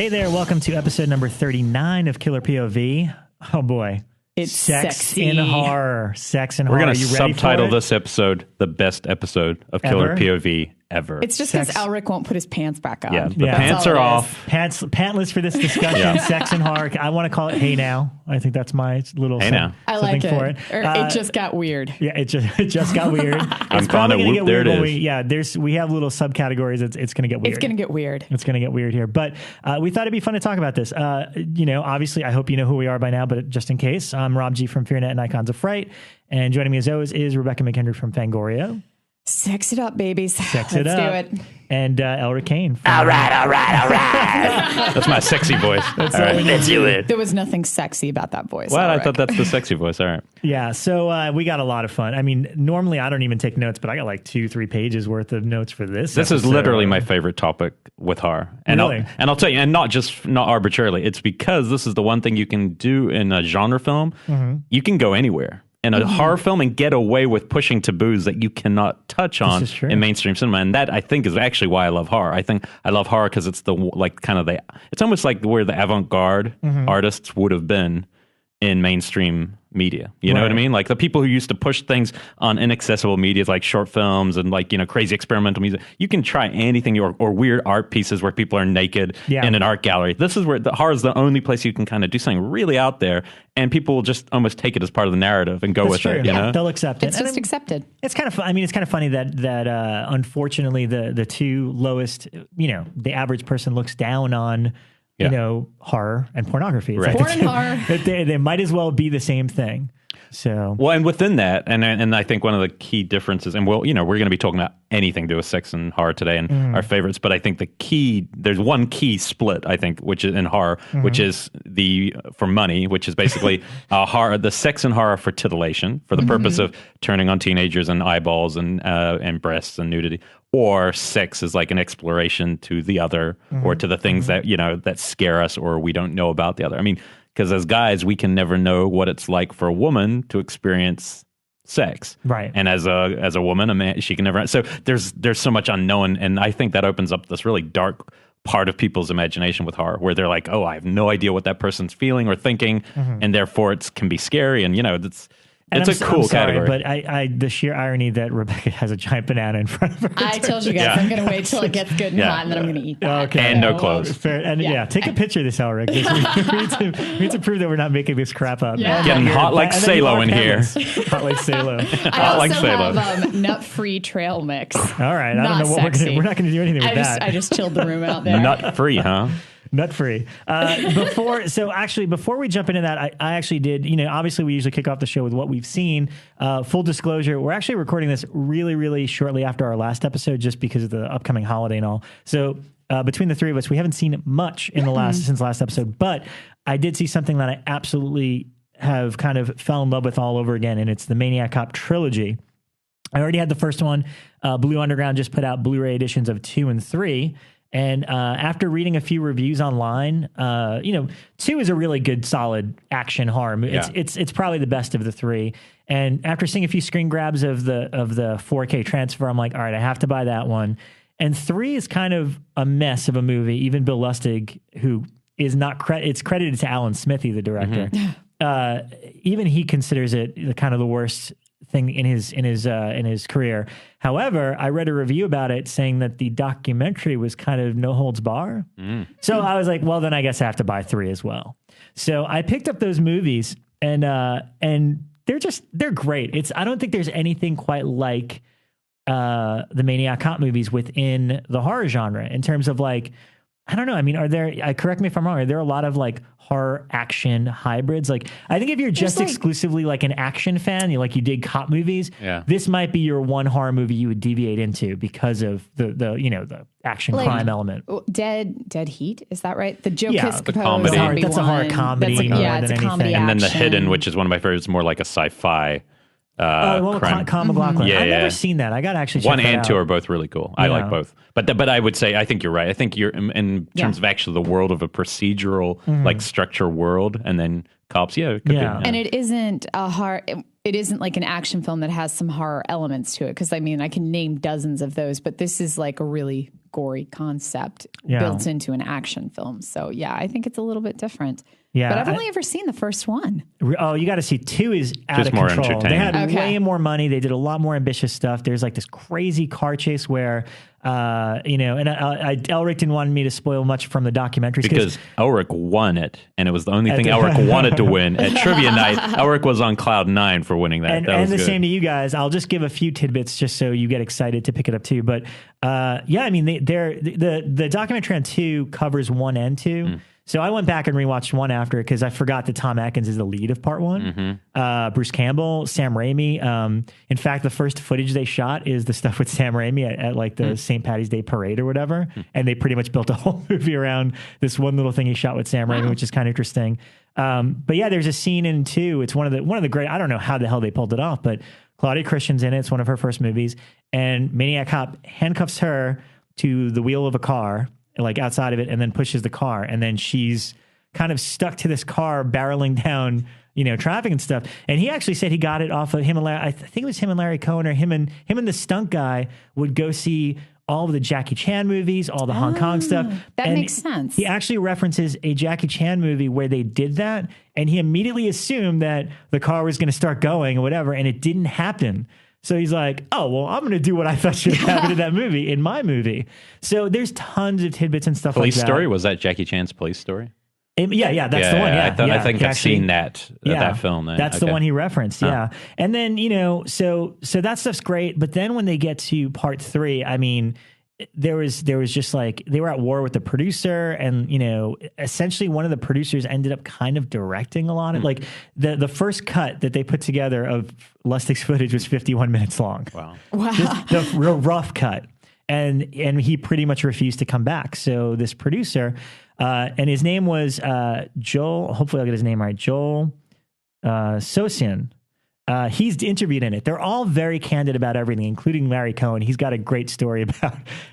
Hey there, welcome to episode number 39 of Killer POV. Oh boy. It's sex sexy. in horror. Sex in We're horror. going to subtitle this episode the best episode of Killer Ever? POV ever. It's just because Elric won't put his pants back on. Yeah, the Yeah. pants That's all are it off. Pantless for this discussion. Yeah. Sex and horror. I want to call it Hey Now. I think that's my little Hey Now. I like something for it. it. Or it just got weird. Yeah, it just got weird. I'm probably kinda gonna get whoop, there weird it when is. we have little subcategories. It's going to get weird. It's going to get weird. It's going to get weird here. But we thought it'd be fun to talk about this. Obviously, I hope you know who we are by now, but just in case, I'm Rob G from FEARnet and Icons of Fright. And joining me as always is Rebekah McKendry from Fangoria. Sex it up, babies. Sex Let's it up. do it. And Elric Kane. All right. That's my sexy voice. All right, let's do it. There was nothing sexy about that voice. Well, I Elric. thought that's the sexy voice. All right. Yeah, so we got a lot of fun. I mean, normally I don't even take notes, but I got like 2-3 pages worth of notes for this. This is episode. literally my favorite topic with horror. And Really? I'll tell you, and not arbitrarily. It's because this is the one thing you can do in a genre film. Mm-hmm. You can go anywhere in a horror film and get away with pushing taboos that you cannot touch on is true. in mainstream cinema. And that, I think, is actually why I love horror. I think I love horror because it's it's almost like where the avant-garde Mm-hmm. artists would have been in mainstream media. You know what I Right. mean? Like the people who used to push things on inaccessible media, like short films and crazy experimental music. You can try anything or weird art pieces where people are naked Yeah. in an art gallery. This is where the horror is the only place you can kind of do something really out there, and people will just almost take it as part of the narrative and go That's with true. it. You know? They'll accept it. It's And just accepted. It's kind of. It's kind of funny that unfortunately the two lowest. The average person looks down on. Yeah. Horror and pornography. It's Right. Porn and horror. they might as well be the same thing. So Well, and within that, and I think one of the key differences, and we're going to be talking about anything to do with sex and horror today and our favorites, but I think there's one key split, I think, which is in horror, which is for money, which is basically the sex and horror for titillation, for the purpose of turning on teenagers and eyeballs and breasts and nudity, or sex is like an exploration to the other or to the things that, that scare us or we don't know about the other. I mean, because as guys, we can never know what it's like for a woman to experience sex, Right. And as a woman, a man, she can never. So there's so much unknown, and I think that opens up this really dark part of people's imagination with horror, where they're like, "Oh, I have no idea what that person's feeling or thinking," and therefore it can be scary, and it's a cool I'm sorry, category. but I the sheer irony that Rebekah has a giant banana in front of her. I told you guys Yeah. I'm going to wait till it gets good and Yeah. hot, and then I'm going to eat that. Okay. And no clothes. Fair, and Yeah. take a picture of this, Elric. We need to prove that we're not making this crap up. Yeah. Getting hot like And then you Salo are in here. pantless. Hot like Salo. I like also Sailor. have nut-free trail mix. All right. I don't Not know what sexy. we're not going to do anything with I that. just chilled the room out there. Nut free, huh? Nut free. Before we jump into that, I actually did, obviously we usually kick off the show with what we've seen. Full disclosure, we're actually recording this really, really shortly after our last episode, just because of the upcoming holiday and all. So between the three of us, we haven't seen much in since the last episode, but I did see something that I absolutely have kind of fell in love with all over again, and it's the Maniac Cop trilogy. I already had the first one. Blue Underground just put out Blu-ray editions of 2 and 3. And after reading a few reviews online, 2 is a really good, solid action horror movie. Yeah. It's probably the best of the 3. And after seeing a few screen grabs of the 4K transfer, I'm like, all right, I have to buy that one. And 3 is kind of a mess of a movie. Even Bill Lustig, who is not it's credited to Alan Smithy, the director. Even he considers it kind of the worst thing in his career. However, I read a review about it saying that the documentary was kind of no holds bar. So I was like, well, then I guess I have to buy 3 as well. So I picked up those movies, and they're great. I don't think there's anything quite like the Maniac Cop movies within the horror genre in terms of like, I don't know. I mean, correct me if I'm wrong, are there a lot of like horror action hybrids? Like, I think if you're just exclusively like an action fan, you dig cop movies, this might be your one horror movie you would deviate into because of the action crime element. Dead Heat, is that right? The Joe Yeah, Piscopo the comedy. zombie That's a horror one. comedy That's more it's than a comedy anything. And then The action. Hidden, which is one of my favorites, more like a sci-fi crime. Con McLaughlin. Mm-hmm. Yeah, I've yeah. never seen that. I got to actually check One that and out. 2 are both really cool. I like both. But I would say, I think you're right. I think you're in terms of actually the world of a procedural like structure world, and then cops. Yeah, it could be. And it isn't a horror. It isn't like an action film that has some horror elements to it. Because I mean, I can name dozens of those, but this is like a really gory concept Yeah. built into an action film. So yeah, I think it's a little bit different. Yeah, But I've only ever seen the first one. Oh, you got to see 2 is out Just of more control. They entertaining. had Okay. way more money. They did a lot more ambitious stuff. There's like this crazy car chase where, and Elric didn't want me to spoil much from the documentaries Because Elric won it, and it was the only thing Elric wanted to win. At Trivia Night, Elric was on cloud 9 for winning that. And That was the good. same to you guys. I'll just give a few tidbits just so you get excited to pick it up too. But I mean, the documentary on 2 covers 1 and 2. So I went back and rewatched 1 after because I forgot that Tom Atkins is the lead of part 1. Bruce Campbell, Sam Raimi. In fact, the first footage they shot is the stuff with Sam Raimi at like the St. Patty's Day parade or whatever. And they pretty much built a whole movie around this one little thing he shot with Sam Raimi, which is kind of interesting. But yeah, there's a scene in 2. It's one of the great, I don't know how the hell they pulled it off, but Claudia Christian's in it. It's one of her first movies. And Maniac Cop handcuffs her to the wheel of a car, like outside of it, and then pushes the car, and then she's kind of stuck to this car barreling down, traffic and stuff. And he actually said he got it off of him and Larry, I think it was him and Larry Cohen, or him and the stunt guy would go see all of the Jackie Chan movies, all the Hong Kong stuff. That And makes sense. He actually references a Jackie Chan movie where they did that, and he immediately assumed that the car was going to start going or whatever, and it didn't happen. So he's like, oh, well, I'm going to do what I thought should have happened in that movie, in my movie. So there's tons of tidbits and stuff Police like that. Story? Was that Jackie Chan's Police Story? Yeah, that's the one. Yeah, I think I've seen that film. That's the one he referenced. Yeah. And then, so that stuff's great. But then when they get to part 3, I mean, there was just like, they were at war with the producer, and essentially one of the producers ended up kind of directing a lot of like the first cut that they put together of Lustig's footage was 51 minutes long. Wow. Just the real rough cut. And he pretty much refused to come back. So this producer, and his name was Joel, hopefully I'll get his name right, Joel Sosian. He's interviewed in it. They're all very candid about everything, including Larry Cohen. He's got a great story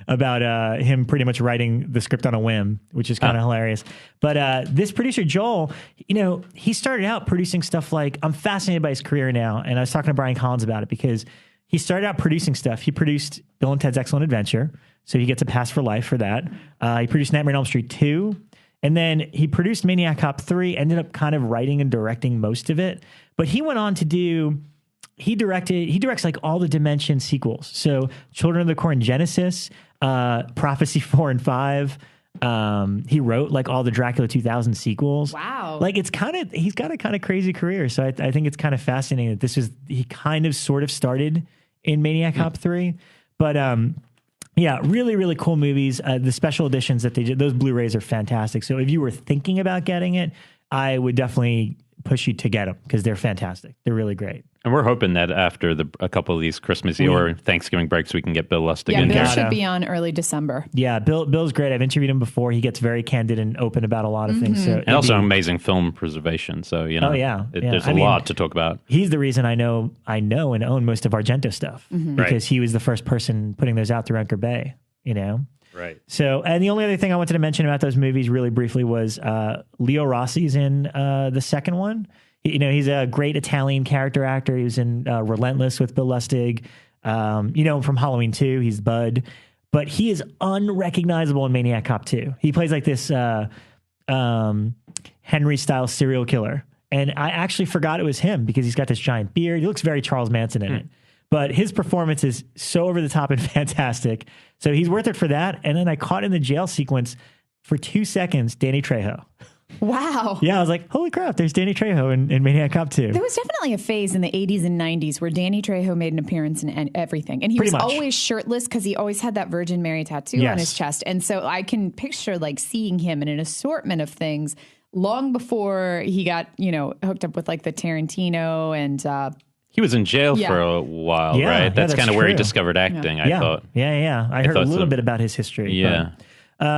about him pretty much writing the script on a whim, which is kind of hilarious. But this producer, Joel, he started out producing stuff like, I'm fascinated by his career now. And I was talking to Brian Collins about it because he started out producing stuff. He produced Bill and Ted's Excellent Adventure, so he gets a pass for life for that. He produced Nightmare on Elm Street 2. And then he produced Maniac Cop 3, ended up kind of writing and directing most of it. But he went on to he directs like all the Dimension sequels. So Children of the Corn Genesis, Prophecy 4 and 5. He wrote like all the Dracula 2000 sequels. Wow. Like he's got a kind of crazy career. So I think it's kind of fascinating that he kind of sort of started in Maniac Cop 3. But, yeah, really, really cool movies. The special editions that they did, those Blu-rays are fantastic. So if you were thinking about getting it, I would definitely push you to get them because they're fantastic. They're really great. And we're hoping that after a couple of these Christmassy or Thanksgiving breaks, we can get Bill Lustig Yeah, in Bill here. should be on early December. Yeah, Bill's great. I've interviewed him before. He gets very candid and open about a lot of things. So And also amazing film preservation. So, there's a lot to talk about. He's the reason I know and own most of Argento stuff because he was the first person putting those out through Anchor Bay, Right. So, and the only other thing I wanted to mention about those movies really briefly was Leo Rossi's in the second one. He's a great Italian character actor. He was in Relentless with Bill Lustig. From Halloween 2, he's Bud. But he is unrecognizable in Maniac Cop 2. He plays like this Henry-style serial killer. And I actually forgot it was him because he's got this giant beard. He looks very Charles Manson in it. But his performance is so over the top and fantastic. So he's worth it for that. And then I caught in the jail sequence for 2 seconds, Danny Trejo. Wow. Yeah, I was like, holy crap, there's Danny Trejo in Maniac Cop 2. There was definitely a phase in the 80s and 90s where Danny Trejo made an appearance in everything. And he Pretty was much. always shirtless because he always had that Virgin Mary tattoo on his chest. And so I can picture like seeing him in an assortment of things long before he got, hooked up with like the Tarantino and... He was in jail for a while, right? That's kind of where he discovered acting, I thought. Yeah. I heard a little bit about his history. Yeah.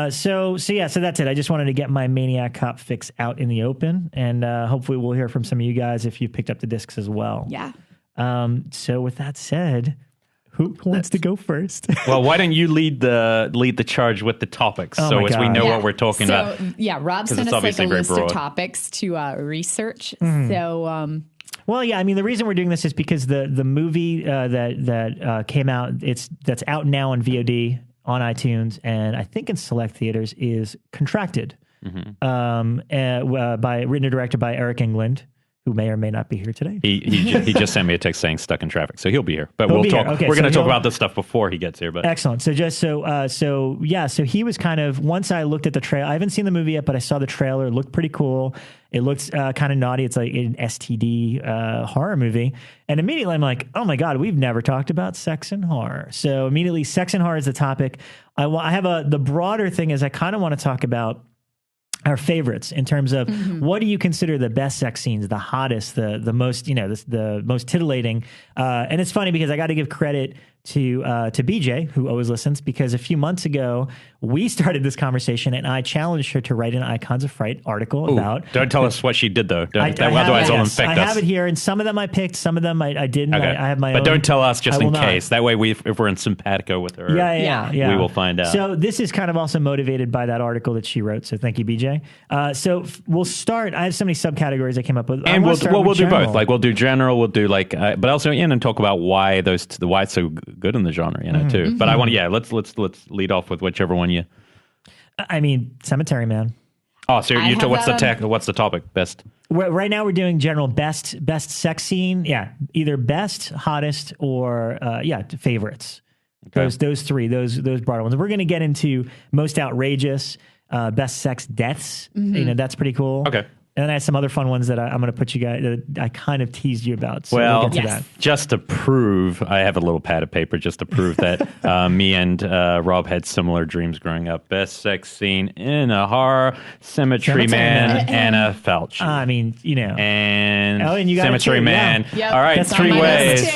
So that's it. I just wanted to get my Maniac Cop fix out in the open, and hopefully we'll hear from some of you guys if you've picked up the discs as well. Yeah. So with that said, who wants to go first? Well, why don't you lead the charge with the topics so as we know what we're talking about? Yeah, Rob sent us like a list of topics to research. So... Well, yeah, I mean, the reason we're doing this is because the movie that came out, that's out now on VOD on iTunes, and I think in select theaters, is Contracted, written and directed by Eric England, who may or may not be here today. He just sent me a text saying stuck in traffic, so he'll be here. But we'll talk. Okay, we're going to talk about this stuff before he gets here. But excellent. So he was kind of, once I looked at the trailer, I haven't seen the movie yet, but I saw the trailer. It looked pretty cool. It looks kind of naughty. It's like an STD horror movie, and immediately I'm like, oh my god, we've never talked about sex and horror. So immediately, sex and horror is the topic. I have the broader thing is I kind of want to talk about our favorites in terms of what do you consider the best sex scenes, the hottest, the most, the most titillating. And it's funny because I got to give credit to BJ, who always listens, because a few months ago we started this conversation and I challenged her to write an Icons of Fright article about. Don't tell us what she did though. Otherwise it'll infect us. I have it here, and some of them I picked, some of them I didn't. Okay. I have my own. But don't tell us just in case. That way, if we're in simpatico with her, we will find out. So this is kind of also motivated by that article that she wrote. So thank you, BJ. So we'll start. I have so many subcategories I came up with, and we'll do both. Like we'll do general, we'll do but also and talk about why it's so good in the genre, too. Mm-hmm. But I want let's lead off with whichever one you. I mean, Cemetery Man. Oh, so what's the topic? Best. Right now we're doing general best sex scene. Yeah, either best, hottest, or favorites. Okay. Those three, those broader ones. We're going to get into most outrageous, best sex deaths. Mm-hmm. That's pretty cool. Okay. And then I have some other fun ones that I'm going to put you guys, that I kind of teased you about. So we'll get to that. Just to prove, I have a little pad of paper just to prove that me and Rob had similar dreams growing up. Best sex scene in a horror, Cemetery Man, Anna Fauci. I mean, And you got Cemetery Man. Yep. All right, That's 3 ways.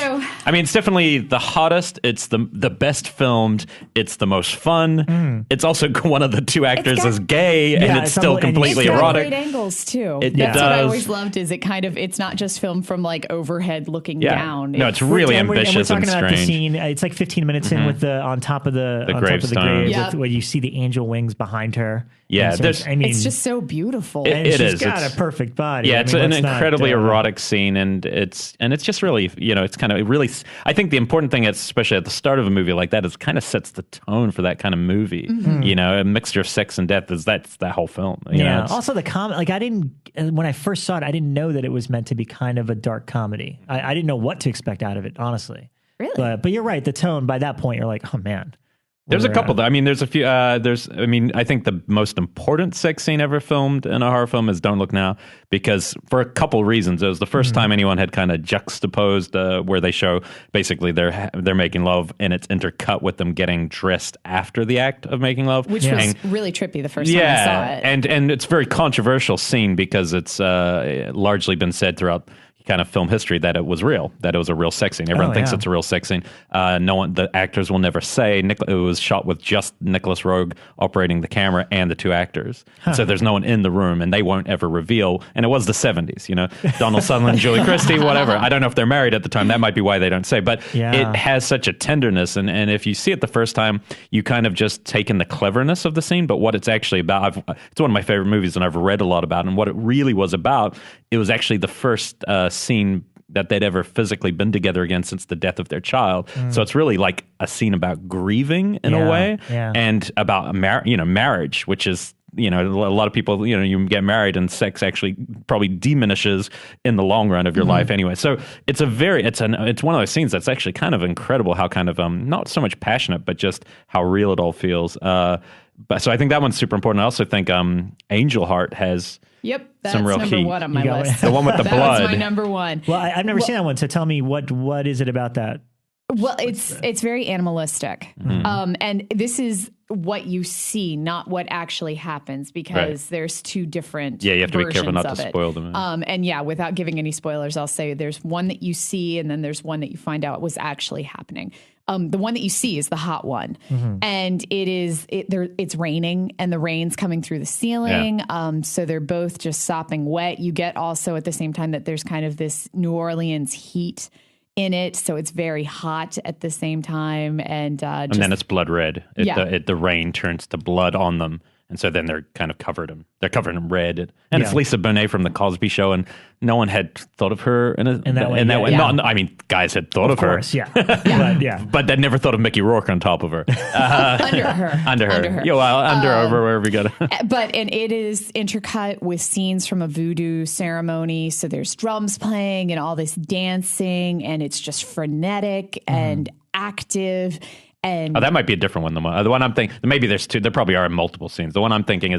I mean, it's definitely the hottest. It's the best filmed. It's the most fun. It's also one of the two actors is gay, and it's still completely erotic. Great angles too. That's does. what I always loved. Is it's not just filmed from like overhead looking down. No, it's really ambitious and we're talking about strange. the scene. It's like 15 minutes in with on top of the grave, where you see the angel wings behind her. Yeah, it's just so beautiful. She's got a perfect body. Yeah, it's an incredibly erotic scene, and it's just really, it's kind of really. I think the important thing, especially at the start of a movie like that, is kind of sets the tone for that kind of movie. Mm-hmm. A mixture of sex and death that's that whole film. Also the comment, like when I first saw it, I didn't know that it was meant to be kind of a dark comedy. I didn't know what to expect out of it, honestly. Really? But you're right. The tone, by that point, you're like, oh man. There's a couple. There's a few. I think the most important sex scene ever filmed in a horror film is Don't Look Now, because for a couple reasons. It was the first time anyone had kind of juxtaposed where they show basically they're making love, and it's intercut with them getting dressed after the act of making love, which was really trippy the first time I saw it. And it's a very controversial scene because it's largely been said throughout kind of film history that it was real, that it was a real sex scene. Everyone thinks it's a real sex scene. The actors will never say. It was shot with just Nicholas Roeg operating the camera and the two actors. So there's no one in the room, and they won't ever reveal. And it was the 70s, Donald Sutherland, Julie Christie, whatever. I don't know if they're married at the time. That might be why they don't say. But it has such a tenderness, and if you see it the first time, you kind of just take in the cleverness of the scene, but what it's actually about. It's one of my favorite movies, and I've read a lot about it. And what it really was about, it was actually the first scene that they'd ever physically been together again since the death of their child. So it's really like a scene about grieving in a way, and about marriage, which is, a lot of people, you get married and sex actually probably diminishes in the long run of your life anyway. So it's one of those scenes that's actually kind of incredible how kind of not so much passionate, but just how real it all feels. So I think that one's super important. I also think Angel Heart has that's some real number key. One on my list. The one with the blood. That's my number one. Well, I've never seen that one, so tell me what is it about that? Well, it's very animalistic, and this is what you see, not what actually happens, because there's two different. Yeah, you have to be careful not to spoil them. And without giving any spoilers, I'll say there's one that you see, and then there's one that you find out was actually happening. The one that you see is the hot one, and it's raining, and the rain's coming through the ceiling. So they're both just sopping wet. You get also at the same time that there's kind of this New Orleans heat in it, so it's very hot at the same time, and then it's blood red. The rain turns to blood on them, And so then they're kind of covered him. They're covering him red. And it's Lisa Bonet from The Cosby Show, and no one had thought of her in that way. Not, I mean, guys had thought of her. But they never thought of Mickey Rourke on top of her. Under her. Yeah, well, over wherever we go. And it is intercut with scenes from a voodoo ceremony. So there's drums playing and all this dancing, and it's just frenetic and active. And that might be a different one. The one I'm thinking, maybe there's two. There probably are multiple scenes. The one I'm thinking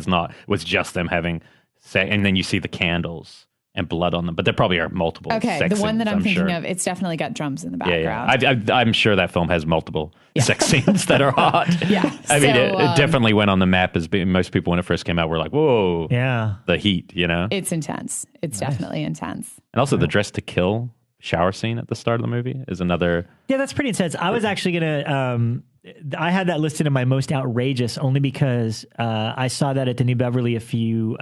was just them having sex, and then you see the candles and blood on them. But there probably are multiple. Okay, the one that I'm thinking of, it's definitely got drums in the background. I'm sure that film has multiple sex scenes that are hot. I mean, it definitely went on the map as being, most people when it first came out were like, "Whoa, the heat," It's intense. It's definitely intense. And also the Dress to Kill shower scene at the start of the movie is another. Yeah, that's pretty intense. I was actually gonna. I had that listed in my most outrageous only because I saw that at the New Beverly a few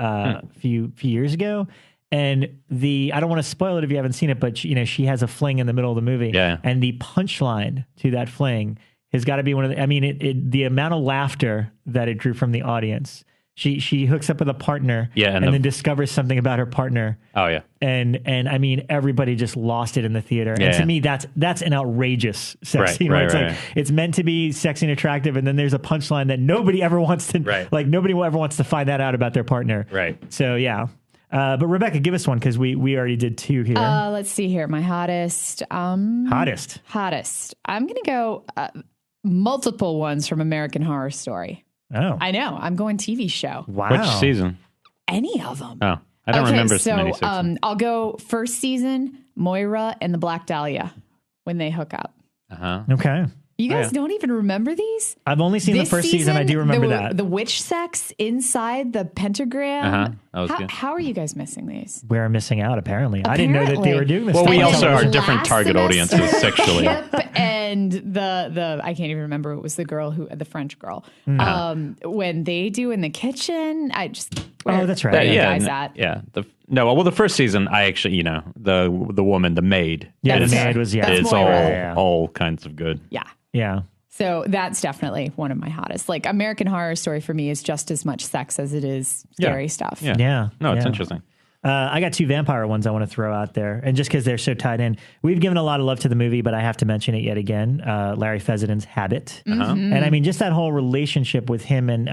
years ago, and I don't want to spoil it if you haven't seen it, but she has a fling in the middle of the movie, and the punchline to that fling has got to be one of the. I mean, the amount of laughter that it drew from the audience. She hooks up with a partner, and then discovers something about her partner. Oh yeah, and I mean everybody just lost it in the theater. And to me, that's an outrageous sex scene. Like it's meant to be sexy and attractive, and then there's a punchline that nobody ever wants to. Like nobody ever wants to find that out about their partner. Right. So yeah. But Rebekah, give us one because we already did two here. Let's see here. My hottest. Hottest. I'm gonna go multiple ones from American Horror Story. Oh, I know. I'm going TV show. Wow. Which season? Any of them. Oh, I don't remember so many seasons. I'll go first season, Moira and the Black Dahlia when they hook up. Okay. You guys don't even remember these? I've only seen the first season. I do remember that. The witch sex inside the pentagram. That was good. How are you guys missing these? We're missing out, apparently. I didn't know that they were doing this. Well, we also are different target audiences sexually. Kip and the I can't even remember. It was the French girl. When they do in the kitchen, that's right. Guys at? Yeah. The first season, I actually, the woman, the maid. Yeah, the maid was, it's all kinds of good. Yeah. Yeah. So that's definitely one of my hottest. Like American Horror Story for me is just as much sex as it is scary stuff. Yeah. No, it's interesting. I got two vampire ones I want to throw out there. And just because they're so tied in, we've given a lot of love to the movie, but I have to mention it yet again. Larry Fessenden Habit. And I mean, just that whole relationship with him and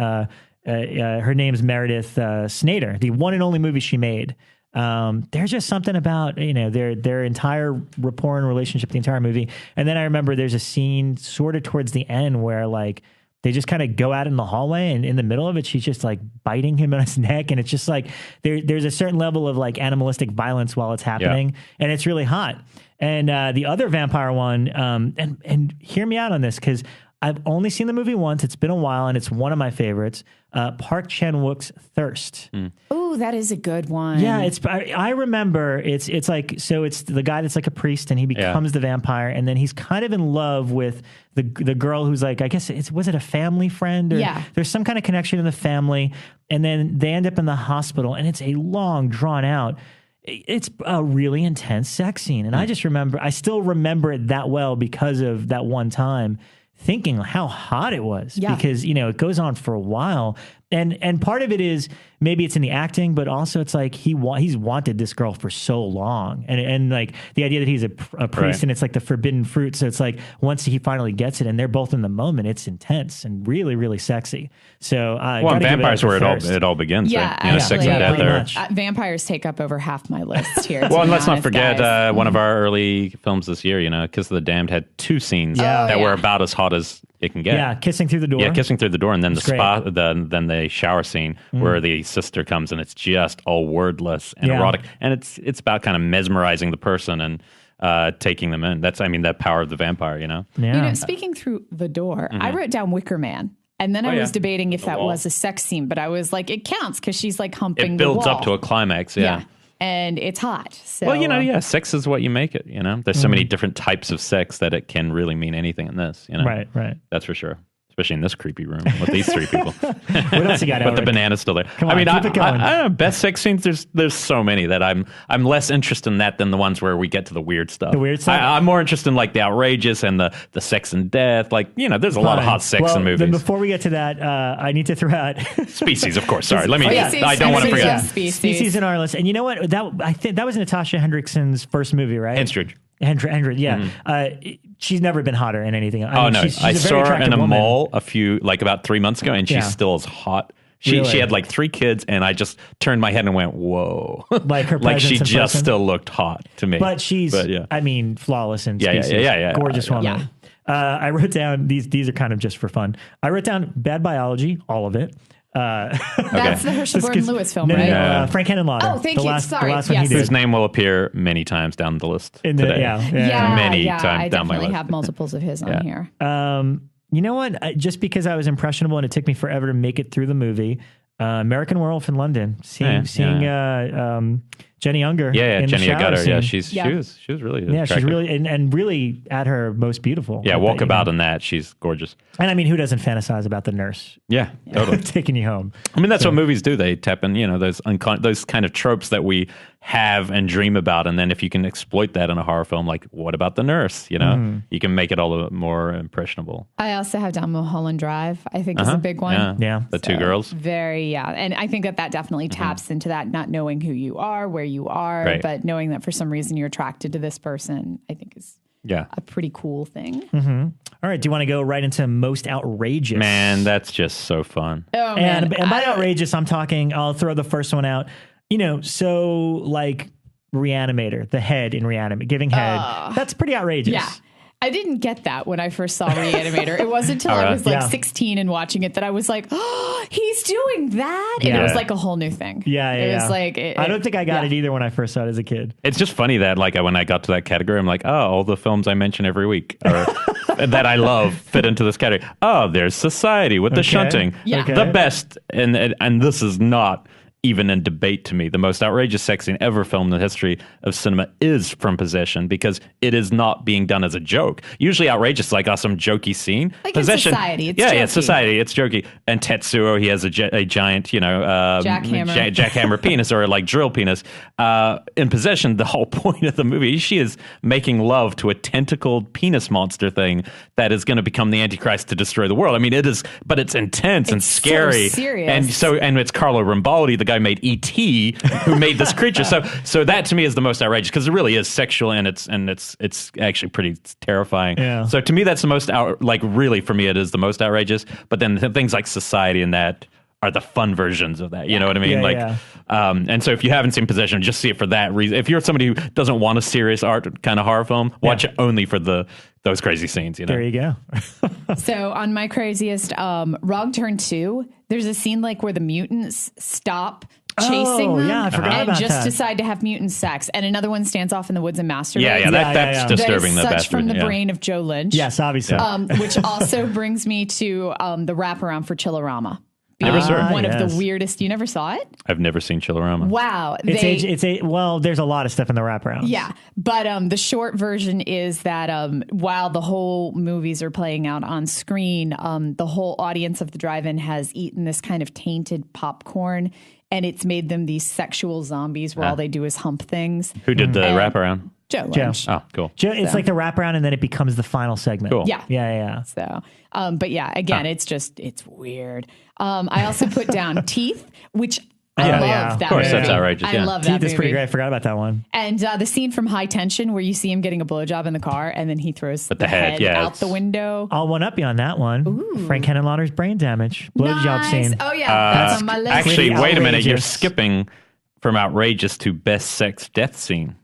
her name's Meredith Snader, the one and only movie she made. There's just something about, their entire rapport and relationship, the entire movie. And then I remember there's a scene sort of towards the end where like they just kind of go out in the hallway, and in the middle of it, she's just like biting him on his neck. And it's just like there's a certain level of like animalistic violence while it's happening. And it's really hot. And the other vampire one, and hear me out on this, because I've only seen the movie once. It's been a while, and it's one of my favorites. Park Chan-wook's Thirst. Oh, that is a good one. Yeah, I remember it's like, so it's the guy that's like a priest, and he becomes the vampire, and then he's kind of in love with the girl who's like, I guess was it a family friend? Or there's some kind of connection in the family, and then they end up in the hospital, and it's a long, drawn out. It's a really intense sex scene, and I still remember it that well because of that one time. Thinking how hot it was because, it goes on for a while. And part of it is maybe it's in the acting, but also it's like he's wanted this girl for so long. And like the idea that he's a priest and it's like the forbidden fruit. So it's like once he finally gets it and they're both in the moment, it's intense and really, really sexy. So vampires where it all begins. Yeah, right? Sex and death. Vampires take up over half my list here. Well, and let's not forget one of our early films this year, Kiss of the Damned had two scenes that were about as hot as it can get. Yeah, kissing through the door. Yeah, kissing through the door, and then then the shower scene where the sister comes and it's just all wordless and erotic, and it's about kind of mesmerizing the person and taking them in. That's that power of the vampire. Yeah. Speaking through the door, I wrote down Wicker Man. And then I was debating if that was a sex scene, but I was like, it counts because she's like humping the wall. It builds up to a climax, and it's hot. So. Well, sex is what you make it, There's so many different types of sex that it can really mean anything in this, Right. That's for sure. Especially in this creepy room with these three people. What else you got? But the banana's still there. Come on, keep it going. I don't know, best sex scenes. There's so many that I'm less interested in that than the ones where we get to the weird stuff. The weird stuff. I'm more interested in like the outrageous and the sex and death. Like there's a lot of hot sex in movies. Then before we get to that, I need to throw out Species, of course. Sorry, let me. Species. I don't want to forget Species in our list. And you know what? I think that was Natasha Hendrickson's first movie, right? Hendrick, yeah. She's never been hotter in anything. I mean, no, she's I a very saw her attractive in a woman. mall about 3 months ago, and she's still as hot. She had like 3 kids, and I just turned my head and went, "Whoa!" Like her, like she presence in just person. still looked hot to me. But I mean, flawless in Yeah, Species. yeah. Gorgeous woman. Yeah. I wrote down these are kind of just for fun. I wrote down Bad Biology, all of it. That's the Herschel Gordon Lewis film, No, right? Yeah. Frank Henenlotter. Oh, thank you. Sorry. The last one he Yes. did. His name will appear many times down the list today. Many times I down my definitely list. have multiples of his on here. You know what? Just because I was impressionable and it took me forever to make it through the movie, American Werewolf in London, seeing Jenny Unger. Yeah, Jenny Unger. Yeah, she was really she's attractive. really and really at her most beautiful. Yeah, walkabout in that. She's gorgeous. And I mean, who doesn't fantasize about the nurse? Yeah, totally. Taking you home. I mean, that's what movies do. They tap in, those kind of tropes that we have and dream about. And then if you can exploit that in a horror film, like what about the nurse? You can make it all more impressionable. I also have down Mulholland Drive, I think is a big one. Yeah. The two girls. And I think that definitely taps into that, not knowing who you are, where you are, but knowing that for some reason you're attracted to this person, I think is a pretty cool thing. Mm-hmm. All right. Do you want to go right into most outrageous? Man, that's just so fun. Oh, man. And by outrageous, I'm talking, I'll throw the first one out. So like Re-Animator, the head in Re-Animator, giving head. That's pretty outrageous. Yeah. I didn't get that when I first saw Re-Animator. It wasn't until I was 16 and watching it that I was like, oh, he's doing that. And it was like a whole new thing. It was like... I don't think I got it either when I first saw it as a kid. It's just funny that like when I got to that category, I'm like, oh, all the films I mention every week or that I love fit into this category. Oh, there's Society with the shunting. Yeah. Okay. The best, and this is not even in debate to me, the most outrageous sex scene ever filmed in the history of cinema is From Possession, because it is not being done as a joke. Usually outrageous is like some jokey scene. Like Possession, in Society, it's jokey. It's Society, it's jokey. And Tetsuo, he has a giant, jackhammer penis or like drill penis. In Possession, the whole point of the movie, she is making love to a tentacled penis monster thing that is going to become the Antichrist to destroy the world. I mean, it is, but it's intense and scary. So serious. And it's Carlo Rambaldi, the guy who made E.T., who made this creature. So that to me is the most outrageous, because it really is sexual and it's actually pretty terrifying. Yeah. So to me, that's the most really for me, it is the most outrageous. But then things like Society and that are the fun versions of that. You know what I mean? And so if you haven't seen Possession, just see it for that reason. If you're somebody who doesn't want a serious art kind of horror film, watch it only for those crazy scenes. There you go. So on my craziest, Wrong Turn 2, there's a scene like where the mutants stop chasing them I forgot and about just that. decide to have mutant sex, and another one stands off in the woods and masturbates. That's disturbing. That is The such best from the version, brain of Joe Lynch. Yes, obviously. Which also brings me to the wraparound for Chillerama. Never saw it. One of the weirdest. You never saw it? I've never seen Chillerama. Wow. There's a lot of stuff in the wraparound. Yeah. But the short version is that while the whole movies are playing out on screen, the whole audience of the drive-in has eaten this kind of tainted popcorn, and it's made them these sexual zombies where all they do is hump things. Who did the wraparound? Joe Lynch. Oh, cool. It's like the wraparound, and then it becomes the final segment. Cool. Yeah. So, but yeah, again, it's weird. I also put down Teeth, which I love that. Of course, movie. that's outrageous. I love that Teeth is movie. pretty great. I forgot about that one. And the scene from High Tension where you see him getting a blowjob in the car, and then he throws the head out the window. I'll one up you on that one. Ooh. Frank Henenlotter's brain damage blowjob scene. Oh yeah, that's on my list. Actually, wait a minute. You're Outrageous. skipping from outrageous to best sex death scene.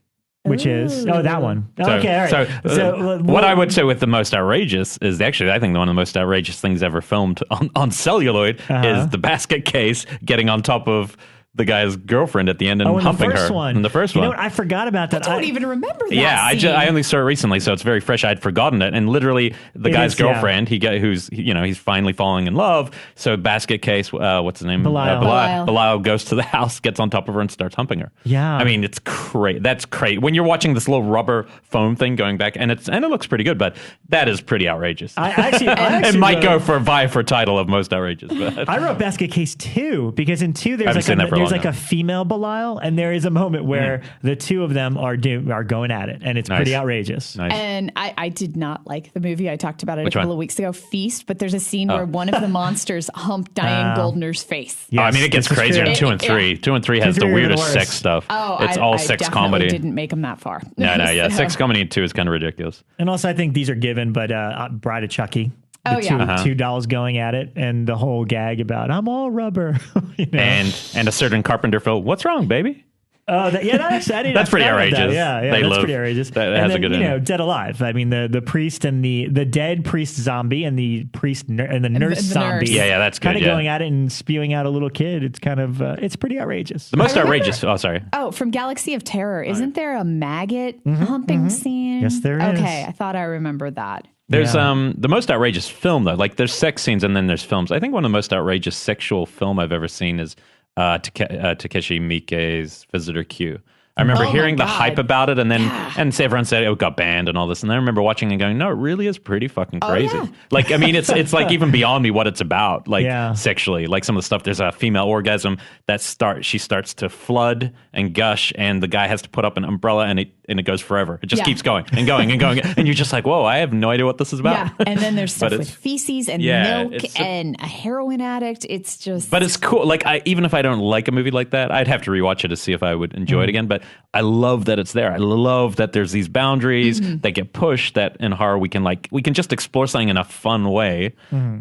Which is that one. Okay, all right. So what I would say with the most outrageous is actually, I think one of the most outrageous things ever filmed on celluloid is the basket case getting on top of the guy's girlfriend at the end and humping her in the first one. You know what? I forgot about that. I don't even remember that. Yeah, scene. I only saw it recently, so it's very fresh. I'd forgotten it, and literally the guy's girlfriend, he's finally falling in love. So basket case, what's his name? Belial goes to the house, gets on top of her, and starts humping her. Yeah, I mean, it's great. That's great when you're watching this little rubber foam thing going back, and it looks pretty good, but that is pretty outrageous. It might go for title of most outrageous. But I wrote basket case 2 because in 2 there's like a female Belial, and there is a moment where the two of them are going at it, and it's pretty outrageous. Nice. And I did not like the movie. I talked about it a couple of weeks ago, Feast, but there's a scene where one of the monsters humped Diane Goldner's face. Yes, I mean, it gets crazier in 2 and 3. 2 and 3 has the weirdest sex stuff. It's all sex comedy. I didn't make them that far. No, sex comedy in 2 is kind of ridiculous. And also, I think these are given, but Bride of Chucky. Two dolls going at it, and the whole gag about I'm all rubber, and a certain Carpenter film. What's wrong, baby? Oh, that's pretty outrageous. Yeah, that's pretty outrageous. That has a good ending. Dead Alive. I mean, the priest and the dead priest zombie and the priest and the nurse zombie. Yeah, that's good. Kind of going at it and spewing out a little kid. It's kind of it's pretty outrageous. The most outrageous. Oh, sorry. Oh, from Galaxy of Terror, isn't there a maggot humping scene? Yes, there is. Okay, I thought I remembered that. There's the most outrageous film though. Like there's sex scenes and then there's films. I think one of the most outrageous sexual film I've ever seen is Takeshi Miike's Visitor Q. I remember hearing the hype about it, and then everyone said it got banned and all this. And I remember watching and going, "No, it really is pretty fucking crazy." Oh, yeah. Like, I mean, it's like even beyond me what it's about, like sexually. Like some of the stuff. There's a female orgasm that she starts to flood and gush, and the guy has to put up an umbrella, and it goes forever. It just keeps going and going and going, and you're just like, "Whoa, I have no idea what this is about." Yeah, and then there's stuff with feces and milk and a heroin addict. It's just, but it's cool. Like even if I don't like a movie like that, I'd have to rewatch it to see if I would enjoy it again. But I love that it's there. I love that there's these boundaries that get pushed, that in horror we can just explore something in a fun way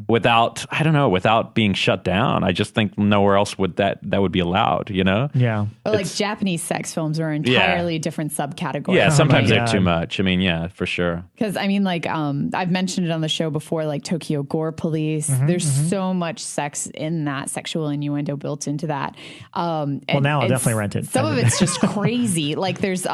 without being shut down. I just think nowhere else would that would be allowed, Yeah. Well, like Japanese sex films are entirely different subcategories. Yeah, sometimes they're too much. I mean, yeah, for sure. Because I mean, like I've mentioned it on the show before, like Tokyo Gore Police. There's so much sex in that, sexual innuendo built into that. Well, now I'll definitely rent it. Some of it's just crazy. Like there's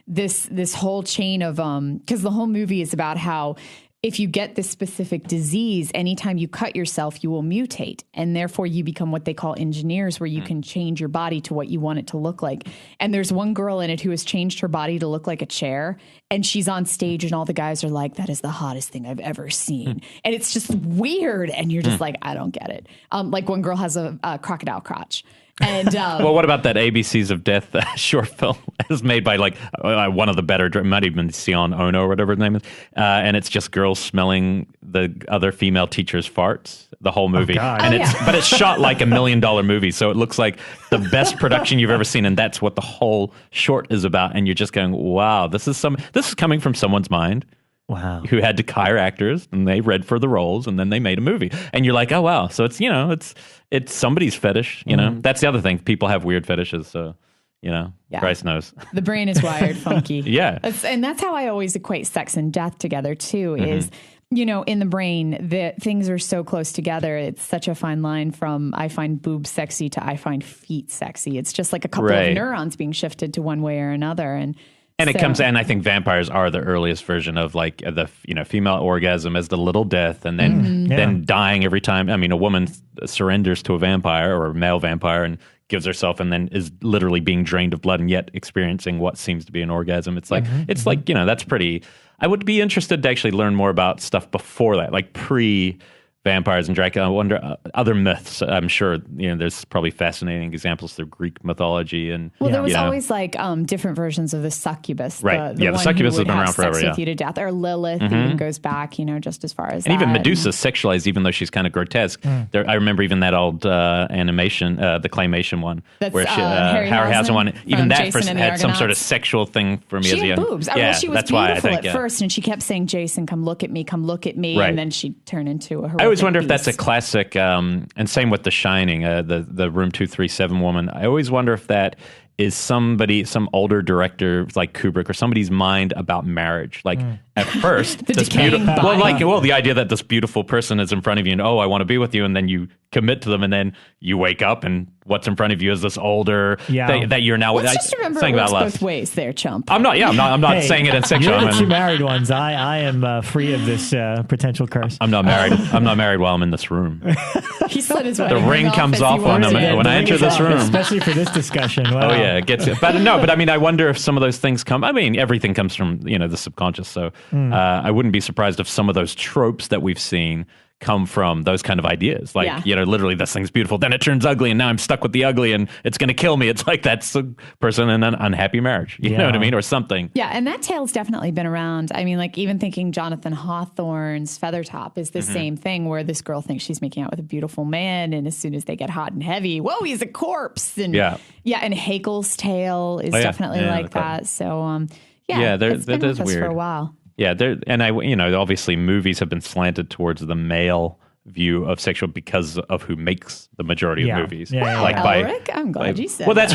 this whole chain of because the whole movie is about how if you get this specific disease, anytime you cut yourself, you will mutate. And therefore you become what they call engineers, where you can change your body to what you want it to look like. And there's one girl in it who has changed her body to look like a chair. And she's on stage and all the guys are like, that is the hottest thing I've ever seen. And it's just weird. And you're just like, I don't get it. Like one girl has a crocodile crotch. And well, what about that ABCs of Death short film? It's made by one of the better, might even Sion Ono or whatever his name is, and it's just girls smelling the other female teachers' farts. The whole movie, but it's shot like $1 million movie, so it looks like the best production you've ever seen, and that's what the whole short is about. And you're just going, "Wow, this is coming from someone's mind." Wow. Who had to hire actors and they read for the roles and then they made a movie. And you're like, oh, wow. So it's somebody's fetish, That's the other thing. People have weird fetishes. So, Christ knows. The brain is wired funky. Yeah. And that's how I always equate sex and death together too, is, in the brain, that things are so close together. It's such a fine line from I find boobs sexy to I find feet sexy. It's just like a couple of neurons being shifted to one way or another. And it comes, and I think vampires are the earliest version of like the female orgasm as the little death, and then dying every time. I mean, a woman surrenders to a vampire or a male vampire and gives herself, and then is literally being drained of blood, and yet experiencing what seems to be an orgasm. It's like that's pretty. I would be interested to actually learn more about stuff before that, like vampires and Dracula. I wonder other myths. I'm sure there's probably fascinating examples through Greek mythology and. Well, there was always like different versions of the succubus. Right. The succubus has been around forever. With you to death, or Lilith even goes back. Just as far as and even Medusa sexualized, even though she's kind of grotesque. I remember even that old animation, the claymation one, where Harryhausen one. Even that had some sort of sexual thing for me. She had boobs. Well, she was beautiful at first, and she kept saying, "Jason, come look at me, right. And then she turned into a. I always wonder if that's a classic, and same with The Shining, the Room 237 woman. I always wonder if that is some older director like Kubrick or somebody's mind about marriage. Like, at first. The decaying body. Well, the idea that this beautiful person is in front of you and, oh, I want to be with you, and then you commit to them, and then you wake up and what's in front of you is this older that you're now. Let's just remember it works both ways there, chump. I'm not saying it in sexual. You're the two married ones. I am free of this potential curse. I'm not married. I'm not married while I'm in this room. He slid his the ring comes off when I enter this room. Especially for this discussion. Wow. Oh yeah, it gets it. But I mean, I wonder if some of those things come. I mean, everything comes from the subconscious. So I wouldn't be surprised if some of those tropes that we've seen come from those kind of ideas. Like, literally this thing's beautiful, then it turns ugly, and now I'm stuck with the ugly, and it's going to kill me. It's like that's a person in an unhappy marriage. You know what I mean? Or something. Yeah, and that tale's definitely been around. I mean, like even thinking Jonathan Hawthorne's Feathertop is the same thing, where this girl thinks she's making out with a beautiful man, and as soon as they get hot and heavy, whoa, he's a corpse. And and Haeckel's tale is definitely like that. So it's been with us for a while. Yeah, and obviously movies have been slanted towards the male view of sexual because of who makes the majority of movies. Like Elric, I'm glad you said. Well, that's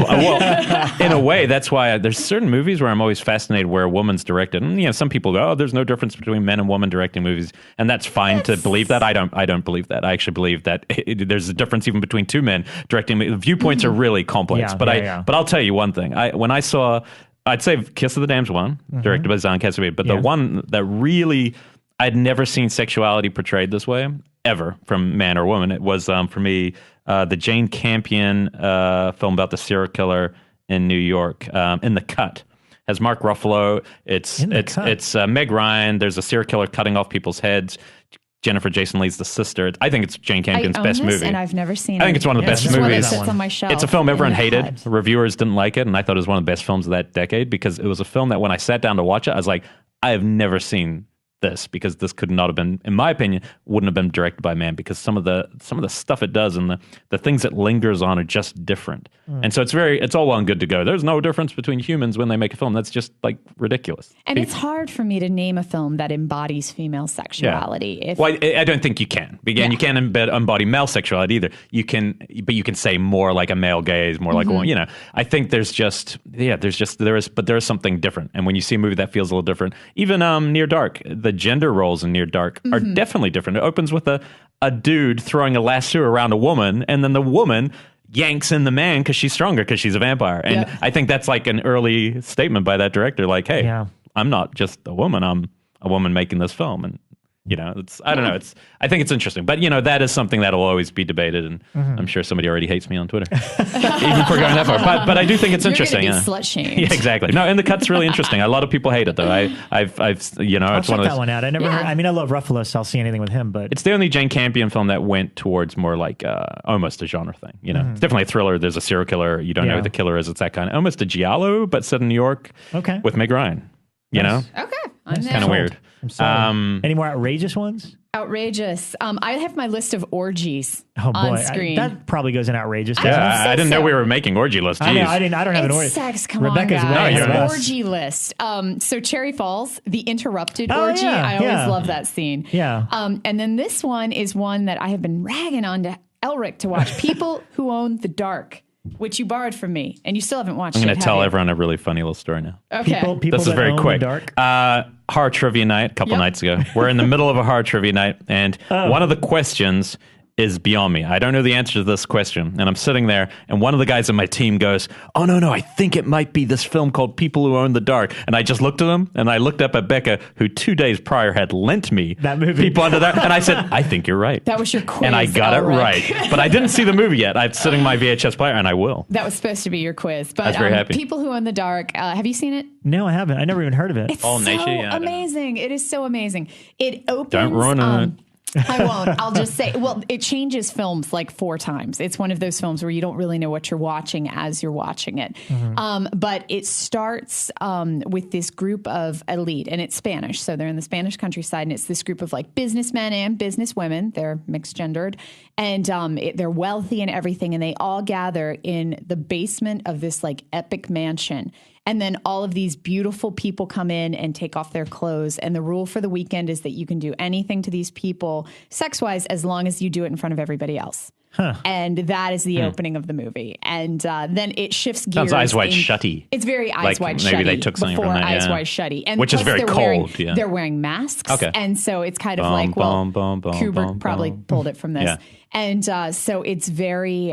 in a way that's why there's certain movies where I'm always fascinated where a woman's directed, and some people go, "Oh, there's no difference between men and women directing movies," and that's fine to believe that. I don't believe that. I actually believe that there's a difference even between two men directing. The viewpoints are really complex. But I'll tell you one thing. When I saw. I'd say Kiss of the Damned one, directed by Zan Cassavetes, but the one that really, I'd never seen sexuality portrayed this way, ever, from man or woman. It was, for me, the Jane Campion film about the serial killer in New York, In the Cut. Has Mark Ruffalo, it's Meg Ryan, there's a serial killer cutting off people's heads. Jennifer Jason Leigh's the sister. I think it's Jane Campion's best movie. And I've never seen it. I think it's one of the best movies. Sits on my shelf. It's a film everyone hated. Reviewers didn't like it, and I thought it was one of the best films of that decade because it was a film that when I sat down to watch it, I was like, I have never seen this because this could not have been, in my opinion, wouldn't have been directed by a man because some of the stuff it does and the things it lingers on are just different. And so it's all well and good to go. There's no difference between humans when they make a film. That's just like ridiculous. And it's hard for me to name a film that embodies female sexuality. Well, I don't think you can. Again, you can't embody male sexuality either. But you can say more like a male gaze, more like one. I think there is something different. And when you see a movie that feels a little different, even Near Dark, the gender roles in Near Dark are definitely different. It opens with a dude throwing a lasso around a woman, and then the woman yanks in the man because she's stronger because she's a vampire. And I think that's like an early statement by that director, like, hey, I'm not just a woman, I'm a woman making this film. And I don't know. I think it's interesting, but that is something that'll always be debated, and I'm sure somebody already hates me on Twitter, even for going that far. But I do think it's interesting. You're slut shamed. Yeah, exactly. No, and The Cut's really interesting. A lot of people hate it though. I'll it's one of those. That one out. I never heard. I mean, I love Ruffalo, so I'll see anything with him. But it's the only Jane Campion film that went towards more like almost a genre thing. It's definitely a thriller. There's a serial killer. You don't know who the killer is. It's that kind of almost a giallo, but set in New York. Okay. With Meg Ryan. Okay. It's kind of weird. I'm sorry. Any more outrageous ones? Outrageous. I have my list of orgies on screen. That probably goes in outrageous. I didn't know we were making orgy lists. I don't have an orgy. Sex, come Rebecca's on, guys. way ahead of us. Orgy list. So Cherry Falls, the interrupted orgy. I always love that scene. Yeah. And then this one is one that I have been ragging on to Elric to watch. People Who Own the Dark, which you borrowed from me, and you still haven't watched it. I'm going to tell everyone a really funny little story now. Okay. People this is very quick. Horror trivia night a couple nights ago. We're in the middle of a horror trivia night, and one of the questions is beyond me. I don't know the answer to this question, and I'm sitting there, and one of the guys on my team goes, "Oh, no, I think it might be this film called People Who Own the Dark." And I just looked at him, and I looked up at Becca, who 2 days prior had lent me that movie, People Under Dark, and I said, "I think you're right." That was your quiz, and I got it right. But I didn't see the movie yet. I'm sitting in my VHS player, and I will. That was supposed to be your quiz. But I was very happy. People Who Own the Dark, have you seen it? No, I haven't. I never even heard of it. It's so amazing. It is so amazing. It opens... Don't ruin it. I won't. I'll just say, well, it changes films like 4 times. It's one of those films where you don't really know what you're watching as you're watching it. But it starts with this group of elite, and it's Spanish. So they're in the Spanish countryside, and it's this group of like businessmen and businesswomen. They're mixed gendered, and they're wealthy and everything. And they all gather in the basement of this like epic mansion. And then all of these beautiful people come in and take off their clothes. And the rule for the weekend is that you can do anything to these people sex-wise as long as you do it in front of everybody else. And that is the opening of the movie. And then it shifts gears. Sounds Eyes Wide Shutty. It's very Eyes Wide Shutty. Maybe they took something before from that, Eyes Wide Shutty. And which is very cold. They're wearing masks. Okay. And so it's kind of Kubrick probably pulled it from this. Yeah. And so it's very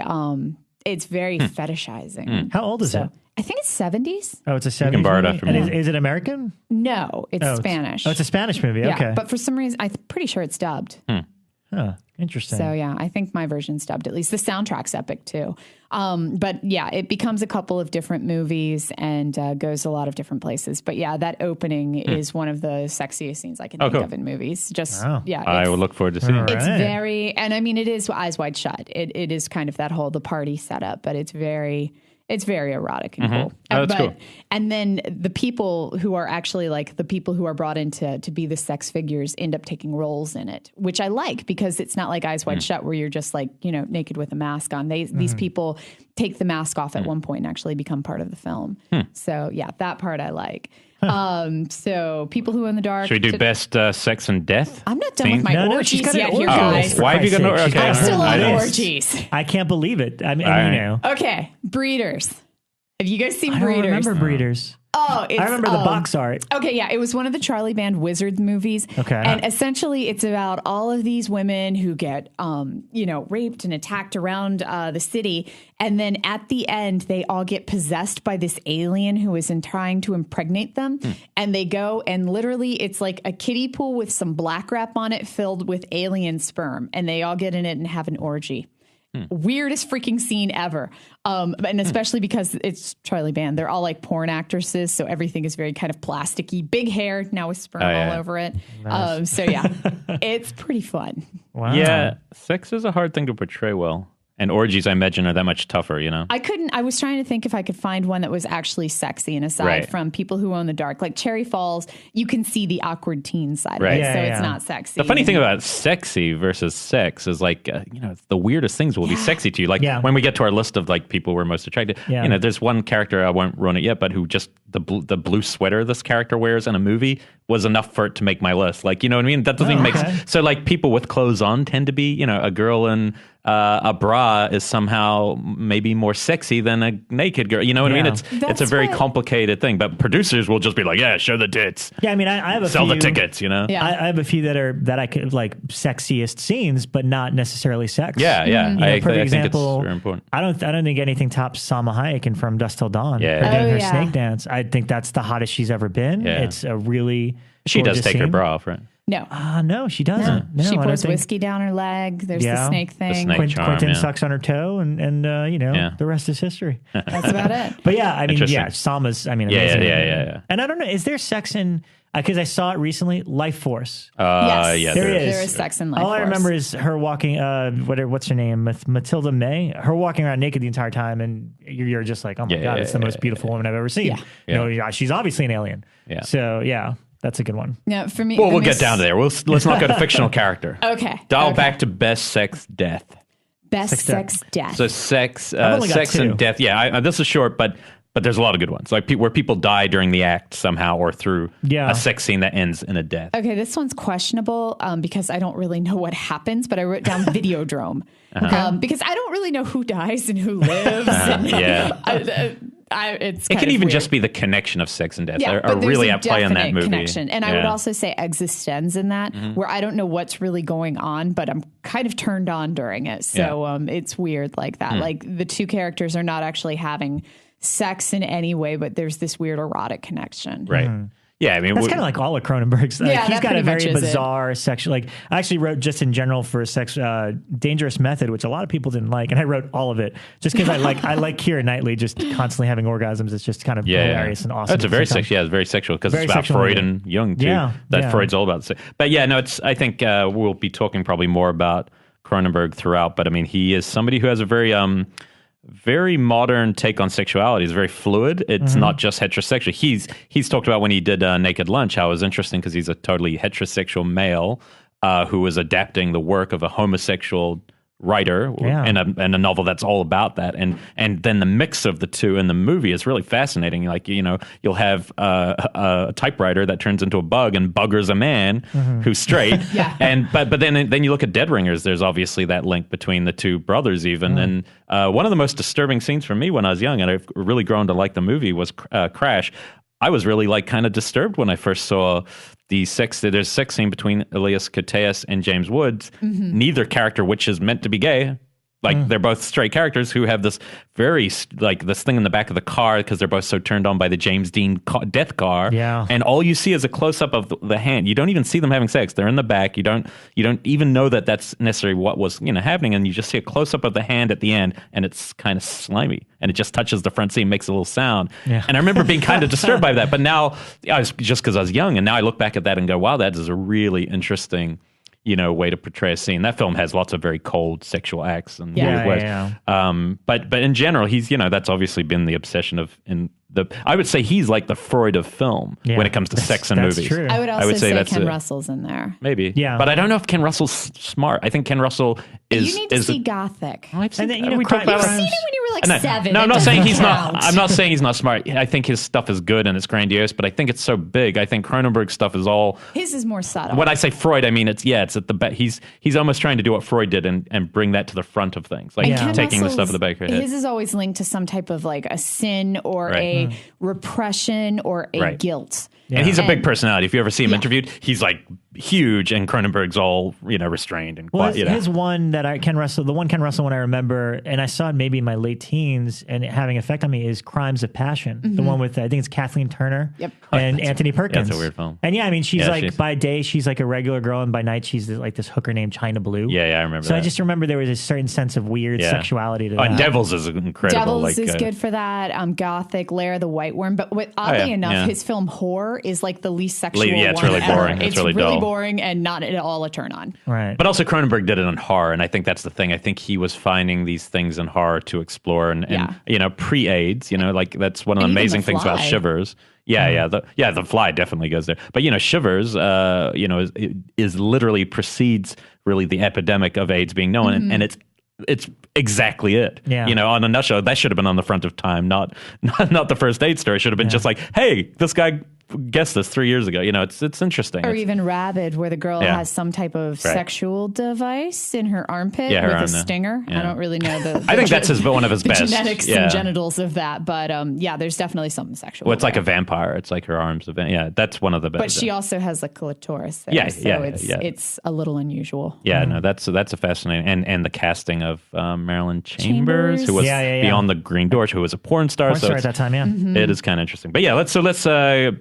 fetishizing. How old is it? I think it's 70s. Oh, it's a 70s You can borrow it movie? after And me. is it American? No, it's Spanish. It's a Spanish movie. Yeah, Okay. but for some reason, I'm pretty sure it's dubbed. Huh, interesting. So yeah, I think my version's dubbed. At least the soundtrack's epic too. But yeah, it becomes a couple of different movies and goes a lot of different places. But yeah, that opening is one of the sexiest scenes I can think of in movies. I will look forward to seeing it. It's very, and I mean, it is Eyes Wide Shut. It is kind of that whole the party setup, but it's very erotic and cool. Oh, that's cool. And then the people who are actually like the people who are brought in to be the sex figures end up taking roles in it, which I like because it's not like Eyes Wide Shut where you're just like, naked with a mask on. These people take the mask off at one point and actually become part of the film. So yeah, that part I like. So people who are in the dark. Should we do best sex and death? I'm not done with my orgies yet here, orgies. guys. Why have you got no? Okay, I'm still on right. orgies. I can't believe it. I mean, Okay, Breeders. Have you guys seen I don't Breeders? remember Breeders. Oh, I remember the box art. Okay, yeah, it was one of the Charlie Band Wizards movies. Okay. And essentially it's about all of these women who get, raped and attacked around the city. And then at the end, they all get possessed by this alien who is trying to impregnate them. And they go and literally it's like a kiddie pool with some black wrap on it filled with alien sperm. And they all get in it and have an orgy. Weirdest freaking scene ever. And especially because it's Charlie Band. They're all like porn actresses. So everything is very kind of plasticky. Big hair now with sperm all over it. Nice. So yeah, it's pretty fun. Wow. Yeah, sex is a hard thing to portray well. And orgies, I imagine, are that much tougher, I was trying to think if I could find one that was actually sexy and aside from People Who Own the Dark. Like Cherry Falls, you can see the awkward teen side of it, so it's not sexy. The funny thing about sexy versus sex is like, the weirdest things will be sexy to you. Like when we get to our list of like people we're most attracted, there's one character, I won't ruin it yet, but who just, the blue sweater this character wears in a movie was enough for it to make my list. Like, you know what I mean? That doesn't even make sense. So like people with clothes on tend to be, a girl in a bra is somehow maybe more sexy than a naked girl. You know what I mean? It's a very complicated thing, but producers will just be like, yeah, show the tits. Yeah, I mean, I have a sell few, the tickets, Yeah. I have a few that I could like sexiest scenes, but not necessarily sex. Yeah. I think it's very important. I don't think anything tops Salma Hayek in From Dusk Till Dawn. Yeah. Her doing her snake dance. I think that's the hottest she's ever been. Yeah. It's a really She does take scene. her bra off, right? No. No, she doesn't. No, she pours whiskey down her leg. There's the snake thing. The snake charm, Quentin sucks on her toe, and the rest is history. That's about it. But yeah, I mean, Salma's, amazing. Yeah. And I don't know, is there sex in, because I saw it recently, Life Force. Yes, there is. There is sex in Life Force. All I remember is her walking, what's her name? Matilda May. Her walking around naked the entire time, and you're just like, oh my God, it's the most beautiful woman I've ever seen. She's obviously an alien. Yeah. So, yeah. That's a good one. Yeah, for me. Well, we'll get down to there. Let's not go to fictional character. Okay. Dial back to best sex death. Best sex death. So sex and death. Yeah, this is short, but there's a lot of good ones. Like where people die during the act somehow or through a sex scene that ends in a death. Okay, this one's questionable because I don't really know what happens, but I wrote down Videodrome because I don't really know who dies and who lives. It can even weird. just be the connection of sex and death. Yeah, are really at play in that movie. Connection. And I would also say Existenz in that, where I don't know what's really going on, but I'm kind of turned on during it. So it's weird like that. Like the two characters are not actually having sex in any way, but there's this weird erotic connection. Right. Yeah, I mean, that's kind of like all of Cronenberg's. He's got a very bizarre sexual. Like I actually wrote just in general for Dangerous Method, which a lot of people didn't like, and I wrote all of it just because I like Keira Knightley just constantly having orgasms. It's just kind of hilarious and awesome. That's a very sexual. It's very sexual because it's about Freud and Jung too. That Freud's all about. But yeah, no, I think we'll be talking probably more about Cronenberg throughout. But I mean, he is somebody who has a very modern take on sexuality. It's very fluid. It's not just heterosexual. He's talked about when he did Naked Lunch how it was interesting because he's a totally heterosexual male who was adapting the work of a homosexual writer and a novel that's all about that, and then the mix of the two in the movie is really fascinating. Like, you know, you'll have a typewriter that turns into a bug and buggers a man who's straight. But then you look at Dead Ringers, there's obviously that link between the two brothers even. And one of the most disturbing scenes for me when I was young, and I've really grown to like the movie, was Crash. I was really like kind of disturbed when I first saw there's a sex scene between Elias Koteas and James Woods, neither character which is meant to be gay. Like, they're both straight characters who have this very, like, this thing in the back of the car because they're both so turned on by the James Dean death car. Yeah. And all you see is a close-up of the hand. You don't even see them having sex. They're in the back. You don't even know that that's necessarily what was, you know, happening. And you just see a close-up of the hand at the end, and it's kind of slimy. And it just touches the front seat, makes a little sound. Yeah. And I remember being kind of disturbed by that. But now, just because I was young, and now I look back at that and go, wow, that is a really interesting, you know, way to portray a scene. That film has lots of very cold sexual acts and weird ways. But in general, he's, you know, that's obviously been the obsession of I would say he's like the Freud of film when it comes to sex and movies. True. I would say Ken Russell's in there. Maybe. Yeah. But I don't know if Ken Russell's smart. I think Ken Russell is... You need to see Gothic. I've seen, and then, you've seen it when you were like 7. No, I'm not saying he's not. I'm not saying he's not smart. I think his stuff is good and it's grandiose, but I think it's so big. I think Cronenberg's stuff is all... His is more subtle. When I say Freud, I mean it's at the back. He's almost trying to do what Freud did and bring that to the front of things, like taking the stuff of the back of your head. His is always linked to some type of like a sin or a repression or a guilt. Yeah. And he's a big personality. If you ever see him interviewed, he's like huge, and Cronenberg's all, you know, restrained and quiet. His one that Ken Russell one I remember, and I saw it maybe in my late teens, and it having an effect on me, is Crimes of Passion. The one with I think it's Kathleen Turner and Anthony Perkins. That's a weird film. And I mean, she's by day she's like a regular girl, and by night she's like this hooker named China Blue. Yeah, I remember. So I just remember there was a certain sense of weird sexuality to that. And Devils is incredible. Devils is good for that. Gothic, Lair of the White Worm, but oddly enough, his film Horror is like the least sexual one. It's really boring. It's really really boring and not at all a turn on. Right. But also Cronenberg did it in horror, and I think that's the thing. I think he was finding these things in horror to explore, and you know, pre-AIDS, you know, like that's one of the amazing things about Shivers. The Fly definitely goes there. But you know, Shivers, you know, is literally precedes really the epidemic of AIDS being known, and it's exactly it. Yeah. You know, on a nutshell, that should have been on the front of Time, not the first AIDS story. It should have been just like, hey, this guy guessed this 3 years ago. You know, it's interesting. Or even Rabid, where the girl has some type of sexual device in her armpit with a stinger. I don't really know the I think that's one of his best. Genetics and genitals of that. But there's definitely something sexual. Well, it's like a vampire. It's like her arms. That's one of the best. But she also has a clitoris there. It's a little unusual. Yeah, no, that's a fascinating. And the casting of Marilyn Chambers, who was Beyond the Green Door, who was a porn star. Porn star at that time, It is kind of interesting. But let's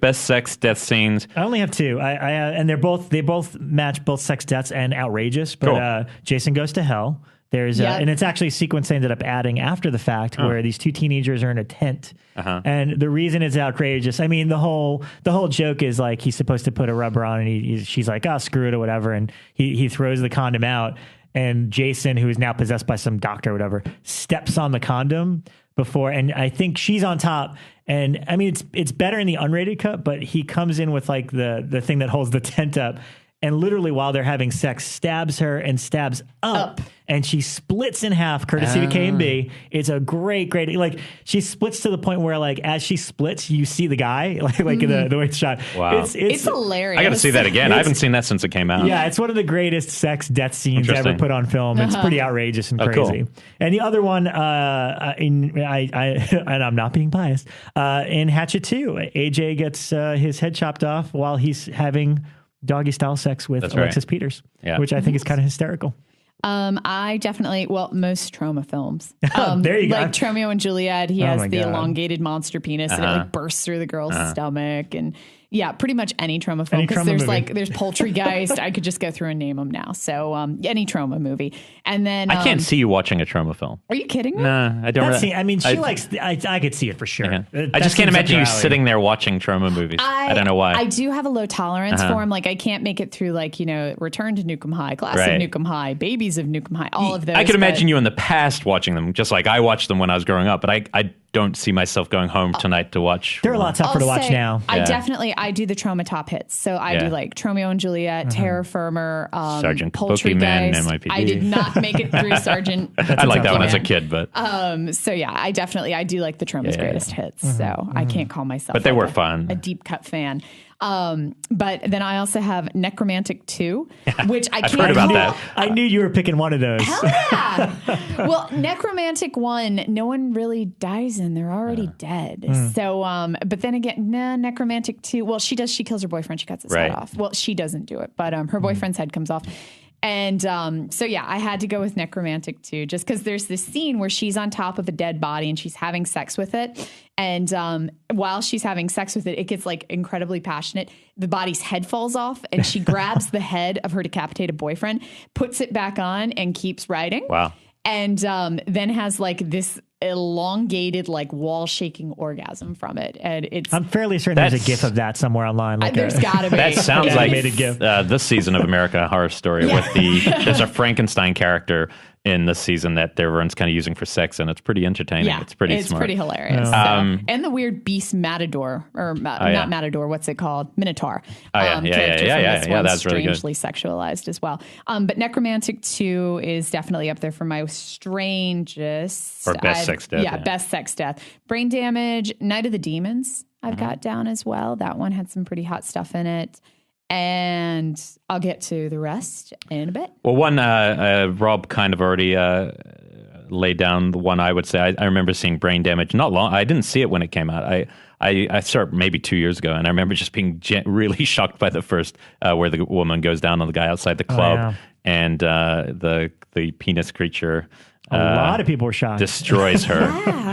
best sex death scenes. I only have 2. And they both match both sex deaths and outrageous. But Jason Goes to Hell. There's and it's actually a sequence they ended up adding after the fact where these 2 teenagers are in a tent. And the reason it's outrageous, I mean, the whole joke is like he's supposed to put a rubber on, and she's like, oh, screw it or whatever, and he throws the condom out, and Jason, who is now possessed by some doctor or whatever, steps on the condom before, and I think she's on top. And I mean, it's better in the unrated cut, but he comes in with like the thing that holds the tent up, and literally while they're having sex, stabs her and stabs up. And she splits in half, courtesy of K&B. It's a great, like, she splits to the point where, like, as she splits, you see the guy, like the way it's shot. Wow. It's hilarious. I got to see that again. I haven't seen that since it came out. Yeah, it's one of the greatest sex death scenes ever put on film. It's pretty outrageous and crazy. Cool. And the other one, and I'm not being biased, in Hatchet 2, AJ gets his head chopped off while he's having doggy style sex with Alexis Peters, which I think is kind of hysterical. I definitely, most trauma films. There you go. Like Romeo and Juliet, he has the elongated monster penis and it like bursts through the girl's stomach, and pretty much any trauma film, because there's Poultrygeist. I could just go through and name them now. So any trauma movie, and then I can't see you watching a trauma film. Are you kidding me? No, I don't. I mean, she likes. I could see it for sure. I just can't imagine you sitting there watching trauma movies. I don't know why. I do have a low tolerance for them. Like I can't make it through, like, Return to Nukem High, Class of Nukem High, Babies of Nukem High, all of those. I could imagine you in the past watching them, just like I watched them when I was growing up, but I don't see myself going home tonight to watch. They're a lot tougher to watch now. I do the trauma top hits. So I do like Tromeo and Juliet, Terror Firmer, Sergeant Poultrygeist. NYPD. I did not make it through Sergeant. I like that one as a kid, but so yeah, I do like the Troma's greatest hits. So I can't call myself, but they were fun, a deep cut fan. But then I also have Necromantic 2, which I can't heard about that. I knew you were picking one of those. Hell yeah. Well, Necromantic 1, no one really dies in. They're already dead. So, but then again, Necromantic 2, well, she does. She kills her boyfriend. She cuts his head off. Well, she doesn't do it, but her boyfriend's head comes off. And so, yeah, I had to go with Necromantic 2 just because there's this scene where she's on top of a dead body and she's having sex with it. And while she's having sex with it, it gets like incredibly passionate. The body's head falls off and she grabs the head of her decapitated boyfriend, puts it back on and keeps writing. Wow. And then has like this elongated, like wall shaking orgasm from it. And I'm fairly certain there's a GIF of that somewhere online. Like there's gotta be. That sounds like this season of American Horror Story with there's a Frankenstein character in this season that everyone's kind of using for sex, and it's pretty entertaining. Yeah, it's pretty it's smart. pretty hilarious. And the weird beast matador, or not matador, what's it called? Minotaur. Yeah, that's really good. Strangely sexualized as well. But Necromantic 2 is definitely up there for my strangest or best sex death. Yeah, best sex death. Brain Damage, Night of the Demons, I've got down as well. That one had some pretty hot stuff in it. And I'll get to the rest in a bit. Well, one, Rob kind of already laid down the one I would say. I remember seeing Brain Damage not long. I didn't see it when it came out. I saw it maybe 2 years ago, and I remember just being really shocked by the first, where the woman goes down on the guy outside the club, and the penis creature. A lot of people were shocked. Destroys her,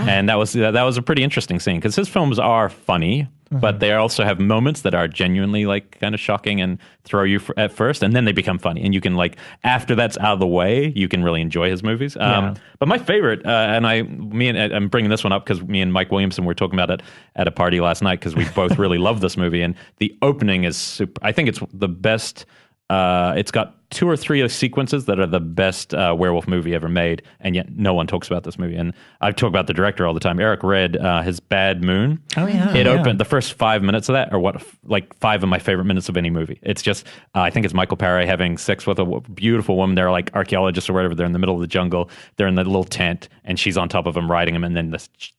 and that was a pretty interesting scene because his films are funny, but they also have moments that are genuinely like kind of shocking and throw you at first, and then they become funny, and you can like after that's out of the way, you can really enjoy his movies. But my favorite, and I'm bringing this one up because me and Mike Williamson were talking about it at a party last night because we both really love this movie, and the opening is super. I think it's the best. It's got 2 or 3 sequences that are the best werewolf movie ever made, and yet no one talks about this movie. And I talk about the director all the time. Eric read his Bad Moon. Oh yeah, it opened the first 5 minutes of that are like 5 of my favorite minutes of any movie. It's just I think it's Michael Paré having sex with a beautiful woman. They're like archaeologists or whatever. They're in the middle of the jungle. They're in the little tent, and she's on top of him riding him, and then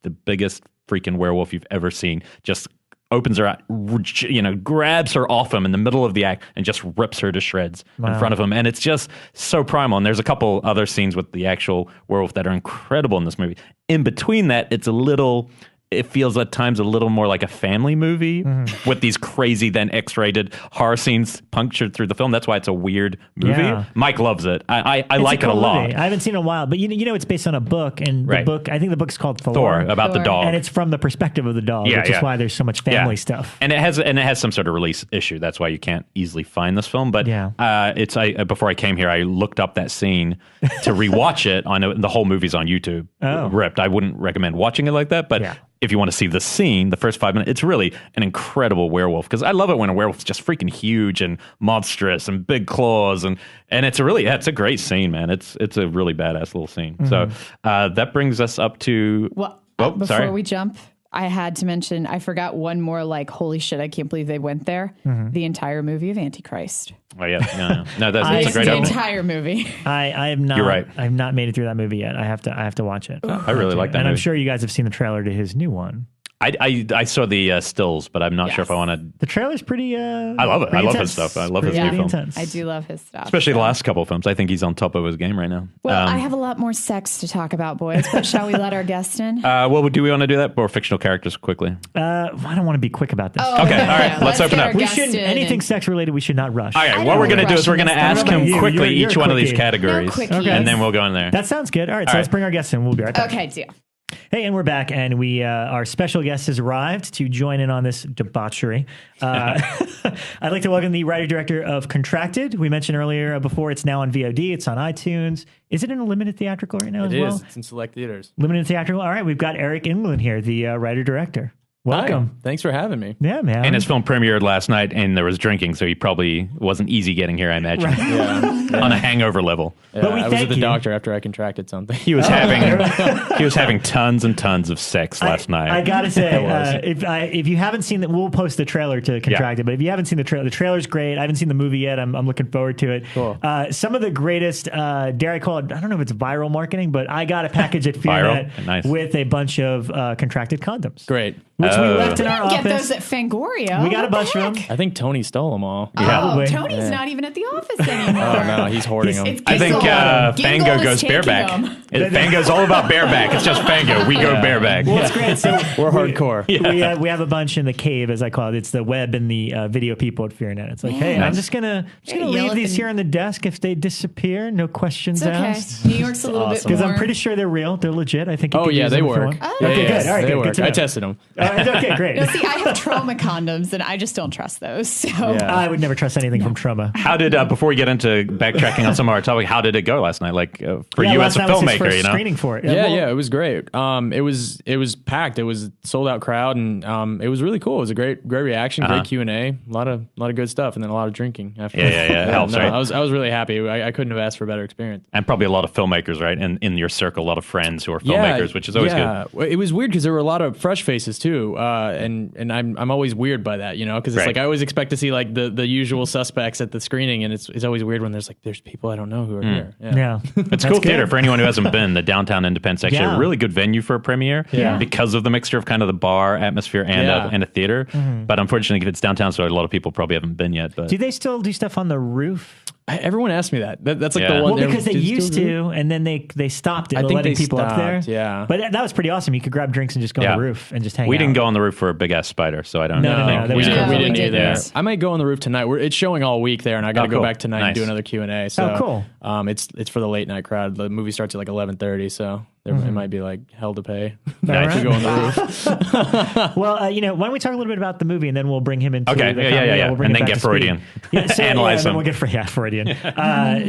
the biggest freaking werewolf you've ever seen just opens her out, grabs her off him in the middle of the act and just rips her to shreds in front of him. And it's just so primal. And there's a couple other scenes with the actual werewolf that are incredible in this movie. In between that, it feels at times a little more like a family movie with these crazy then X-rated horror scenes punctured through the film. That's why it's a weird movie. Yeah. Mike loves it. I like it a lot. I haven't seen it in a while, but you know it's based on a book, and the book, I think the book's called Thor about the dog, and it's from the perspective of the dog, which is why there's so much family stuff. And it has some sort of release issue. That's why you can't easily find this film. But before I came here, I looked up that scene to rewatch it. I know the whole movie's on YouTube, ripped. I wouldn't recommend watching it like that, but. Yeah. If you want to see the scene, the first 5 minutes, it's really an incredible werewolf. Because I love it when a werewolf's just freaking huge and monstrous and big claws, and it's it's a great scene, man. It's a really badass little scene. So that brings us up to before we jump, I had to mention I forgot one more. Like, holy shit! I can't believe they went there. The entire movie of Antichrist. Oh yeah. No, that's a great the opening. entire movie. I have not. You're right. I have not made it through that movie yet. I have to watch it. I really like that. And movie. I'm sure you guys have seen the trailer to his new one. I saw the stills, but I'm not sure if I want to. The trailer's pretty. I love it. I love his stuff. I love his new films. I do love his stuff, especially the last couple of films. I think he's on top of his game right now. Well, I have a lot more sex to talk about, boys. But shall we let our guest in? Well, do we want to do that or fictional characters quickly? I don't want to be quick about this. Okay, all right. Let's open up. We shouldn't anything sex related. We should not rush. All right. What we're going to do is we're going to ask him quickly each one of these categories, and then we'll go in there. That sounds good. All right. So let's bring our guest in. We'll be right back. Okay, deal. Hey, and we're back, and our special guest has arrived to join in on this debauchery. I'd like to welcome the writer-director of Contracted. We mentioned earlier before it's now on VOD. It's on iTunes. Is it in a limited theatrical right now as well? It is. It's in select theaters. Limited theatrical? All right, we've got Eric England here, the writer-director. Welcome. Hi. Thanks for having me. Yeah, man. And his film premiered last night, and there was drinking, so he probably wasn't easy getting here, I imagine. Right. Yeah. On a hangover level. Yeah, But we I was at the thank you. doctor after I contracted something. He was having tons and tons of sex last night. I gotta say, if you haven't seen that, we'll post the trailer to Contracted. But if you haven't seen the trailer's great. I haven't seen the movie yet. I'm looking forward to it. Cool. Some of the greatest, dare I call it? I don't know if it's viral marketing, but I got a package at FEARnet Nice. with a bunch of contracted condoms. Great. Which we left in We our didn't get office. those at Fangoria. We got a What bunch the of them. heck? I think Tony stole them all. Probably. Tony's not even at the office anymore. Oh, no, he's hoarding them. It's I think Gingle. Gingle Fango is goes taking bareback. them. Fango's all about bareback. It's just Fango. We go bareback. Well, it's great. So We're hardcore. we have a bunch in the cave, as I call it. It's the web and the video people at FEARnet. It's like, hey, I'm just gonna Yell leave at these them. here on the desk. If they disappear, no questions It's okay. asked. New York's a little bit Because more. I'm pretty sure they're real. They're legit. I think. You Oh, could yeah, use they them if you work. want. Oh. Okay, Yeah, good. All right, they good. work. Good to I know. tested them. All right, okay, great. No, see, I have trauma condoms, and I just don't trust those. So Yeah. I would never trust anything from trauma. How did, before we get into backtracking on some of our topic, how did it go last night? Like, for Yeah, you last as a night was his filmmaker, first you know? screening for it. Yeah, well, it was great. It was packed. It was sold out crowd, and it was really cool. It was a great reaction, great Q&A, a lot of good stuff, and then a lot of drinking after. Yeah. It helps, right? I was really happy. I couldn't have asked for a better experience. And probably a lot of filmmakers, right? And in your circle, a lot of friends who are filmmakers, which is always good. Well, it was weird because there were a lot of fresh faces too, and I'm always weird by that, because it's Right. like I always expect to see like the usual suspects at the screening, and it's always weird when there's people I don't know who are here. Yeah. It's a cool theater for anyone who hasn't been. The Downtown Independence, actually Yeah. a really good venue for a premiere because of the mixture of kind of the bar atmosphere and a theater. But unfortunately, it's downtown, so a lot of people probably haven't been yet. But Do they still do stuff on the roof? Everyone asked me that. That's like Yeah. the one. Well, because they do used still do it? to, and then they stopped it, I think letting they people up there. stopped, yeah. But that was pretty awesome. You could grab drinks and just go on the roof and just hang out. we didn't go on the roof for a big ass spider, so I don't No, think that we was didn't, cool. we didn't We either. didn't. I might go on the roof tonight. It's showing all week there, and I got to cool. go back tonight and do Nice. another Q&A. So, cool. It's for the late night crowd. The movie starts at like 11:30, so it might be like hell to pay Nice. to go on the roof. Well, why don't we talk a little bit about the movie, and then we'll bring him into Okay, the yeah. comedy. We'll bring And it then back get to speed. Freudian. Yeah, so, Analyze then him. we'll get Freudian.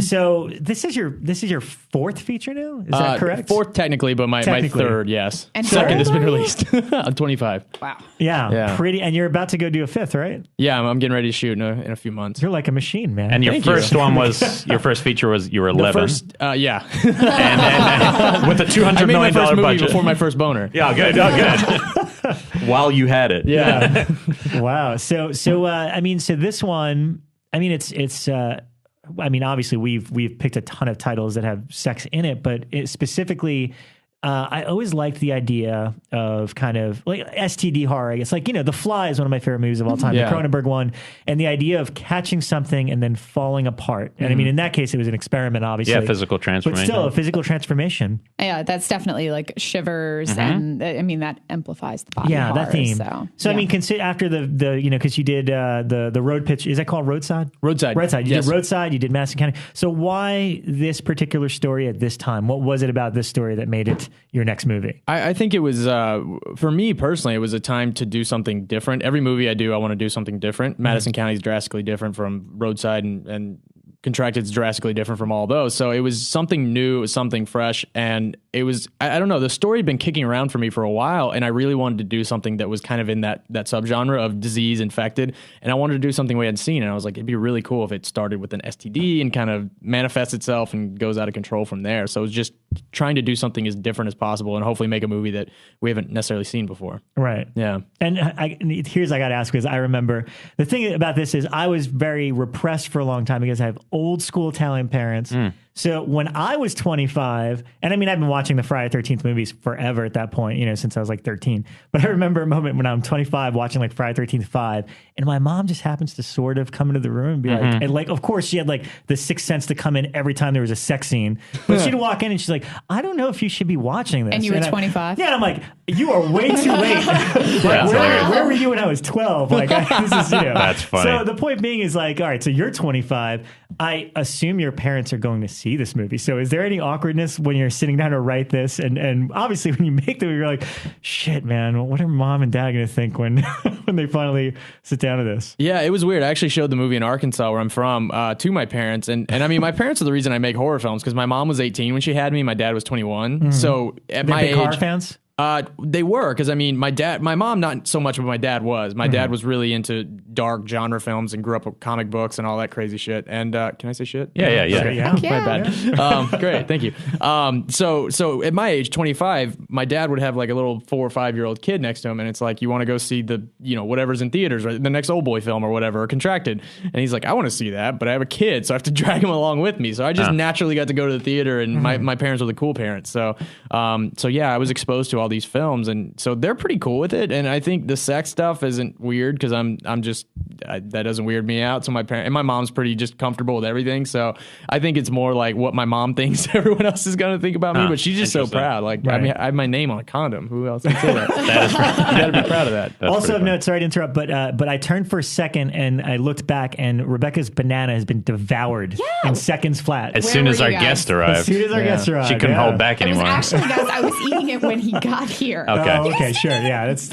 So this is your fourth feature now? Is that correct? Fourth technically, but my Technically. third, yes. And Second how has old been are you? released. I'm 25. wow. Yeah, Yeah. pretty. And you're about to go do a fifth, right? Yeah, I'm getting ready to shoot in a few months. You're like a machine, man. And your Thank you. first one was your first feature was you were The 11, first, yeah. and with a $200 I made my million first movie budget. before my first boner. Yeah, good. While you had it, Yeah. Wow. So this one, obviously we've picked a ton of titles that have sex in it, but specifically, I always liked the idea of kind of like STD horror. I guess like, The Fly is one of my favorite movies of all time, Yeah. the Cronenberg one, and the idea of catching something and then falling apart. And in that case, it was an experiment, obviously. Yeah, physical But transformation. still, a physical transformation. Yeah, that's definitely like shivers, and that amplifies the body. Yeah, horror, that theme. So Yeah. Consider after the because you did the road pitch. Is that called Roadside? Roadside. You Yes. did Roadside. You did Madison County. So why this particular story at this time? What was it about this story that made it your next movie? I think it was, for me personally, it was a time to do something different. Every movie I do, I want to do something different. Madison County is drastically different from Roadside, and Contracted is drastically different from all those. So it was something new, it was something fresh, and it was, I don't know, the story had been kicking around for me for a while, and I really wanted to do something that was kind of in that subgenre of disease infected, and I wanted to do something we hadn't seen, and I was like, it'd be really cool if it started with an STD and kind of manifests itself and goes out of control from there. So it was just trying to do something as different as possible and hopefully make a movie that we haven't necessarily seen before. Right. Yeah. And here's I got to ask, because I remember the thing about this is I was very repressed for a long time because I have old school Italian parents. So when I was 25, and I've been watching the Friday 13th movies forever at that point, since I was like 13. But I remember a moment when I'm 25 watching like Friday 13th 5, and my mom just happens to sort of come into the room and be like, and like, of course she had like the sixth sense to come in every time there was a sex scene. But she'd walk in and she's like, I don't know if you should be watching this. And you were I- 25? Yeah, and I'm like, you are way too late. Like, where were you when I was 12? Like, this is, That's funny. So the point being is like, all right, so you're 25. I assume your parents are going to see this movie. So is there any awkwardness when you're sitting down to write this? And obviously when you make the movie, you're like, shit, man, what are mom and dad going to think when when they finally sit down to this? Yeah, it was weird. I actually showed the movie in Arkansas, where I'm from, to my parents. And my parents are the reason I make horror films, because my mom was 18 when she had me. My dad was 21. So at They're my big horror age... fans? They were, because I mean, my mom, not so much, but my dad was. My dad was really into dark genre films and grew up with comic books and all that crazy shit. And can I say shit? Yeah. My bad. Great, thank you. So at my age, 25, my dad would have like a little 4 or 5 year old kid next to him, and it's like, you want to go see the whatever's in theaters, right? The next Old Boy film or whatever, or Contracted, and he's like, I want to see that, but I have a kid, so I have to drag him along with me. So I just naturally got to go to the theater, and my parents were the cool parents. So yeah, I was exposed to all these films, and so they're pretty cool with it. And I think the sex stuff isn't weird, because that doesn't weird me out. So my mom's pretty just comfortable with everything. So I think it's more like what my mom thinks everyone else is going to think about me, but she's just so proud. Like, I mean, I have my name on a condom. Who else can say that? You got to be proud of that. That's also of note, sorry to interrupt, but I turned for a second and I looked back, and Rebekah's banana has been devoured in seconds flat. As soon as our guest arrived. She couldn't hold back anymore. Actually, guys, I was eating it when he got here. Okay. Oh, okay, sure. Yeah, that's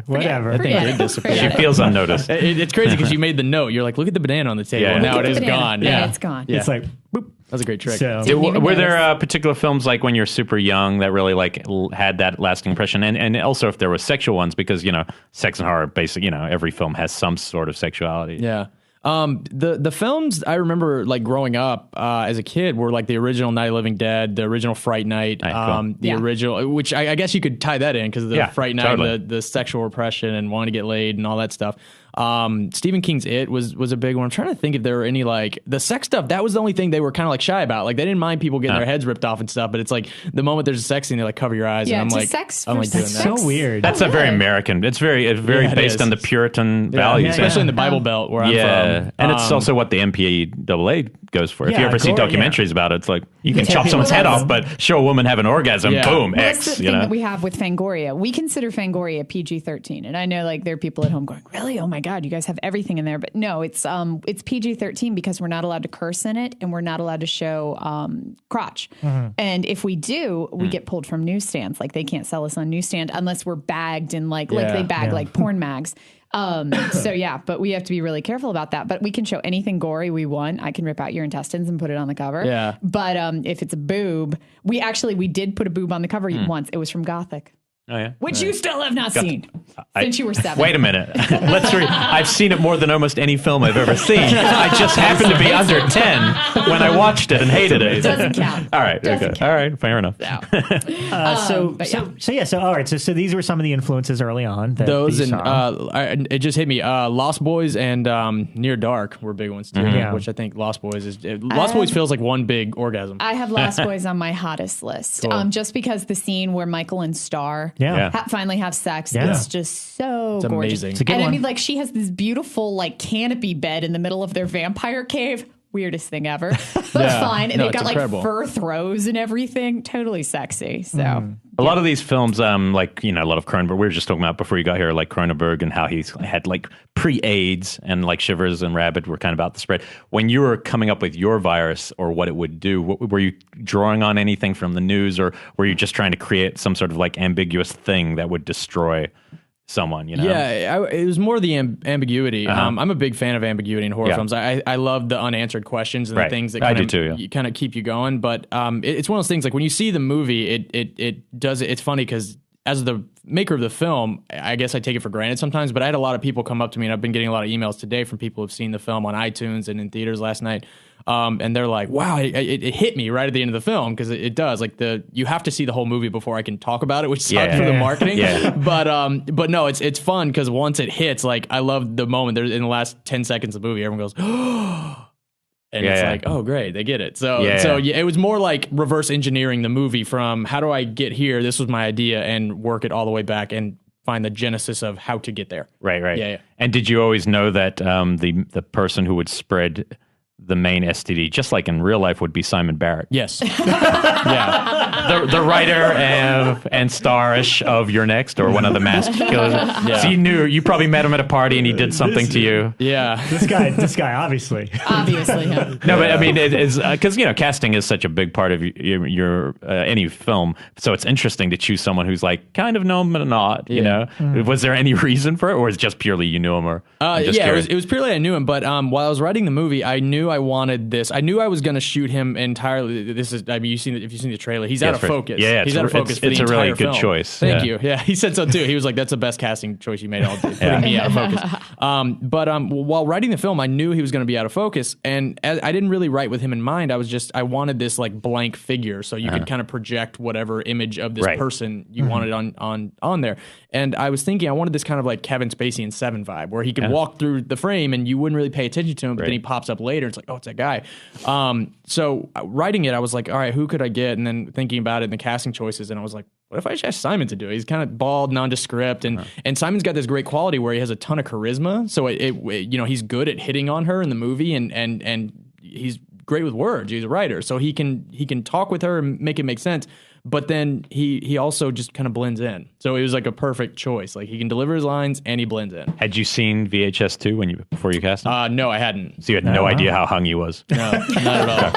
whatever. I think it disappeared. She feels unnoticed. It's crazy because you made the note. You're like, look at the banana on the table. Yeah. Now it is gone. Yeah, it's gone. It's like, boop. That's a great trick. So, were there particular films like when you're super young that really like had that lasting impression, and also if there were sexual ones, because sex and horror, basically, every film has some sort of sexuality. Yeah. The films I remember like growing up as a kid were like the original Night of the Living Dead, the original Fright Night, original, which I guess you could tie that in because the Fright Night, totally. the sexual repression and wanting to get laid and all that stuff. Stephen King's It was a big one. I'm trying to think if there were any like the sex stuff. That was the only thing they were kind of like shy about. Like they didn't mind people getting their heads ripped off and stuff, but it's like the moment there's a sex scene, they like cover your eyes. Yeah, and I'm like, sex I'm like doing that. So weird. That's a very American. It's very based on the Puritan values, especially in the Bible Belt where I'm from. And it's also what the MPAA goes for. If you ever see documentaries about it, it's like you can chop someone's head off, but show a woman have an orgasm, boom, X. That's the thing that we have with Fangoria. We consider Fangoria PG-13, and I know like there are people at home going, "Really? Oh my God, you guys have everything in there." But no, it's PG-13 because we're not allowed to curse in it, and we're not allowed to show crotch. And if we do, we get pulled from newsstands. Like they can't sell us on newsstand unless we're bagged in like they bag like porn mags. But we have to be really careful about that. But we can show anything gory we want. I can rip out your intestines and put it on the cover. Yeah. But if it's a boob, we did put a boob on the cover once. It was from Gothic. Oh, yeah. Which you still have not seen since you were 7. Wait a minute. I've seen it more than almost any film I've ever seen. I just happened to be under 10 when I watched it and hated it. Doesn't count. All right. Okay. All right. Fair enough. Yeah. So all right. So these were some of the influences early on. Those and it just hit me. Lost Boys and Near Dark were big ones too. Which I think Lost Boys feels like one big orgasm. I have Lost Boys on my hottest list. Cool. Just because the scene where Michael and Star finally have sex. Yeah. It's just so gorgeous. Amazing. It's a good and one. I mean, like she has this beautiful like canopy bed in the middle of their vampire cave. Weirdest thing ever. But fine. And they've got incredible. like fur throws and everything. Totally sexy. So a lot of these films, a lot of Cronenberg, we were just talking about before you got here, like Cronenberg and how he's had like pre-AIDS and like Shivers and Rabid were kind of about the spread. When you were coming up with your virus or what it would do, were you drawing on anything from the news, or were you just trying to create some sort of like ambiguous thing that would destroy someone, Yeah, it was more the ambiguity. I'm a big fan of ambiguity in horror films. I love the unanswered questions and the things that kind of keep you going. But it's one of those things like when you see the movie, it does it. It's funny because as the maker of the film, I guess I take it for granted sometimes, but I had a lot of people come up to me, and I've been getting a lot of emails today from people who've seen the film on iTunes and in theaters last night. And they're like, wow, it hit me right at the end of the film, because it does. Like you have to see the whole movie before I can talk about it, which sucks for the marketing. But no, it's fun because once it hits, like I love the moment. There's in the last 10 seconds of the movie, everyone goes, oh. And it's like, oh, great, they get it. So it was more like reverse engineering the movie from how do I get here? This was my idea, and work it all the way back and find the genesis of how to get there. Right. Yeah. And did you always know that the person who would spread the main STD, just like in real life, would be Simon Barrett? Yes. The writer and star-ish of You're Next, or one of the masked killers. So you probably met him at a party and he did something to you. Yeah. This guy, obviously. Yeah. No, but I mean, it is because casting is such a big part of your any film. So it's interesting to choose someone who's like kind of known but not. You know, was there any reason for it, or is it just purely you knew him? Or it was purely I knew him. But while I was writing the movie, I knew I wanted this. I knew I was going to shoot him entirely. This is, I mean, if you've seen the trailer, he's out of focus. Yeah, he's out of focus. It's a really good choice. Thank you. Yeah, he said so too. He was like, "That's the best casting choice you made all day, putting me out of focus." But while writing the film, I knew he was going to be out of focus, and I didn't really write with him in mind. I wanted this like blank figure, so you could kind of project whatever image of this person you wanted on there. And I was thinking, I wanted this kind of like Kevin Spacey in Seven vibe, where he could walk through the frame and you wouldn't really pay attention to him, but then he pops up later. It's like, oh, it's that guy. So writing it, I was like, all right, who could I get? And then thinking about it and the casting choices, and I was like, what if I just ask Simon to do it? He's kind of bald, nondescript, and Simon's got this great quality where he has a ton of charisma. So he's good at hitting on her in the movie, and he's great with words. He's a writer, so he can talk with her and make it make sense. But then he also just kind of blends in. So it was like a perfect choice. Like he can deliver his lines and he blends in. Had you seen VHS 2 before you cast him? No, I hadn't. So you had no idea how hung he was? No, not at all.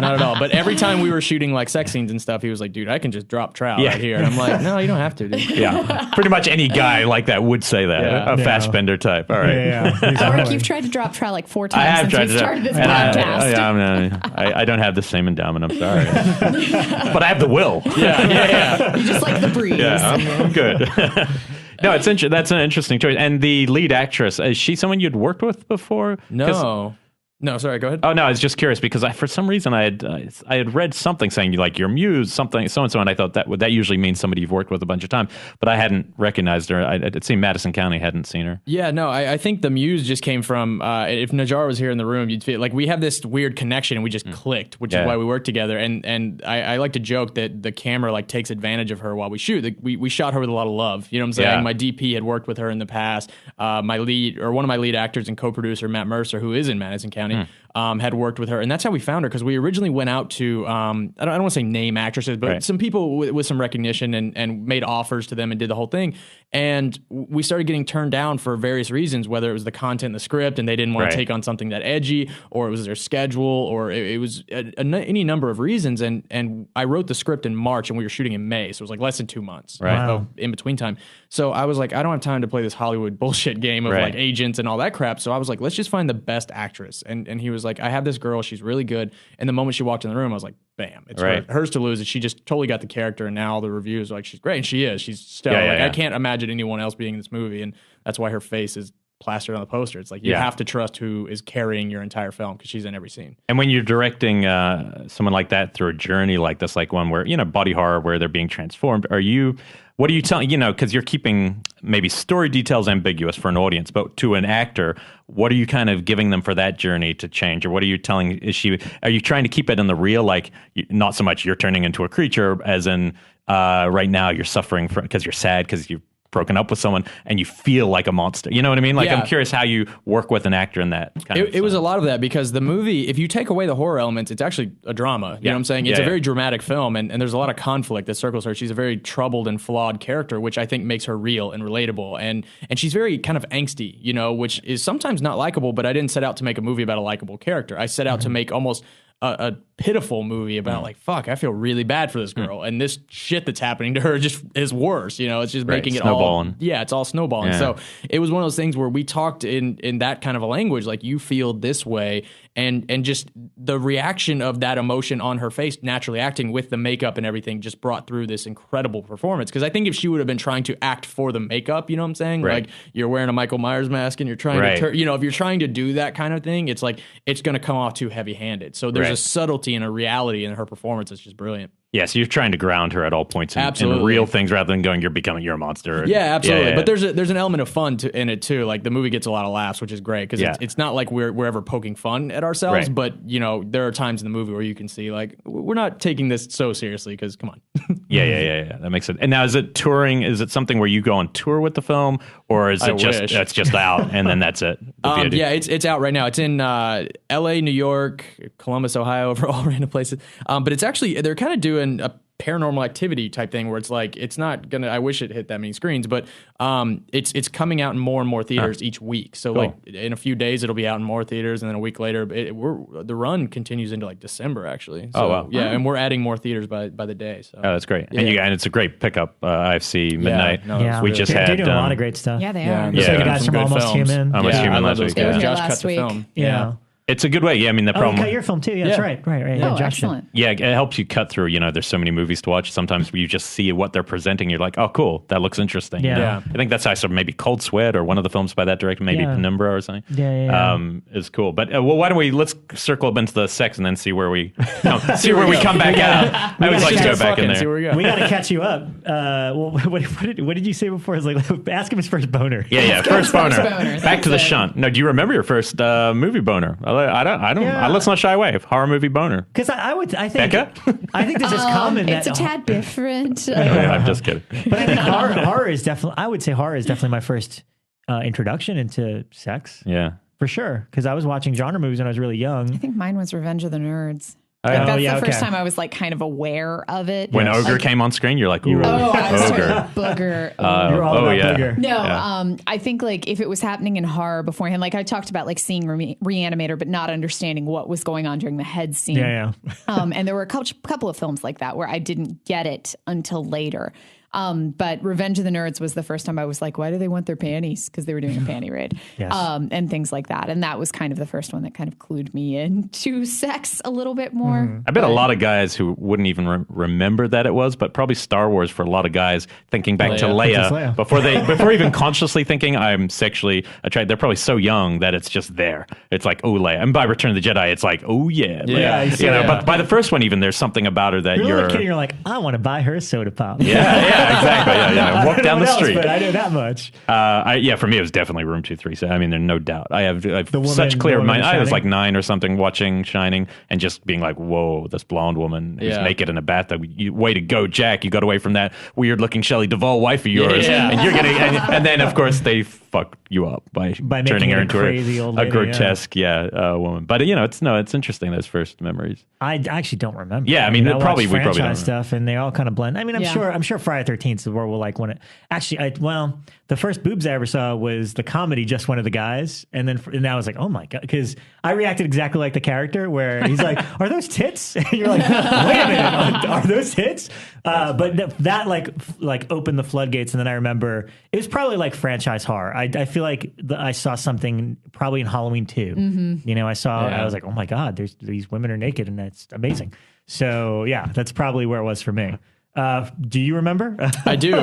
Not at all. But every time we were shooting like sex scenes and stuff, he was like, dude, I can just drop trout right here. And I'm like, no, you don't have to, dude. Yeah. Pretty much any guy like that would say that. A fast bender type. All right. Elric, you've tried to drop trout like 4 times I have since we started this podcast. I don't have the same endowment. I'm sorry. But I have the will. Yeah. You just like the breeze. Yeah, I'm good. No, that's an interesting choice. And the lead actress, is she someone you'd worked with before? No, sorry, go ahead. Oh, no, I was just curious because for some reason I had read something saying like your muse, something, so-and-so, and I thought that usually means somebody you've worked with a bunch of times, but I hadn't recognized her. It seemed Madison County hadn't seen her. Yeah, no, I think the muse just came from, if Najjar was here in the room, you'd feel like we have this weird connection and we just clicked, which is why we worked together. And I like to joke that the camera like takes advantage of her while we shoot. We shot her with a lot of love. You know what I'm saying? Yeah. My DP had worked with her in the past. One of my lead actors and co-producer, Matt Mercer, who is in Madison County, had worked with her, and that's how we found her, because we originally went out to I don't want to say name actresses, but some people with some recognition and made offers to them and did the whole thing, and we started getting turned down for various reasons, whether it was the content in the script and they didn't want to take on something that edgy, or it was their schedule, or it was any number of reasons, and I wrote the script in March and we were shooting in May, so it was like less than 2 months in between time. So I was like, I don't have time to play this Hollywood bullshit game of like agents and all that crap, so I was like, let's just find the best actress, and he was like, I have this girl, she's really good. And the moment she walked in the room, I was like, bam, it's hers to lose. And she just totally got the character. And now all the reviews are like, she's great. And she is. She's stellar. I can't imagine anyone else being in this movie. And that's why her face is plastered on the poster. It's like you have to trust who is carrying your entire film, because she's in every scene. And when you're directing someone like that through a journey like this, like one where, body horror where they're being transformed, what are you telling, because you're keeping maybe story details ambiguous for an audience, but to an actor, what are you kind of giving them for that journey to change? Or what are you telling, are you trying to keep it in the real, like not so much you're turning into a creature as in right now you're suffering because you're sad because you've broken up with someone and you feel like a monster. You know what I mean? Like, I'm curious how you work with an actor in that kind of. It was a lot of that, because the movie, if you take away the horror elements, it's actually a drama. You know what I'm saying? It's a very dramatic film, and there's a lot of conflict that circles her. She's a very troubled and flawed character, which I think makes her real and relatable. And she's very kind of angsty, which is sometimes not likable, but I didn't set out to make a movie about a likable character. I set out to make almost a pitiful movie about like, fuck, I feel really bad for this girl, and this shit that's happening to her just is worse. It's just making it snowballing. All it's all snowballing. So it was one of those things where we talked in that kind of a language, like, you feel this way, and just the reaction of that emotion on her face, naturally acting with the makeup and everything, just brought through this incredible performance. Because I think if she would have been trying to act for the makeup, you know what I'm saying? Like, you're wearing a Michael Myers mask and you're trying to if you're trying to do that kind of thing, it's like, it's going to come off too heavy-handed. So there's a subtlety and a reality in her performance that's just brilliant. Yeah, so you're trying to ground her at all points in real things rather than going, you're a monster. Yeah, absolutely. Yeah. But there's an element of fun in it too. Like, the movie gets a lot of laughs, which is great, because it's not like we're ever poking fun at ourselves. But there are times in the movie where you can see, like, we're not taking this so seriously, because come on. Yeah. That makes sense. And now, is it touring? Is it something where you go on tour with the film, or is it that's just out and then that's it? Yeah, it's out right now. It's in L.A., New York, Columbus, Ohio, for all random places. But it's actually, they're kind of doing a Paranormal Activity type thing, where it's like, it's not gonna, I wish it hit that many screens, but it's coming out in more and more theaters each week. So like, in a few days it'll be out in more theaters, and then a week later the run continues into like December, actually. So, wow. Yeah, and we're adding more theaters by the day. So that's great. And it's a great pickup. IFC Midnight. We just they're had doing a lot of great stuff. Yeah, they are. So you guys from Almost Human. Almost Human last week. Josh last cut the week. film. Yeah. It's a good way. Yeah, I mean, the problem. You cut your film too. Yeah, that's right. Oh, Yeah, Josh did. excellent. Yeah, it helps you cut through. There's so many movies to watch. Sometimes you just see what they're presenting. You're like, oh, cool. That looks interesting. Yeah. I think that's how I saw maybe Cold Sweat or one of the films by that director, maybe Penumbra or something. Yeah. Is cool. But why don't let's circle up into the sex and then see where we come back out. I always like to go back in there. We got to catch you up. What did you say before? It's like, ask him his first boner. Yeah, first boner. Back to the shunt. No, do you remember your first movie boner? I don't. Let's not shy away. Horror movie boner. Because I think Becca? I think this is common. It's a tad different. I'm just kidding. But I think horror is definitely. I would say horror is definitely my first introduction into sex. Yeah, for sure. Because I was watching genre movies when I was really young. I think mine was Revenge of the Nerds. That's the first time I was like kind of aware of it. When Ogre came on screen, you're like, ooh, Ogre. Booger. You're all about Booger. No, I think like if it was happening in horror beforehand, like I talked about like seeing Re-Animator, but not understanding what was going on during the head scene. Yeah. And there were a couple of films like that where I didn't get it until later. But Revenge of the Nerds was the first time I was like, why do they want their panties? Because they were doing a panty raid. Yes. And things like that. And that was kind of the first one that kind of clued me into sex a little bit more. I bet a lot of guys who wouldn't even remember that it was, but probably Star Wars for a lot of guys thinking back to Leia before even consciously thinking I'm sexually attracted. They're probably so young that it's just there. It's like, oh, Leia. And by Return of the Jedi, it's like, oh, yeah. Leia. But by the first one, even there's something about her that you're a kid, you're like, I want to buy her a soda pop. Yeah, exactly. Yeah. Walk down the street. But I know that much. For me, it was definitely Room 237. I mean, there's no doubt. I have such clear mind. I was like 9 or something watching Shining and just being like, whoa, this blonde woman who's naked in a bathtub. Way to go, Jack. You got away from that weird looking Shelley Duvall wife of yours. Yeah. And you're getting, and then, of course, they fuck you up by turning her into a grotesque woman. But, it's interesting, those first memories. I actually don't remember. Yeah, I mean, we probably don't stuff, and they all kind of blend. I mean, I'm sure Friday 13th is where we'll like when it actually. The first boobs I ever saw was the comedy Just One of the Guys, and I was like, oh my god, because I reacted exactly like the character where he's like, are those tits? And you're like, wait a minute, are those tits? But that like opened the floodgates, and then I remember it was probably like franchise horror. I feel like I saw something probably in Halloween 2. Mm-hmm. I was like, oh my god, these women are naked, and that's amazing. So yeah, that's probably where it was for me. Do you remember? I do.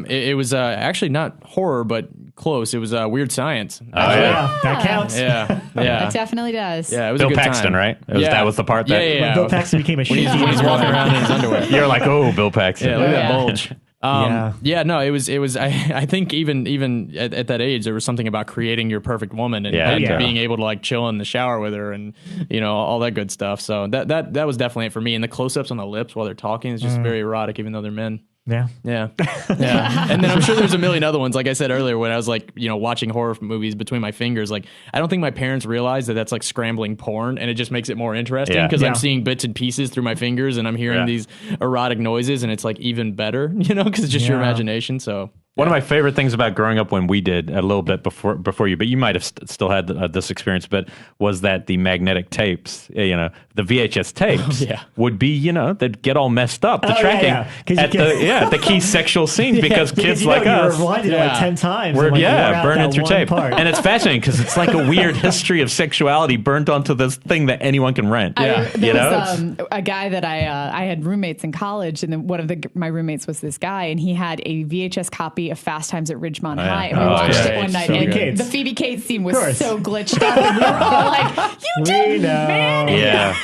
It was actually not horror, but close. It was Weird Science. That counts. Yeah. It definitely does. Yeah, it was Bill a good Paxton, time. right? That was the part that Yeah. Bill Paxton became a shit. When he's walking around in his underwear. You're like, oh, Bill Paxton. Yeah, look at that bulge. No, it was. I think even at that age, there was something about creating your perfect woman and being able to like chill in the shower with her and all that good stuff. So that was definitely it for me. And the close-ups on the lips while they're talking is just very erotic, even though they're men. Yeah. And then I'm sure there's a million other ones. Like I said earlier, when I was like, watching horror movies between my fingers, like I don't think my parents realized that that's like scrambling porn, and it just makes it more interesting because I'm seeing bits and pieces through my fingers, and I'm hearing these erotic noises, and it's like even better, because it's just your imagination. So. One of my favorite things about growing up when we did a little bit before you, but you might have still had this experience, but was that the magnetic tapes, the VHS tapes would be, they'd get all messed up, the tracking at the key sexual scenes because kids like us. You rewinded it like 10 times. Burning through tape. And it's fascinating because it's like a weird history of sexuality burnt onto this thing that anyone can rent. There was a guy that I had roommates in college, and then one of my roommates was this guy, and he had a VHS copy of Fast Times at Ridgemont High, and we watched it one night, and the Phoebe Cates scene was so glitched up, and we were all like, you did, man.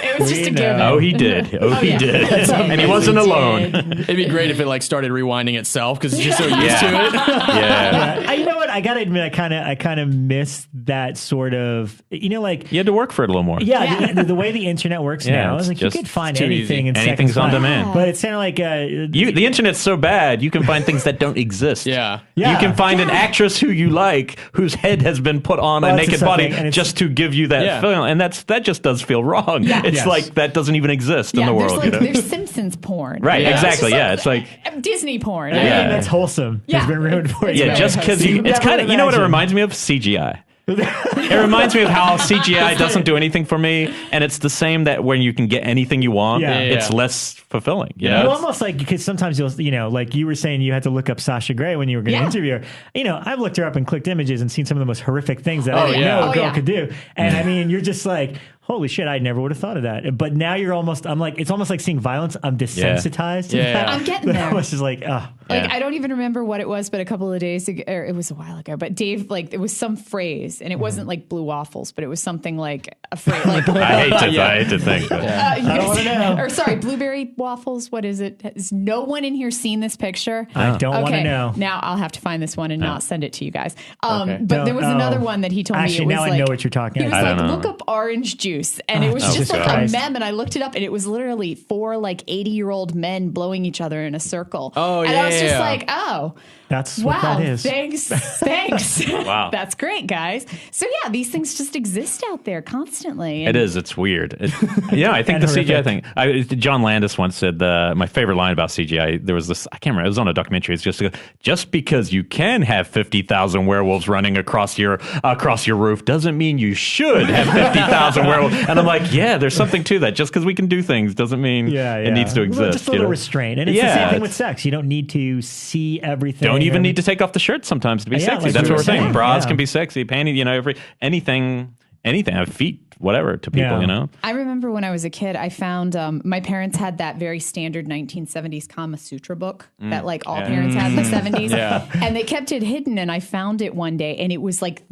It was just a given. Oh, he did. He did. And he wasn't alone. It'd be great if it like started rewinding itself because it's just so used to it. You know what? I gotta admit, I kind of miss that sort of, like you had to work for it a little more. The way the internet works now, is like you could find anything in anything's seconds on demand. But it's kind of like the internet's so bad, you can find things that don't exist. Yeah. You can find an actress who you like, whose head has been put on a naked body just to give you that feeling, and that just does feel wrong. It's like that doesn't even exist in the world. There's Simpsons porn, right? Exactly. It's like Disney porn. Anything that's wholesome has been ruined for you. Just because it's kind of what it reminds me of, CGI. It reminds me of how CGI doesn't do anything for me, and it's the same that when you can get anything you want, it's less fulfilling. You know? Well, almost like, because sometimes you'll, like you were saying, you had to look up Sasha Grey when you were going to interview her. I've looked her up and clicked images and seen some of the most horrific things that I didn't know a girl could do. And I mean, you're just like, holy shit, I never would have thought of that. But now it's almost like seeing violence. I'm desensitized to that. I'm getting there. It's just like, I don't even remember what it was, but a couple of days ago, or it was a while ago, but Dave, like, it was some phrase, and it wasn't like blue waffles, but it was something like a phrase. Like, I hate to think. I don't want to know. Or sorry, blueberry waffles. What is it? Has no one in here seen this picture? I don't want to know. Now I'll have to find this one and not send it to you guys. But there was another one that he told me. Actually, it was now I know what you're talking about. He was like, look up orange juice. And it was just like a meme, and I looked it up, and it was literally 4 like 80-year-old men blowing each other in a circle. And I was just like, oh, that's what that is. Thanks. Wow. That's great, guys. So yeah, these things just exist out there constantly. It is. It's weird. I think the CGI thing. John Landis once said my favorite line about CGI. There was this. I can't remember. It was on a documentary. It's just because you can have 50,000 werewolves running across your roof doesn't mean you should have 50,000 werewolves. And I'm like, yeah, there's something to that. Just because we can do things doesn't mean it needs to exist. Well, just a little restraint. And it's the same thing with sex. You don't need to see everything. Don't even need to take off the shirt sometimes to be sexy. Like that's what we're saying. Bras can be sexy. Panty, anything, feet, whatever to people, I remember when I was a kid, I found my parents had that very standard 1970s Kama Sutra book that like all parents had in the 70s. And they kept it hidden, and I found it one day, and it was like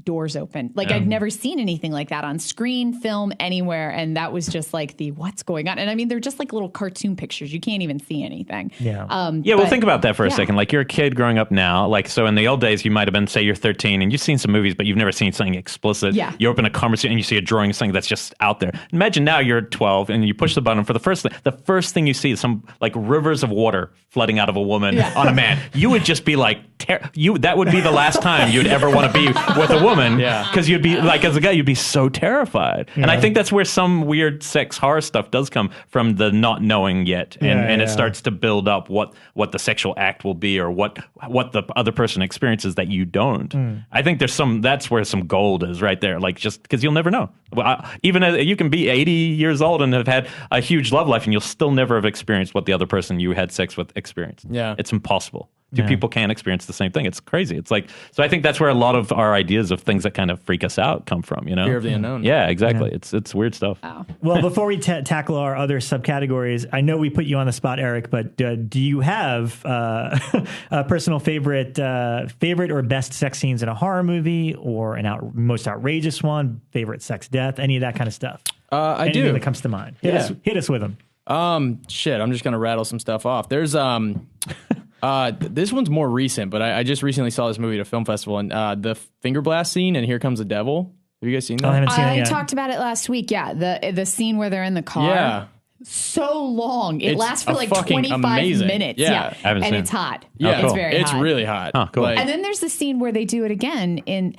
doors open. Like I'd never seen anything like that on screen, film, anywhere. And that was just like what's going on. And I mean, they're just like little cartoon pictures. You can't even see anything. Well, think about that for a second. Like, you're a kid growing up now. Like, so in the old days, you might have been, say you're 13 and you've seen some movies, but you've never seen something explicit. You open a conversation and you see a drawing of something that's just out there. Imagine now you're 12 and you push the button for the first thing you see is some like rivers of water flooding out of a woman on a man. You would just be like, that would be the last time you'd ever want to be with a woman, because you'd be like, as a guy, you'd be so terrified. And I think that's where some weird sex horror stuff does come from, the not knowing yet, and it starts to build up what the sexual act will be, or what the other person experiences that you don't. I think that's where some gold is right there, like, just because you'll never know. Well, even you can be 80 years old and have had a huge love life, and you'll still never have experienced what the other person you had sex with experienced. It's impossible. Two people can't experience the same thing. It's crazy. It's like, so I think that's where a lot of our ideas of things that kind of freak us out come from, Fear of the unknown. Yeah, exactly. It's weird stuff. Wow. Well, before we tackle our other subcategories, I know we put you on the spot, Eric, but do you have a personal favorite or best sex scenes in a horror movie, or most outrageous one, favorite sex death, any of that kind of stuff? I Anything do. that comes to mind. Hit us with them. Shit, I'm just gonna rattle some stuff off. There's this one's more recent, but I just recently saw this movie at a film festival, and the finger blast scene and Here Comes the Devil. Have you guys seen that? I haven't seen it yet. I talked about it last week. Yeah, the scene where they're in the car. Yeah. So long. It It's lasts for like fucking 25 amazing. minutes. Yeah. I haven't and seen it's it. hot. Yeah, It's very hot. It's really hot. Oh, cool. And then there's the scene where they do it again and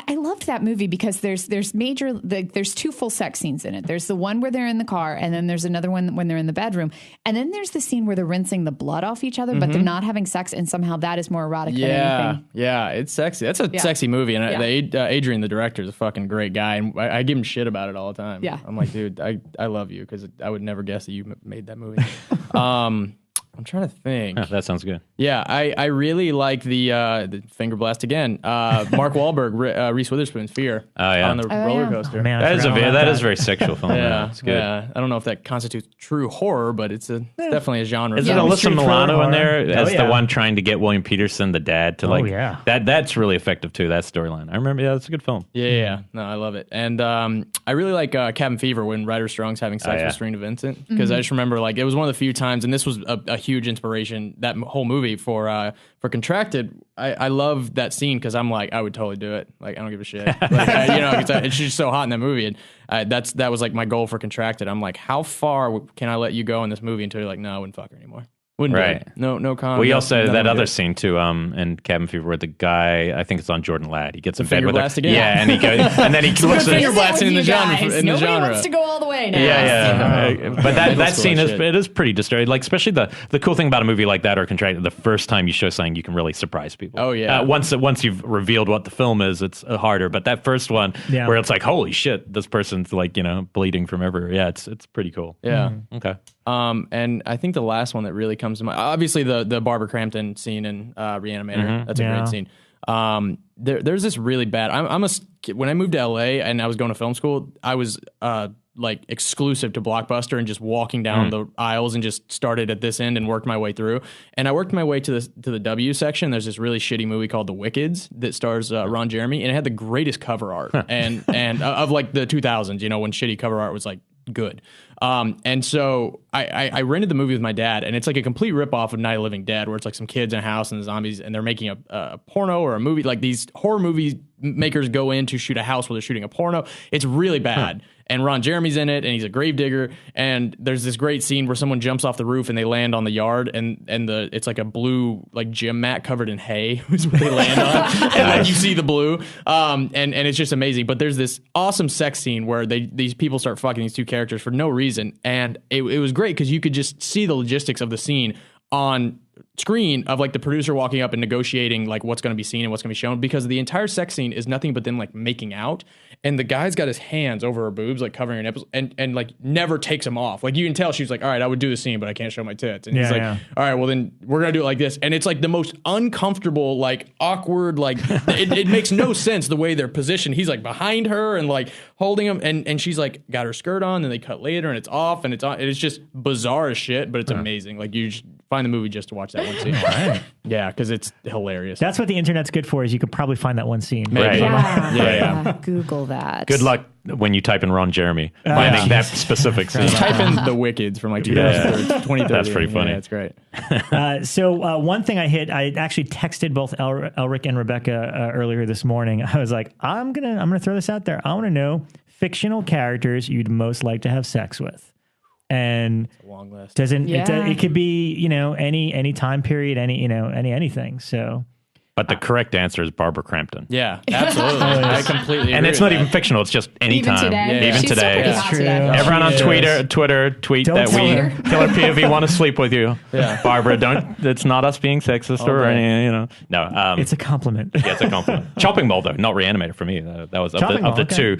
I loved that movie because there's two full sex scenes in it. There's the one where they're in the car, and then there's another one when they're in the bedroom. And then there's the scene where they're rinsing the blood off each other, but they're not having sex, and somehow that is more erotic than anything. Yeah, it's sexy. That's a sexy movie. And Adrian, the director, is a fucking great guy. And I give him shit about it all the time. Yeah. I'm like, dude, I love you, because I would never guess that you made that movie. I'm trying to think. That sounds good. Yeah, I really like the finger blast again. Mark Wahlberg, Reese Witherspoon, Fear on the roller coaster. Man, That is a very sexual film. It's good. Yeah. I don't know if that constitutes true horror, but it's definitely a genre. Isn't Yeah. Alyssa Street Milano horror. in there as yeah. the one trying to get William Peterson, the dad, to that's really effective too, that storyline. I remember, that's a good film. Yeah. No, I love it. And I really like Cabin Fever, when Ryder Strong's having sex with Serena Vincent, because I just remember, like, it was one of the few times, and this was a huge inspiration, that whole movie, for Contracted. I love that scene, because I'm like, I would totally do it. Like, I don't give a shit. Like, it's just so hot in that movie. And that was like my goal for Contracted. I'm like, how far can I let you go in this movie until you're like, no, I wouldn't fuck her anymore. Wouldn't do Right. it. No comment. We also None that would other do it. scene too in Cabin Fever where the guy, I think it's on Jordan Ladd, he gets in bed finger with her. blast again? Yeah, and he goes, and then he looks at finger Is it blasting with in the you genre. guys? In the Nobody genre. wants to go all the way now. Yeah. But that Middle scene school is shit. it is pretty disturbing. Like especially the cool thing about a movie like that or Contracted, the first time you show something, you can really surprise people. Oh, yeah. Once you've revealed what the film is, it's harder. But that first one where it's like, holy shit, this person's like bleeding from everywhere. Yeah, it's pretty cool. Yeah. Okay. And I think the last one that really comes to mind, obviously the Barbara Crampton scene in Re-Animator. That's a great scene. There's this really bad. When I moved to LA and I was going to film school, I was like exclusive to Blockbuster and just walking down the aisles and just started at this end and worked my way through. And I worked my way to the W section. There's this really shitty movie called The Wickeds that stars Ron Jeremy, and it had the greatest cover art and of like the 2000s. When shitty cover art was like good. And so I rented the movie with my dad, and it's like a complete ripoff of Night of the Living Dead, where it's like some kids in a house and the zombies, and they're making a porno or a movie. Like these horror movie makers go in to shoot a house where they're shooting a porno. It's really bad. And Ron Jeremy's in it, and he's a gravedigger. And there's this great scene where someone jumps off the roof and they land on the yard, and it's like a blue like gym mat covered in hay is what they land on, and like you see the blue, and it's just amazing. But there's this awesome sex scene where these people start fucking these two characters for no reason, and it was great because you could just see the logistics of the scene on screen of like the producer walking up and negotiating like what's going to be seen and what's going to be shown, because the entire sex scene is nothing but them like making out, and the guy's got his hands over her boobs like covering her nipples and like never takes them off. Like you can tell she's like, all right, I would do the scene but I can't show my tits, and he's like, all right, well then we're gonna do it like this, and it's like the most uncomfortable, like awkward, like it makes no sense the way they're positioned. He's like behind her and like holding him, and she's like got her skirt on, and they cut later and it's off and it's on, and it's just bizarre as shit, but it's amazing. Like you just find the movie just to watch that one scene. Right. Yeah, because it's hilarious. That's what the internet's good for, is you could probably find that one scene. Right. Yeah. Google that. Good luck when you type in Ron Jeremy finding that specific scene. Just type in The Wickeds from like 2030. That's pretty funny. Yeah, it's great. So one thing I actually texted both Elric and Rebekah earlier this morning. I was like, I'm gonna throw this out there. I want to know fictional characters you'd most like to have sex with. And It's a long list. it could be, any time period, anything. So, But the correct answer is Barbara Crampton. Yeah, absolutely. I completely agree. And it's not even fictional. It's just anytime. Even today. Even She's today. still pretty hot today. Everyone on She Twitter tweet Don't that tell we her. Killer POV want to sleep with you. Yeah. Barbara, don't. It's not us being sexist or day. any. No. it's a compliment. Yeah, it's a compliment. Chopping Mall though, not Re-Animator for me. That was of Chopping the Mall, two.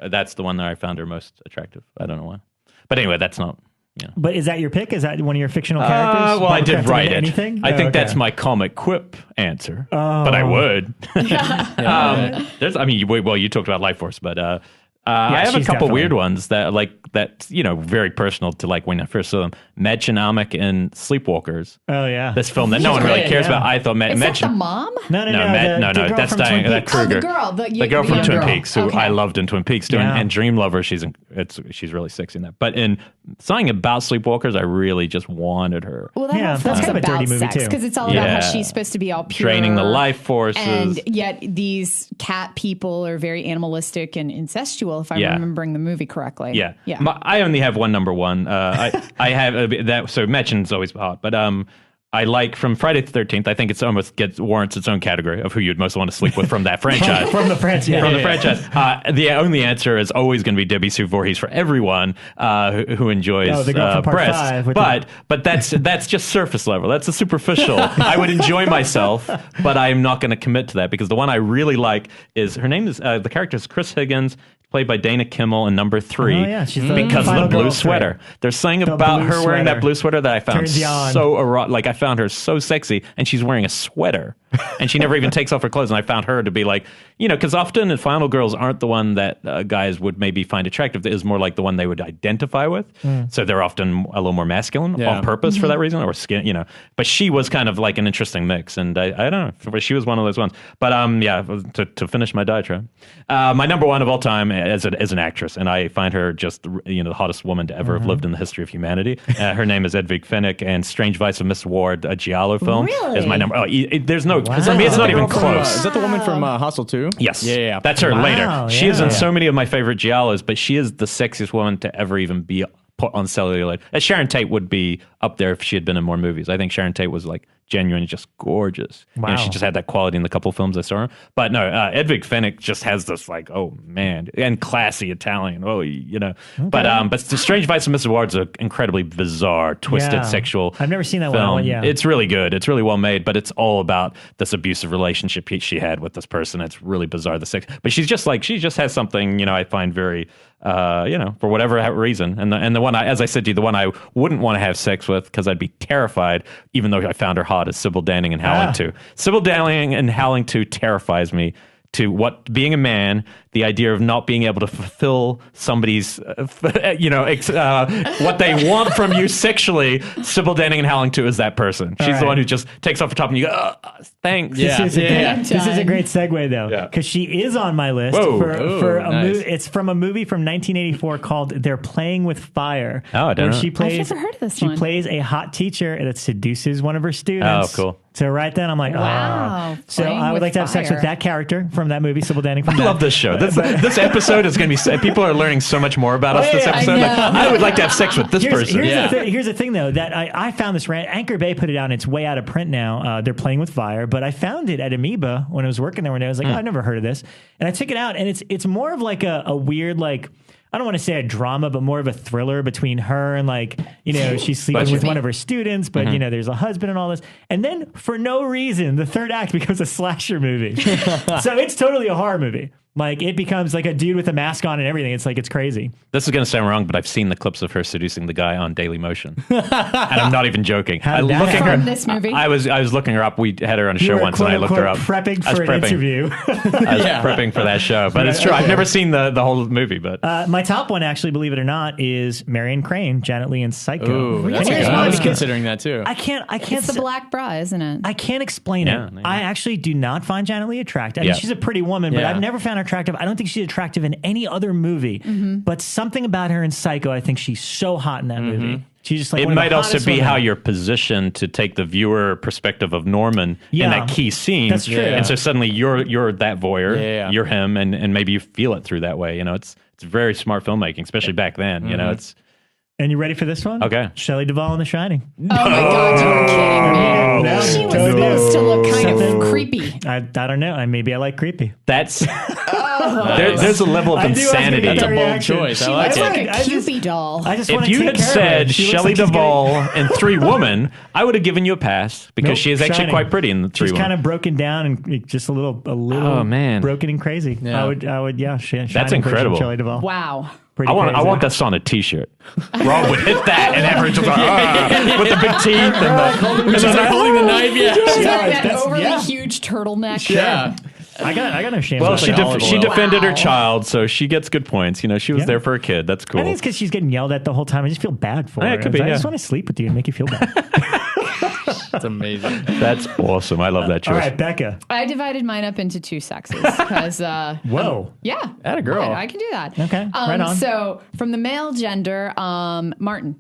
That's the one that I found her most attractive. I don't know why. But anyway, that's not. Yeah. But is that your pick? Is that one of your fictional characters? Well, I did write it. Anything? I think that's my comic quip answer, but I would. You talked about Life Force, but I have a she's couple definitely- weird ones that very personal to like when I first saw them. Medgenomic and Sleepwalkers. Oh yeah. This film that no one really great, cares yeah. about. I thought Is that the Medgenomic. mom? No. No, the girl that's from Diane. Twin That Peaks. Kruger. Oh, the girl. The girl from young Twin girl. Peaks, who Okay. I loved in Twin Peaks, and Dream Lover. She's really sexy in that. But in something about Sleepwalkers, I really just wanted her. Well, that Yeah, whole that's film's kind of a about dirty movie, sex too. because it's all about Yeah. how she's supposed to be all pure, Draining the life forces. and yet these cat people are very animalistic and incestual. If I'm Yeah. remembering the movie correctly. Yeah. Yeah. I only have one number one. I have that. So Metchen's always hot, but I like from Friday the 13th. I think it's almost warrants its own category of who you'd most want to sleep with from that franchise. From the franchise. From the franchise. The only answer is always going to be Debbie Sue Voorhees for everyone who enjoys the girl from Part breasts. 5 with But that's just surface level. That's a superficial. I would enjoy myself, but I'm not going to commit to that because the one I really like is her name is the character is Chris Higgins, played by Dana Kimmel in number 3. Oh, yeah, she's the because of final the blue girl sweater. There's something The about blue her wearing sweater. that blue sweater that I found Turns you on. so erotic. Like I found her so sexy, and she's wearing a sweater, and she never even takes off her clothes. And I found her to be like, because often the final girls aren't the one that guys would maybe find attractive. It is more like the one they would identify with. So they're often a little more masculine on purpose for that reason, or skin, But she was kind of like an interesting mix, and I don't know. She was one of those ones. But to finish my diatribe, my number one of all time as an actress, and I find her just the hottest woman to ever have lived in the history of humanity. Her name is Edvig Fenwick, and Strange Vice of Miss Ward, a Giallo film, is my number. There's no. Wow. I mean, it's not even From, close. is that the woman from Hustle 2? Yes. Yeah. That's her Wow, later. She is in yeah. so many of my favorite Giallos, but she is the sexiest woman to ever even be put on celluloid. Sharon Tate would be up there if she had been in more movies. I think Sharon Tate was like genuinely just gorgeous. Wow. You know, she just had that quality in the couple films I saw her. But no, Edwig Fenech just has this like, oh man, and classy Italian. Oh, you know. Okay. But The Strange Vice of Mrs. Ward's an incredibly bizarre, twisted sexual. I've never seen that film. one. Yeah, it's really good. It's really well made, but it's all about this abusive relationship she had with this person. It's really bizarre. The sex, but she just has something, you know, I find very, you know, for whatever reason. And the one as I said to you, the one I wouldn't want to have sex with because I'd be terrified, even though I found her hot, is Sybil Danning and Howling 2. Sybil Danning and Howling 2 terrifies me. To what being a man, the idea of not being able to fulfill somebody's, you know, what they want from you sexually. Sybil Danning and Howling 2 is that person. She's the one who just takes off her top and you go, thanks. This is a great segue though, because she is on my list for a nice. movie. It's from a movie from 1984 called "They're Playing with Fire." Oh, I don't know. I've never heard of this one. She plays a hot teacher that seduces one of her students. Oh, cool. So right then I'm like, wow. So I would like to have sex with that character from that movie, Sybil Danning. I love this show. This episode is going to be. People are learning so much more about us this episode. I would like to have sex with this person. Here's the thing, though, that I found this rant. Anchor Bay put it out, and it's way out of print now. They're Playing with Fire, but I found it at Amoeba when I was working there one day. I was like, I've never heard of this, and I took it out, and it's more of like a weird like. I don't want to say a drama, but more of a thriller between her and like, you know, she's sleeping with one of her students, but you know, there's a husband and all this. And then for no reason, the third act becomes a slasher movie. So it's totally a horror movie. Like it becomes like a dude with a mask on and everything. It's like, it's crazy. This is going to sound wrong, but I've seen the clips of her seducing the guy on Daily Motion. And I'm not even joking. This movie? I was looking her up. We had her on a show once and I looked her up. Prepping for an interview. I was prepping for that show, but it's true. I've never seen the whole movie, but my top one, actually, believe it or not, is Marion Crane, Janet Leigh in Psycho. Ooh, that's good. I was considering that too. I can't. It's the black bra, isn't it? I can't explain it. Yeah. I actually do not find Janet Leigh attractive. I mean, she's a pretty woman, but I've never found her attractive. I don't think she's attractive in any other movie, but something about her in Psycho, I think she's so hot in that movie. She's just like it might also be how you're positioned to take the viewer perspective of Norman in that key scene. That's true. And so suddenly you're that voyeur, you're him, and maybe you feel it through that way. You know, it's very smart filmmaking, especially back then. You know, it's. And you ready for this one? Okay. Shelley Duvall in The Shining. Oh my God, you're kidding me. She was supposed to look kind of creepy. I don't know. Maybe I like creepy. That's there's a level of insanity. That's a bold choice. I like It's it. like a Cupid doll. If you had said Shelley Duvall and Three Woman, I would have given you a pass because she is actually quite pretty in the Three She's Woman. kind of broken down and just a little oh man, broken and crazy. Yeah. I would that's incredible. Shelley Duvall. Wow. I want that on a T-shirt. Rob would hit that, and everyone's just like, with the big teeth and She's like holding the knife. That overly huge turtleneck. Yeah. I got no shame. Well, about she that. defended her child, so she gets good points. You know, she was there for her kid. That's cool. I think it's because she's getting yelled at the whole time. I just feel bad for her. It could be, I just want to sleep with you and make you feel bad. That's amazing. That's awesome. I love that choice. All right, Becca. I divided mine up into two sexes because whoa, yeah, Atta girl. I can do that. Okay, right on. So from the male gender, Martin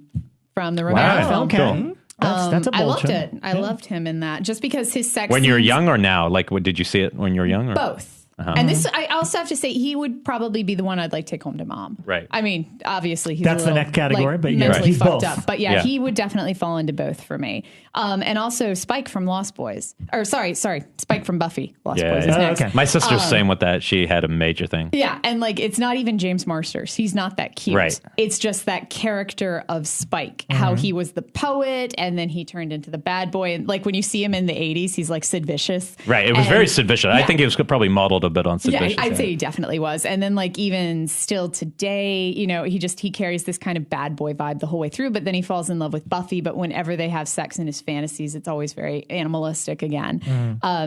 from the Romero film. Okay. Cool. That's a bold I loved choice. it. I loved him in that just because his sex. When you were scenes- young or now? Like, did you see it when you were young? Or? Both. And this, I also have to say, he would probably be the one I'd like take home to mom. Right. I mean, obviously, he's That's a the little, next category, but yeah, mentally he's fucked both. up. But yeah, he would definitely fall into both for me. And also Spike from Lost Boys, or sorry, Spike from Buffy. Lost Boys is next. okay. My sister's same with that. She had a major thing. Yeah, and like it's not even James Marsters. He's not that cute. Right. It's just that character of Spike, how he was the poet and then he turned into the bad boy. And like when you see him in the 80s, he's like Sid Vicious. Right. It was very Sid Vicious. I think it was probably modeled a bit on Sid Vicious. I'd say he definitely was. And then like even still today, you know, he carries this kind of bad boy vibe the whole way through, but then he falls in love with Buffy. But whenever they have sex in his fantasies, it's always very animalistic again.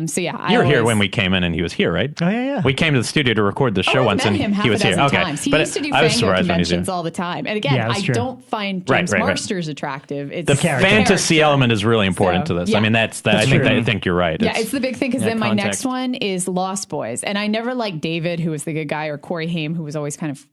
So yeah. You were here when we came in and he was here, right? Oh, yeah. We came to the studio to record the show I once met and him half he was a here. dozen Okay. times. He But used to do I was Fango surprised when he was conventions here. all the time. And again, I don't find James Marsters attractive. It's The fantasy character. element is really important to this. Yeah. I mean, I think you're right. Yeah, it's the big thing because then my context. next one is Lost Boys. And I never liked David, who was the good guy, or Corey Haim, who was always kind of,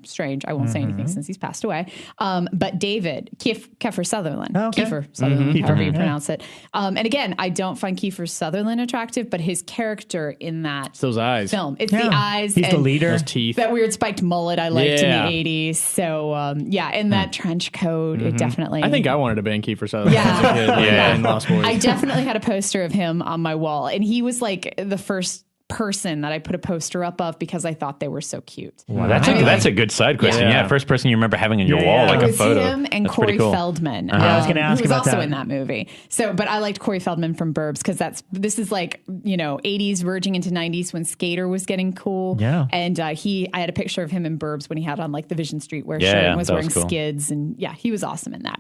strange. I won't say anything since he's passed away. But David, Kiefer Sutherland, Kiefer Sutherland, however you pronounce it. And again, I don't find Kiefer Sutherland attractive, but his character in that those eyes. film, it's the eyes. He's the leader. Those teeth. That weird spiked mullet I liked in the 80s. So, and that trench coat, it definitely. I think I wanted to bang Kiefer Sutherland as a kid. In Lost Boys. I definitely had a poster of him on my wall. And he was like the first person that I put a poster up of because I thought they were so cute. Wow, that's a good side question. Yeah, first person you remember having in your wall, like a photo. Him and that's Corey cool. Feldman. I was going to ask who was about also that. in that movie. So, but I liked Corey Feldman from Burbs because this is like 80s verging into 90s when Skater was getting cool. Yeah, and I had a picture of him in Burbs when he had on like the Vision Streetwear shirt and was wearing skids, and he was awesome in that.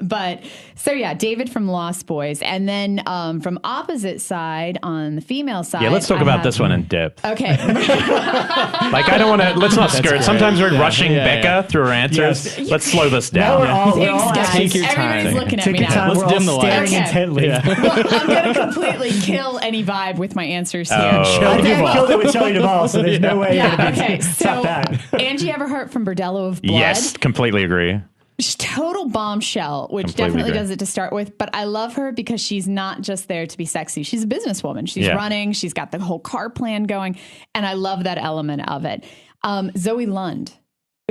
But so David from Lost Boys, and then from opposite side on the female side. Yeah, let's talk about this one in depth. Okay. Like, I don't want to, let's not skirt. Sometimes we're rushing Becca through her answers. Yes. Let's slow this down. We're all Take your time. Everybody's looking at me now. Time. Let's We're dim the all lights. staring intently. Well, I'm going to completely kill any vibe with my answers here. I Okay, well- killed it with Shelly Duvall, so there's no way. Okay, so stop that. Angie Everhart from Bordello of Blood. Yes, completely agree. She's total bombshell, which Completely definitely agree. does it to start with. But I love her because she's not just there to be sexy. She's a businesswoman. She's running. She's got the whole car plan going. And I love that element of it. Zoe Lund,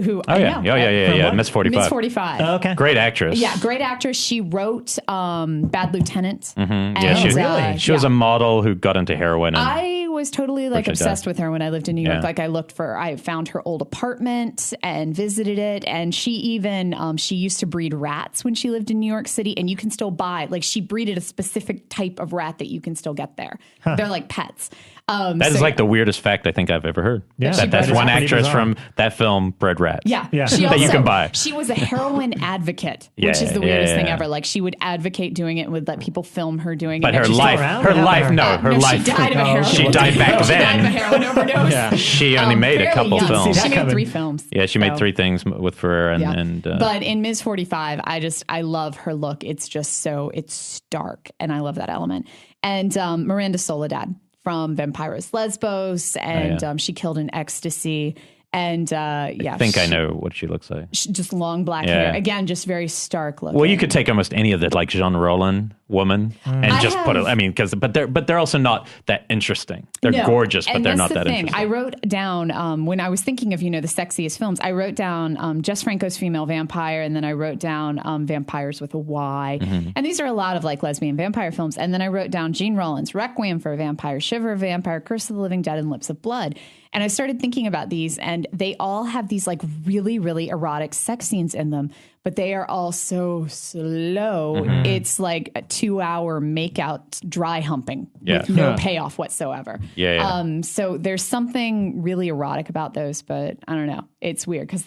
who Miss 45. Miss 45. Oh, okay. Great actress. Yeah, great actress. She wrote Bad Lieutenant. Yeah, she was a model who got into heroin. And I was totally obsessed with her when I lived in New York. Like I found her old apartment and visited it. And she even, she used to breed rats when she lived in New York City, and you can still buy, she breeded a specific type of rat that you can still get there. They're like pets. that is the weirdest fact I think I've ever heard. Yeah. That's one actress from that film bred rats. Yeah. She that you can buy. She was a heroin advocate, which is the weirdest thing ever. Like, she would advocate doing it and would let people film her doing But it. her still life, around? her What life, happened no, her She life. died of a heroin. She died back She died of a then. heroin overdose. She only made a fairly couple young. films. She made coming. 3 films. Yeah, she made 3 things with Ferrer and But in Ms. 45, I love her look. It's just it's stark, and I love that element. And Miranda Soledad from Vampiros Lesbos, and she killed in Ecstasy. And I think I know what she looks like. Just long black hair. Again, just very stark looking. Well, you could take almost any of the Jean Rollin woman and just put it. I mean, but they're also not that interesting. They're gorgeous, but they're not that interesting. I wrote down when I was thinking of the sexiest films. I wrote down Jess Franco's Female Vampire, and then I wrote down Vampires with a Y. And these are a lot of lesbian vampire films. And then I wrote down Gene Rollins, Requiem for a Vampire, Shiver of a Vampire, Curse of the Living Dead, and Lips of Blood. And I started thinking about these, and they all have these really, really erotic sex scenes in them, but they are all so slow. It's like a 2-hour makeout dry humping with no payoff whatsoever. So there's something really erotic about those, but I don't know. It's weird because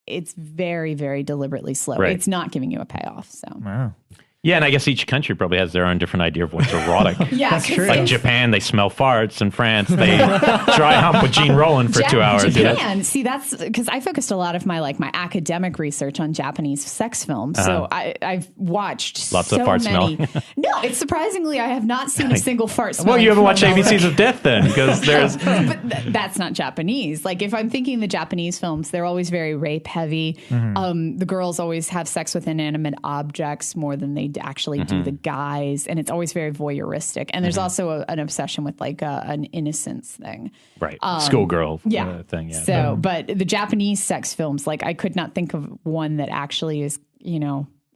it's very, very deliberately slow. Right. It's not giving you a payoff. So. Wow. Yeah, and I guess each country probably has their own different idea of what's erotic. That's true. Like Japan, they smell farts. In France, they dry hump with Gene Rollin for 2 hours. Japan, see, that's because I focused a lot of my my academic research on Japanese sex films. So I've watched lots so of fart many. smell. No, it's surprisingly I have not seen a single fart smell. Well, you haven't watched ABCs of Death then, because there's. But that's not Japanese. If I'm thinking the Japanese films, they're always very rape heavy. The girls always have sex with inanimate objects more than they actually do the guys, and it's always very voyeuristic. And there's also an obsession with an innocence thing, Right, schoolgirl thing. Yeah. So, but the Japanese sex films, I could not think of one that actually is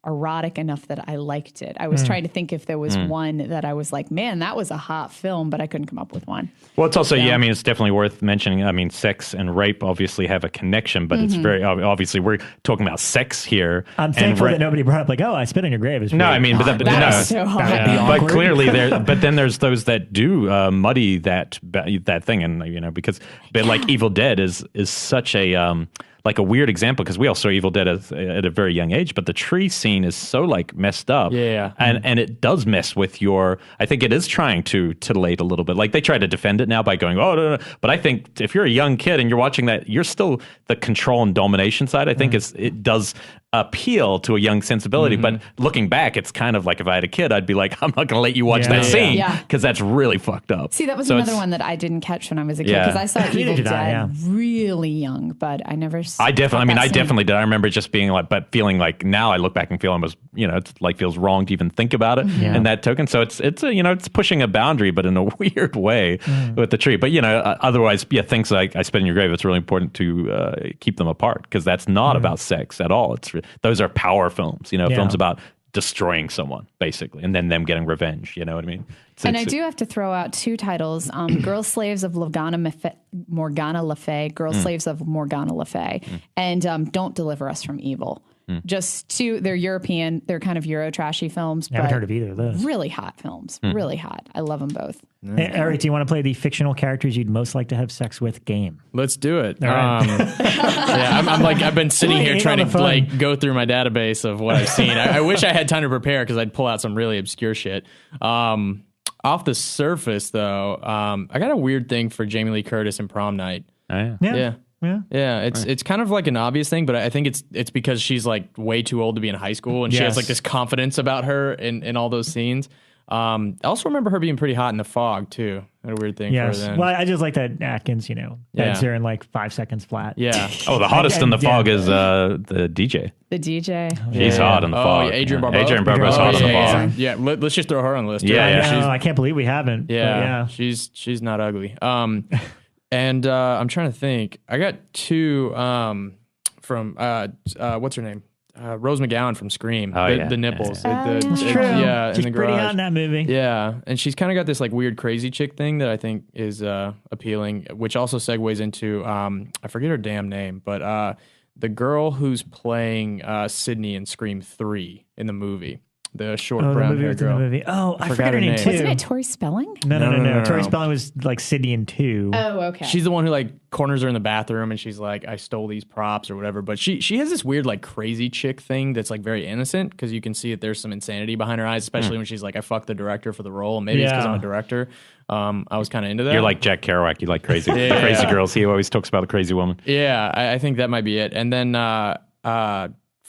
erotic enough that I liked it. I was trying to think if there was one that I was like, man, that was a hot film, but I couldn't come up with one. Well, it's also, it's definitely worth mentioning. I mean, sex and rape obviously have a connection, but it's very, obviously, we're talking about sex here. I'm thankful that nobody brought up I spit on your grave. No, I mean, but That is so hard. But clearly but then there's those that do muddy that thing, and because Evil Dead is such a a weird example, because we all saw Evil Dead at a very young age, but the tree scene is so messed up, and it does mess with I think it is trying to titillate a little bit. They try to defend it now by going, oh no, but I think if you're a young kid and you're watching that, you're still the control and domination side. I think it does appeal to a young sensibility. But looking back, it's kind of like if I had a kid, I'd be like, I'm not going to let you watch that scene because that's really fucked up. See, that was another one that I didn't catch when I was a kid because I saw Evil Dead really young, but I never saw I definitely did. I remember just being like, but feeling like now I look back and feel almost, it's like feels wrong to even think about it in that token. So it's it's pushing a boundary, but in a weird way with the tree. But, otherwise, things like I Spit in Your Grave, it's really important to keep them apart because that's not about sex at all. Those are power films, films about destroying someone, basically, and then them getting revenge. You know what I mean? I do have to throw out 2 titles: Girl Slaves of Morgana Le Fay, Girl Slaves of Morgana Le Fay, and Don't Deliver Us from Evil. Just 2, they're European, they're kind of Euro trashy films. I haven't heard of either of those. Really hot films, really hot. I love them both. Hey, Eric, do you want to play the fictional characters you'd most like to have sex with game? Let's do it. All right. I've been sitting here trying to go through my database of what I've seen. I wish I had time to prepare because I'd pull out some really obscure shit. Off the surface, though, I got a weird thing for Jamie Lee Curtis in Prom Night. Oh, yeah. Yeah, it's kind of like an obvious thing, but I think it's because she's like way too old to be in high school, and she has like this confidence about her in all those scenes. I also remember her being pretty hot in The Fog too. Had a weird thing for her then. Well, I just like that Atkins, beds her in like 5 seconds flat. Yeah. Oh, the hottest in The Fog is the DJ. The DJ. She's hot in The Fog. Yeah, Adrienne Barbeau. Adrienne Barbeau's hot in The Fog. Yeah, let's just throw her on the list. I can't believe we haven't. Yeah, she's not ugly. And I'm trying to think. I got 2 from what's her name? Rose McGowan from Scream. The nipples. That's true. Yeah, she's in the pretty garage. hot in that movie. Yeah, and she's kind of got this like weird crazy chick thing that I think is appealing, which also segues into I forget her damn name, but the girl who's playing Sydney in Scream 3 in the movie. The short brown hair girl. Movie. Oh, I forgot her name too. Wasn't it Tori Spelling? No. Tori Spelling was like Sydney in 2. Oh, okay. She's the one who like corners her in the bathroom and she's like, I stole these props or whatever. But she has this weird like crazy chick thing that's like very innocent because you can see that there's some insanity behind her eyes, especially when she's like, I fucked the director for the role. Maybe it's because I'm a director. I was kind of into that. You're like Jack Kerouac. You like crazy, crazy girls. He always talks about a crazy woman. Yeah, I think that might be it. And then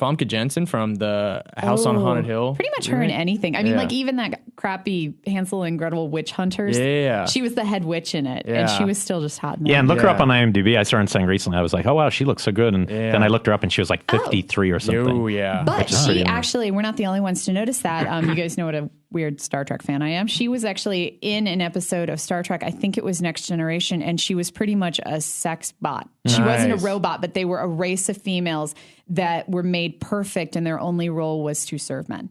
Famke Janssen from the House on Haunted Hill. Pretty much her in anything. I mean, like even that crappy Hansel and Gretel Witch Hunters. Yeah. She was the head witch in it, and she was still just hot. And look her up on IMDb. I started saying recently, I was like, oh, wow, she looks so good. And then I looked her up and she was like 53 or something. Oh, yeah. But she actually, we're not the only ones to notice that. You guys know what a weird Star Trek fan I am. She was actually in an episode of Star Trek, I think it was Next Generation, and she was pretty much a sex bot. She wasn't a robot, but they were a race of females that were made perfect, and their only role was to serve men.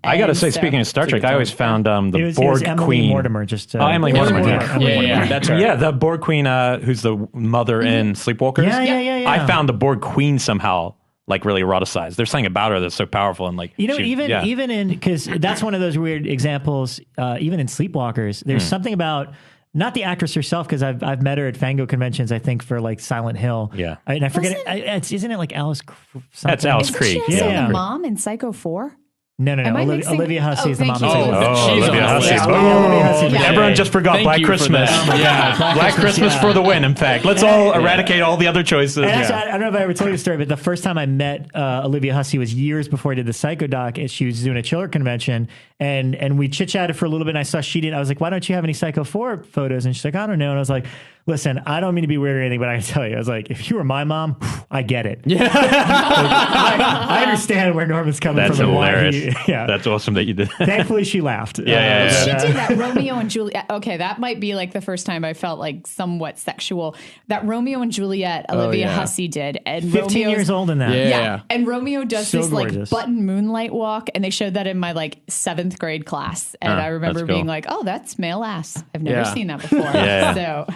I got to say, speaking of Star Trek, I always found the Borg Queen. Mortimer, Emily Mortimer. That's right. Yeah, the Borg Queen, who's the mother in Sleepwalkers. Yeah. I found the Borg Queen somehow like really eroticized. There's something about her that's so powerful and like even in because that's one of those weird examples. Even in Sleepwalkers, there's something about. Not the actress herself, because I've met her at Fango conventions, I think, for like Silent Hill. Yeah. And I forget isn't it like Alice something? That's Alice Creek. She the mom in Psycho 4? No. Olivia Hussey is the mom. She's Olivia Hussey. Everyone just forgot Black Christmas. Black Christmas for the win, in fact. Let's all eradicate all the other choices. Actually, I don't know if I ever told you the story, but the first time I met Olivia Hussey was years before I did the Psycho doc. She was doing a chiller convention, and we chit-chatted for a little bit, and I saw she didn't. I was like, why don't you have any Psycho 4 photos? And she's like, I don't know. And I was like, listen, I don't mean to be weird or anything, but I can tell you, I was like, if you were my mom, I get it. Yeah. I understand where Norman's coming from. That's hilarious. Yeah. That's awesome that you did. Thankfully, she laughed. She did that Romeo and Juliet. Okay, that might be like the first time I felt like somewhat sexual. That Romeo and Juliet, Olivia Hussey did. And 15 years old in that. Yeah. And Romeo does this gorgeous. like button moonlight walk, and they showed that in my like 7th grade class. And I remember being like, oh, that's male ass. I've never seen that before. So...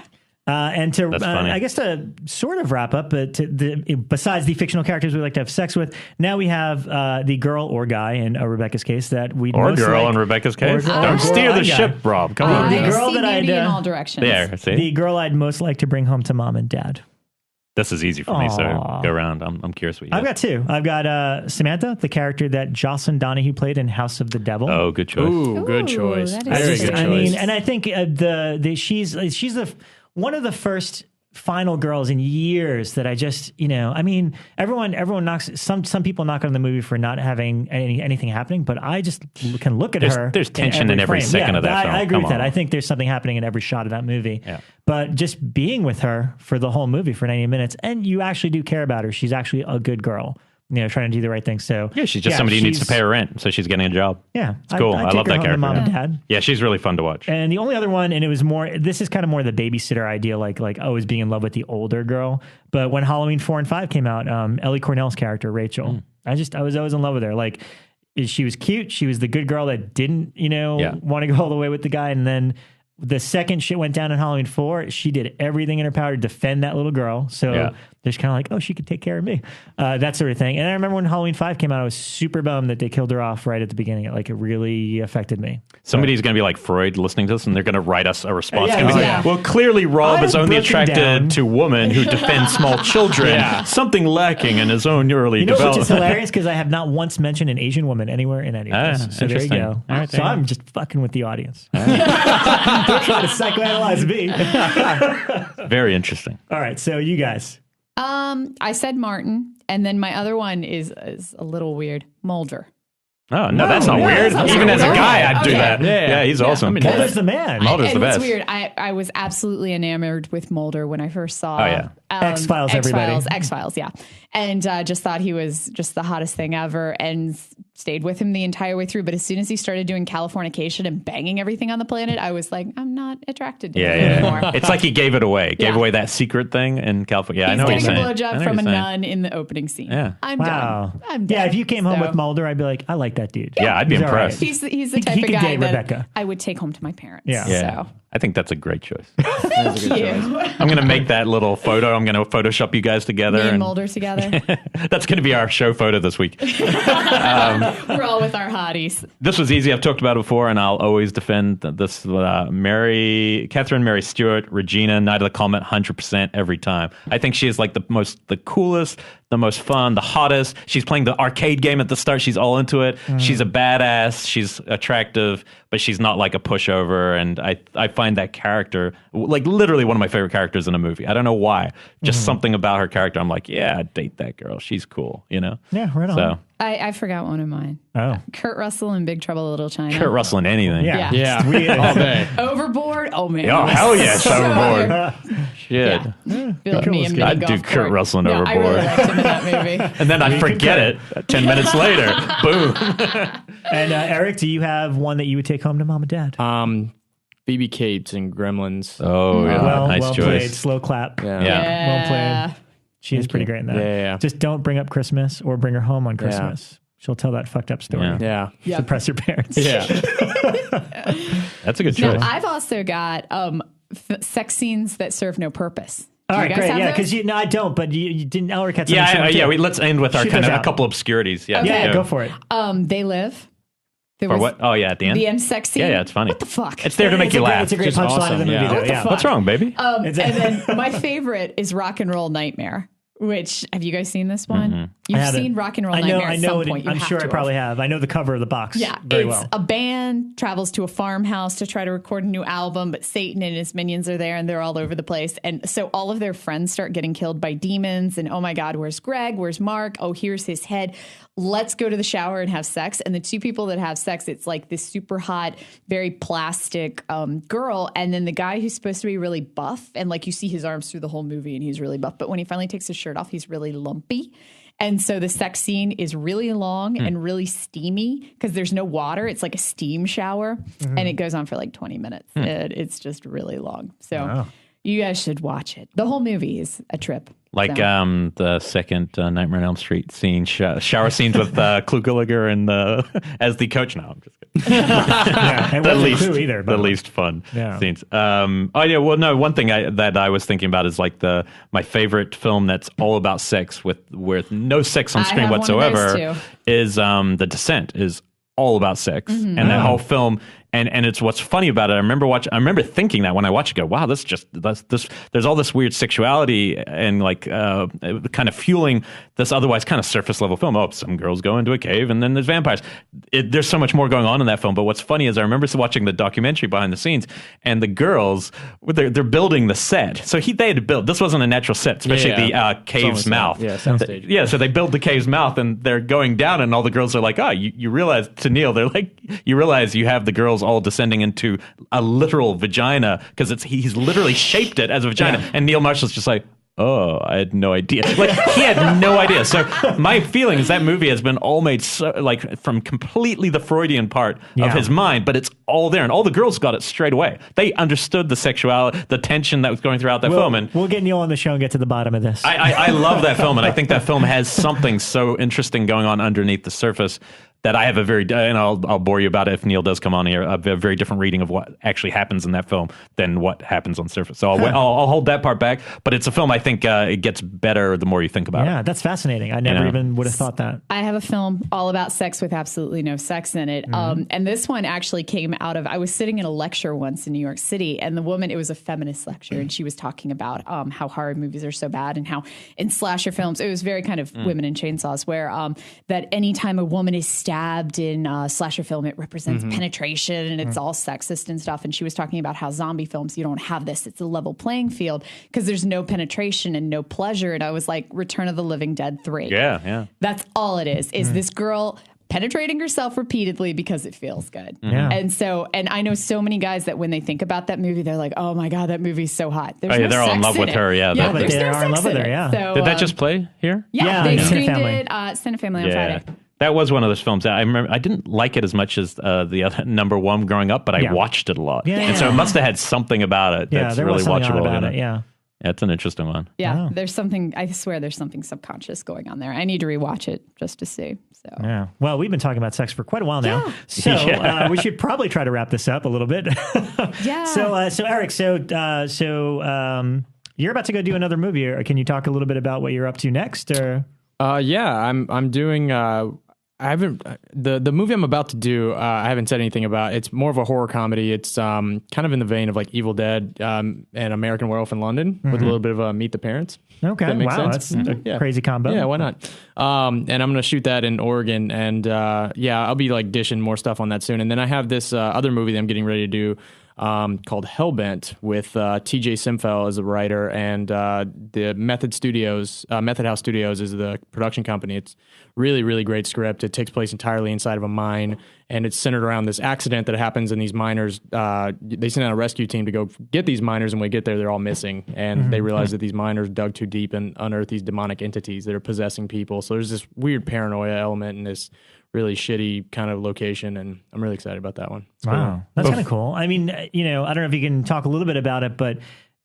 and to I guess to sort of wrap up, but besides the fictional characters we like to have sex with, now we have the girl or guy in Rebecca's case that we or girl in Rebecca's case. Don't steer the ship, Rob. Come on. The girl that I'd in all directions. The girl I'd most like to bring home to mom and dad. This is easy for me, so go around. I'm curious what you have. I've got 2. I've got Samantha, the character that Jocelyn Donahue played in House of the Devil. Oh, good choice. Ooh, good choice. Very good choice. I mean, and I think she's one of the first final girls in years that I just, I mean, everyone knocks, some people knock on the movie for not having anything happening, but I just can look at her. There's tension in every second of that film. I agree with that. I think there's something happening in every shot of that movie. Yeah. But just being with her for the whole movie for 90 minutes, and you actually do care about her. She's actually a good girl. Trying to do the right thing. So yeah, she's just somebody who needs to pay her rent, so she's getting a job. Yeah, it's cool. I love that character. Mom and Dad. Yeah, she's really fun to watch. And the only other one, and it was more. This is kind of more the babysitter idea, like always being in love with the older girl. But when Halloween 4 and 5 came out, Ellie Cornell's character Rachel, I was always in love with her. Like, she was cute. She was the good girl that didn't, want to go all the way with the guy, and then. The second shit went down in Halloween 4, she did everything in her power to defend that little girl. So there's kind of like, oh, she could take care of me. That sort of thing. And I remember when Halloween 5 came out, I was super bummed that they killed her off right at the beginning. It really affected me. Somebody's going to be like Freud listening to this, and they're going to write us a response. Well, clearly Rob is only attracted to women who defend small children. Something lacking in his own early development. Which is hilarious because I have not once mentioned an Asian woman anywhere in any of this. So there you go. Right, so I'm just fucking with the audience. They're trying to psychoanalyze me. Very interesting. All right, so you guys. I said Martin, and then my other one is a little weird. Mulder. Oh, no, that's not weird. Even as a guy, I'd do that. Yeah, he's awesome. Mulder's the man. Mulder's the best. It's weird. I was absolutely enamored with Mulder when I first saw X-Files, everybody. X-Files, yeah. And just thought he was just the hottest thing ever and stayed with him the entire way through. But as soon as he started doing Californication and banging everything on the planet, I was like, I'm not attracted to him anymore. It's like he gave it away. Gave away that secret thing in California. Yeah, I know what you're saying. He's getting a blowjob from a nun in the opening scene. Yeah. I'm done. Yeah, if you came home with Mulder, I'd be like, I like that dude. Yeah, I'd be impressed. Right. He's the type of guy that I would take home to my parents. Yeah. So. I think that's a great choice. Thank you. I'm going to make that little photo. I'm going to Photoshop you guys together. Me and Mulder together. That's going to be our show photo this week. We're all with our hotties. This was easy. I've talked about it before, and I'll always defend this. Catherine Mary Stewart, Regina, Night of the Comet, 100% every time. I think she is like the coolest, the most fun, the hottest. She's playing the arcade game at the start. She's all into it. She's a badass. She's attractive, but she's not like a pushover. And I find that character, like literally one of my favorite characters in a movie. I don't know why. Just something about her character. I'm like, yeah, I'd date that girl. She's cool, Yeah, right on. So I forgot one of mine. Oh. Kurt Russell in Big Trouble in Little China. Kurt Russell in anything. Yeah. All day. Overboard. Oh, man. Oh, hell yes, Overboard. Shit. Yeah. I'd do Kurt Russell in Overboard. I really liked him in that movie. And then I'd forget it 10 minutes later. Boom. And Eric, do you have one that you would take home to mom and dad? Phoebe Cates and Gremlins. Oh, yeah. Nice well choice. Played. Slow clap. Yeah. Well played. She is pretty great in that. Yeah. Just don't bring up Christmas or bring her home on Christmas. She'll tell that fucked up story. Yeah. Suppress her parents. Yeah. That's a good choice. Now, I've also got sex scenes that serve no purpose. All right, great. Yeah, because I don't, but you didn't. Elric had something. Let's end with our kind of a couple obscurities. Yeah. Okay. Go for it. They Live. For what? Oh, yeah, at the end? The end sex scene. Yeah, it's funny. What the fuck? It's there to make you laugh. It's a great punchline of the movie, though. Yeah. What's wrong, baby? And then my favorite is Rock and Roll Nightmare. Which, have you guys seen this one? Mm-hmm. You've seen Rock and Roll Nightmare at some point. I'm sure I probably have. I know the cover of the box very well. A band travels to a farmhouse to try to record a new album, but Satan and his minions are there and they're all over the place. And so all of their friends start getting killed by demons. And oh my God, where's Greg? Where's Mark? Oh, here's his head. Let's go to the shower and have sex. And the two people that have sex, it's like this super hot, very plastic girl. And then the guy who's supposed to be really buff. And like you see his arms through the whole movie and he's really buff. But when he finally takes his shirt off, he's really lumpy. And so the sex scene is really long and really steamy because there's no water. It's like a steam shower. And it goes on for like 20 minutes. It's just really long. So you guys should watch it. The whole movie is a trip. Like the second Nightmare on Elm Street scene, shower scenes with Clu Gallagher and as the coach. No, I'm just kidding. The least fun scenes. One thing that I was thinking about is like my favorite film that's all about sex with no sex on screen whatsoever is The Descent. Is all about sex, and that whole film And it's what's funny about it. I remember thinking that when I watched it, go, wow, this there's all this weird sexuality and like kind of fueling this otherwise kind of surface level film. Oh, some girls go into a cave and then there's vampires. There's so much more going on in that film. But what's funny is I remember watching the documentary behind the scenes, and the girls, they're building the set. So they had to build. This wasn't a natural set, especially the cave's mouth. Yeah, soundstage. Yeah, so they build the cave's mouth, and they're going down, and all the girls are like, you realize, to Neil, they're like, you realize you have the girls all descending into a literal vagina because he's literally shaped it as a vagina. Yeah. And Neil Marshall's just like, oh, I had no idea. Like, he had no idea. So my feeling is that movie has been all made from completely the Freudian part of his mind, but it's all there. And all the girls got it straight away. They understood the sexuality, the tension that was going throughout that film. And we'll get Neil on the show and get to the bottom of this. I love that film. And I think that film has something so interesting going on underneath the surface that I have and I'll bore you about it if Neil does come on here, a very different reading of what actually happens in that film than what happens on surface. So I'll hold that part back, but it's a film I think it gets better the more you think about it. Yeah, that's fascinating. I never even would have thought that. I have a film all about sex with absolutely no sex in it. And this one actually came out of, I was sitting in a lecture once in New York City, and the woman, it was a feminist lecture, and she was talking about how horror movies are so bad, and how in slasher films, it was very kind of Women in Chainsaws, where that anytime a woman is stabbed in slasher film, it represents penetration, and it's all sexist and stuff. And she was talking about how zombie films, you don't have this. It's a level playing field because there's no penetration and no pleasure. And I was like, Return of the Living Dead 3. Yeah. That's all it is this girl penetrating herself repeatedly because it feels good. Yeah. And I know so many guys that when they think about that movie, they're like, oh my God, that movie's so hot. There's no they're all in love with it. her. Yeah, but they are in love with her. Yeah. So, did that just play here? Yeah, they screened Cinefamily. it at Cinefamily on Friday. That was one of those films that I remember. I didn't like it as much as the other number one growing up, but I watched it a lot. Yeah. And so it must have had something about it that's there really was something watchable. about it. Yeah. Yeah, it's an interesting one. Yeah, there's something, I swear there's something subconscious going on there. I need to rewatch it just to see. So yeah. Well, we've been talking about sex for quite a while now. So we should probably try to wrap this up a little bit. Yeah. So Eric, you're about to go do another movie. Or can you talk a little bit about what you're up to next? Or I'm doing I haven't the movie I'm about to do. I haven't said anything about. It's more of a horror comedy. It's kind of in the vein of like Evil Dead and American Werewolf in London with a little bit of Meet the Parents. Okay, that makes sense? That's a crazy combo. Yeah, why not? And I'm gonna shoot that in Oregon, and I'll be like dishing more stuff on that soon. And then I have this other movie that I'm getting ready to do. Called Hellbent with TJ Simfel as a writer, and the Method House Studios is the production company. It's really, really great script. It takes place entirely inside of a mine, and it's centered around this accident that happens, and these miners, they send out a rescue team to go get these miners, and when we get there, they're all missing, and they realize that these miners dug too deep and unearthed these demonic entities that are possessing people. So there's this weird paranoia element in this really shitty kind of location, and I'm really excited about that one. Wow, that's kind of cool. I mean, I don't know if you can talk a little bit about it, but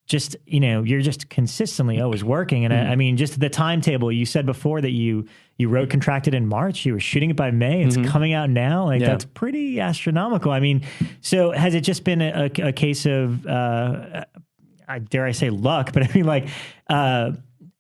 just, you're just consistently always working. And I mean, just the timetable, you said before that you wrote Contracted in March, you were shooting it by May, it's coming out now. Like that's pretty astronomical. I mean, so has it just been a case of, dare I say luck, but I mean like,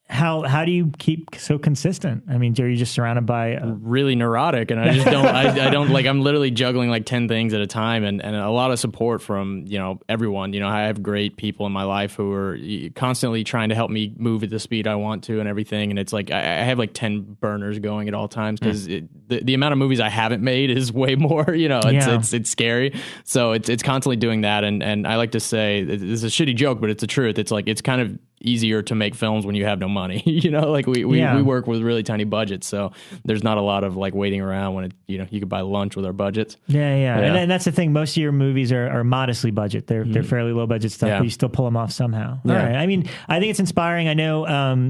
how do you keep so consistent? I mean, are you just surrounded by really neurotic, and I just don't I don't like, I'm literally juggling like 10 things at a time, and a lot of support from everyone. I have great people in my life who are constantly trying to help me move at the speed I want to and everything, and it's like I have like 10 burners going at all times because the amount of movies I haven't made is way more. It's scary, so it's constantly doing that, and I like to say it's a shitty joke, but it's the truth. It's like it's kind of easier to make films when you have no money. Like we work with really tiny budgets, so there's not a lot of like waiting around when you could buy lunch with our budgets. Yeah. And that's the thing. Most of your movies are modestly budget. They're fairly low budget stuff, but you still pull them off somehow. All right. I mean, I think it's inspiring. I know.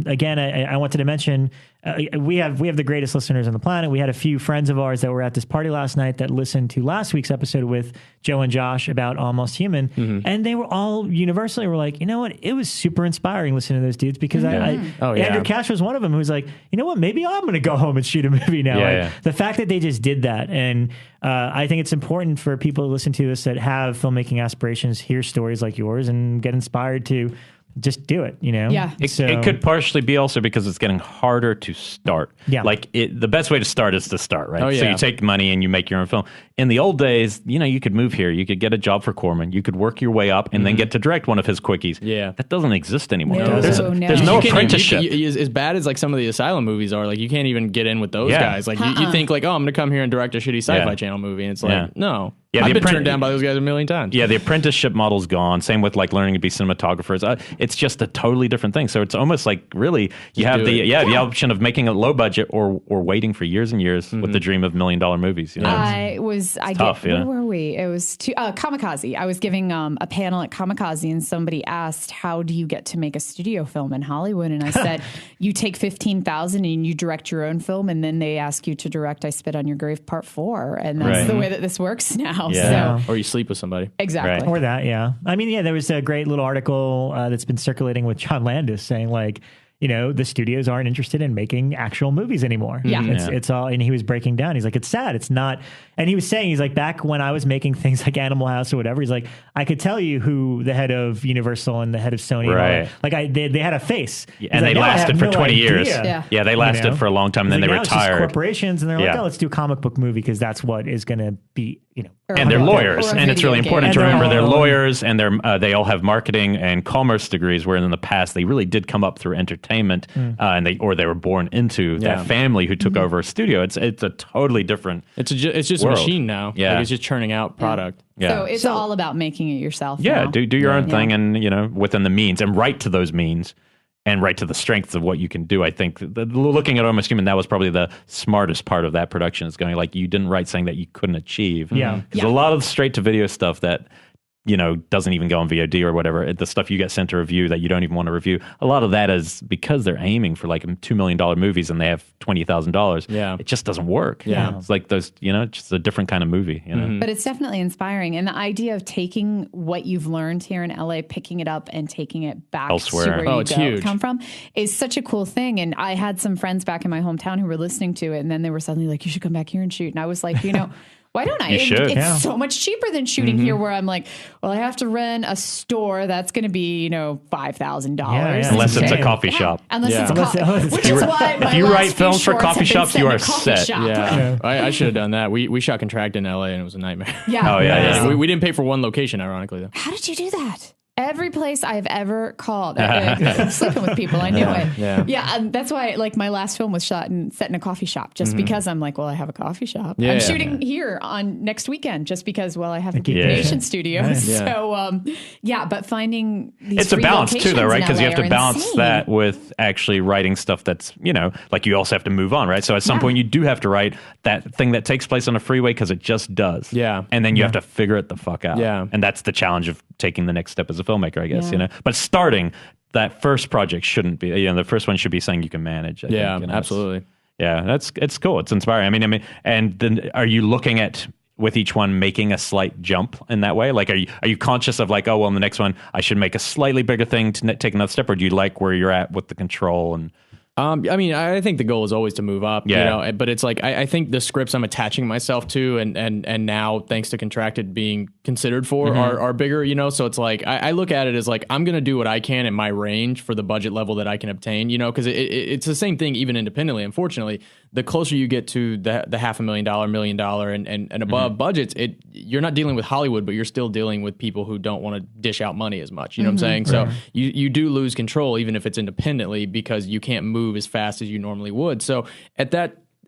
Again, I wanted to mention. We have the greatest listeners on the planet. We had a few friends of ours that were at this party last night that listened to last week's episode with Joe and Josh about Almost Human, and they were all universally were like, you know what, it was super inspiring listening to those dudes because Andrew Cash was one of them who was like, you know what, maybe I'm going to go home and shoot a movie now. The fact that they just did that, and I think it's important for people to listen to this that have filmmaking aspirations, hear stories like yours, and get inspired to just do it, Yeah. It could partially be also because it's getting harder to start. Yeah. Like the best way to start is to start, right? Oh, yeah. So you take money and you make your own film. In the old days, you could move here. You could get a job for Corman. You could work your way up and then get to direct one of his quickies. Yeah. That doesn't exist anymore. No, There's no. no You can't apprenticeship. as bad as like some of the Asylum movies are, like you can't even get in with those guys. Like you think like, oh, I'm going to come here and direct a shitty Sci-Fi Channel movie. And it's like, no. Yeah, I've been turned down by those guys a million times. Yeah, the apprenticeship model's gone. Same with like learning to be cinematographers. It's just a totally different thing. So it's almost like really you have the option of making a low budget or waiting for years and years with the dream of $1 million movies. Where were we? It was Kamikaze. I was giving a panel at Kamikaze, and somebody asked, "How do you get to make a studio film in Hollywood?" And I said, "You take $15,000 and you direct your own film, and then they ask you to direct I Spit on Your Grave Part 4, and that's the way that this works now." Yeah. So, or you sleep with somebody. Exactly. Or that, yeah. I mean, there was a great little article that's been circulating with John Landis saying like, the studios aren't interested in making actual movies anymore. Yeah. It's all, and he was breaking down. He's like, it's sad. It's not. And he was saying, he's like, back when I was making things like Animal House or whatever, he's like, I could tell you who the head of Universal and the head of Sony Right. like they had a face. And they lasted for 20 years. Yeah, they lasted for a long time and then they now it's just retired. corporations, and they're like, oh, let's do a comic book movie because that's what is going to be, And they're lawyers, and it's really important to remember they're all- lawyers, and they all have marketing and commerce degrees. Where in the past they really did come up through entertainment, and they were born into that family who took over a studio. It's a totally different. It's just world. a machine now. Yeah. Like, it's just churning out product. Yeah. So it's all about making it yourself. Yeah, now. do your own thing, and within the means, and right to those means. And right to the strengths of what you can do. I think looking at Almost Human, that was probably the smartest part of that production. Is going like you didn't write something that you couldn't achieve. Yeah. Because a lot of straight to video stuff that doesn't even go on VOD or whatever. The stuff you get sent to review that you don't even want to review. A lot of that is because they're aiming for like $2 million movies and they have $20,000. Yeah. It just doesn't work. Yeah. It's like those, just a different kind of movie. But it's definitely inspiring. And the idea of taking what you've learned here in LA, picking it up and taking it back Elsewhere. to where it's you huge. come from is such a cool thing. And I had some friends back in my hometown who were listening to it, and then they were suddenly like, you should come back here and shoot. And I was like, why don't I? You should. It's so much cheaper than shooting here, where I'm like, well, I have to rent a store that's going to be, $5,000. Yeah. Unless it's a Insane. coffee shop. Unless Yeah. it's a coffee, Unless- which is why my if you last write few films for shorts coffee have been shops, set you in a are coffee set. shop. Yeah. I should have done that. We shot Contract in LA and it was a nightmare. Yeah. Oh, yeah. We didn't pay for one location, ironically, though. How did you do that? Every place I've ever called, I'm sleeping with people. I knew it. Yeah. That's why, like, my last film was shot and set in a coffee shop, just because I'm like, well, I have a coffee shop. Yeah, I'm yeah. shooting here on next weekend, just because, well, I have a keep Geek it. Nation studio. Nice. Yeah. So, but finding these It's a free balance too, though, locations right? in Because you LA have to are balance insane. that with actually writing stuff that's, like you also have to move on, right? So at some point you do have to write that thing that takes place on a freeway because it just does. Yeah. And then you have to figure it the fuck out. Yeah. And that's the challenge of taking the next step as a filmmaker, I guess, Yeah. But starting that first project shouldn't be, the first one should be something you can manage. I Yeah, think, absolutely. it's cool. It's inspiring. I mean, and then are you looking at with each one making a slight jump in that way? Like, are you conscious of like, oh, well, in the next one, I should make a slightly bigger thing to take another step, or do you like where you're at with the control and? I think the goal is always to move up, Yeah. but it's like, I think the scripts I'm attaching myself to and now thanks to Contracted being considered for are bigger, so it's like, I look at it as like, I'm going to do what I can in my range for the budget level that I can obtain, because it's the same thing even independently. Unfortunately, the closer you get to the $500,000, $1 million and above budgets, you're not dealing with Hollywood, but you're still dealing with people who don't want to dish out money as much. You know what I'm saying? So you do lose control, even if it's independently, because you can't move as fast as you normally would. So at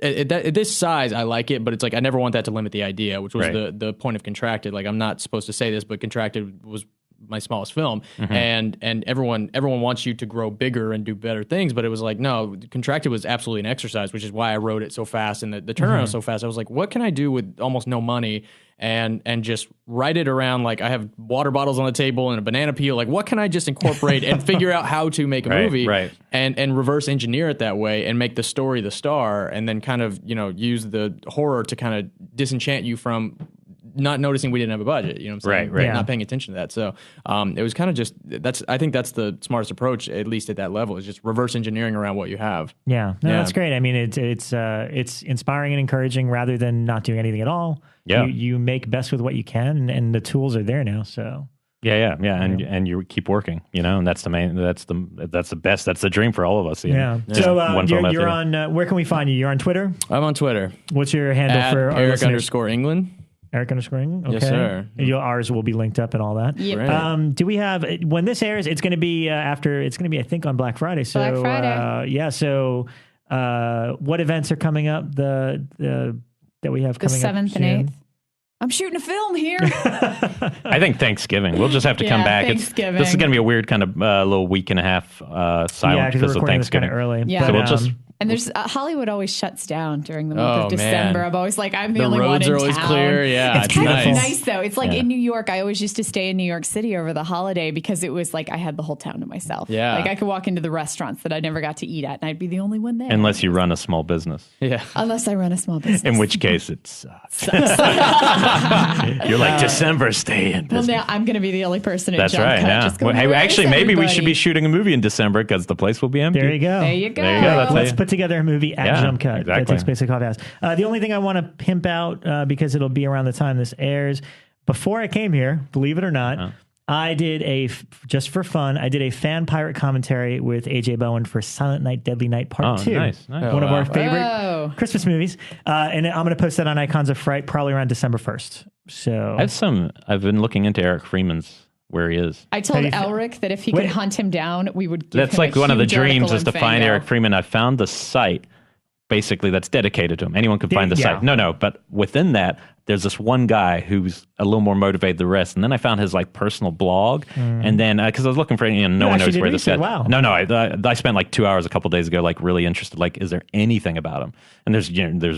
this size, I like it, but it's like I never want that to limit the idea, which was the point of Contracted. Like, I'm not supposed to say this, but Contracted was my smallest film, and everyone wants you to grow bigger and do better things, but it was like, no, Contracted was absolutely an exercise, which is why I wrote it so fast, and the turnaround was so fast. I was like, what can I do with almost no money and just write it around? Like, I have water bottles on the table and a banana peel. Like, what can I just incorporate and figure out how to make a movie and reverse engineer it that way and make the story the star, and then kind of, use the horror to kind of disenchant you from not noticing we didn't have a budget, you know what I'm saying? Right. Yeah. Not paying attention to that. So it was kind of just, I think that's the smartest approach, at least at that level, is just reverse engineering around what you have. Yeah, no, that's great. I mean, it's inspiring and encouraging rather than not doing anything at all. Yeah. You make best with what you can, and the tools are there now. So Yeah, and you keep working, and that's the best. That's the dream for all of us. So you're on. Where can we find you? You're on Twitter. I'm on Twitter. What's your handle for our listeners? Eric_England. Eric_England. Okay. Yes, sir. Ours will be linked up and all that. Yep. Do we have when this airs? It's going to be after. It's going to be, I think, on Black Friday. So Black Friday. So what events are coming up? The that we have coming up the 7th and 8th. I'm shooting a film here. I think Thanksgiving. We'll just have to come back. This is going to be a weird kind of little week and a half silent because of Thanksgiving. Early. Yeah. So we'll just. And there's Hollywood always shuts down during the month of December. Man. I'm always like, I'm the only one in town. The roads are always clear. Yeah, it's kind of nice though. It's like in New York. I always used to stay in New York City over the holiday because it was like I had the whole town to myself. Yeah, like I could walk into the restaurants that I never got to eat at, and I'd be the only one there. Unless you run a small business. Yeah. Unless I run a small business. In which case it sucks. You're like December, stay in business. Well, now I'm going to be the only person in That's right. Cut. Yeah. Just go, actually, maybe we should be shooting a movie in December because the place will be empty. There you go. There you go. Let's put together a movie at Jump Cut. Exactly. That takes place at Coffee House. The only thing I want to pimp out, because it'll be around the time this airs, before I came here, believe it or not, I did just for fun, I did a fan pirate commentary with AJ Bowen for Silent Night, Deadly Night Part 2. Nice. One of our favorite Christmas movies. And I'm going to post that on Icons of Fright probably around December 1st. So I've been looking into Eric Freeman's where he is. I told Elric that if he could hunt him down, we would give That's him like a one of the huge dreams is to article in find Fango. Eric Freeman. I found the site basically that's dedicated to him. Anyone can find the site. No, but within that, there's this one guy who's a little more motivated than the rest. And then I found his like personal blog. And then, because I was looking for, no one knows where this is. Wow. No, I spent like 2 hours a couple days ago, like really interested. Like, is there anything about him? And there's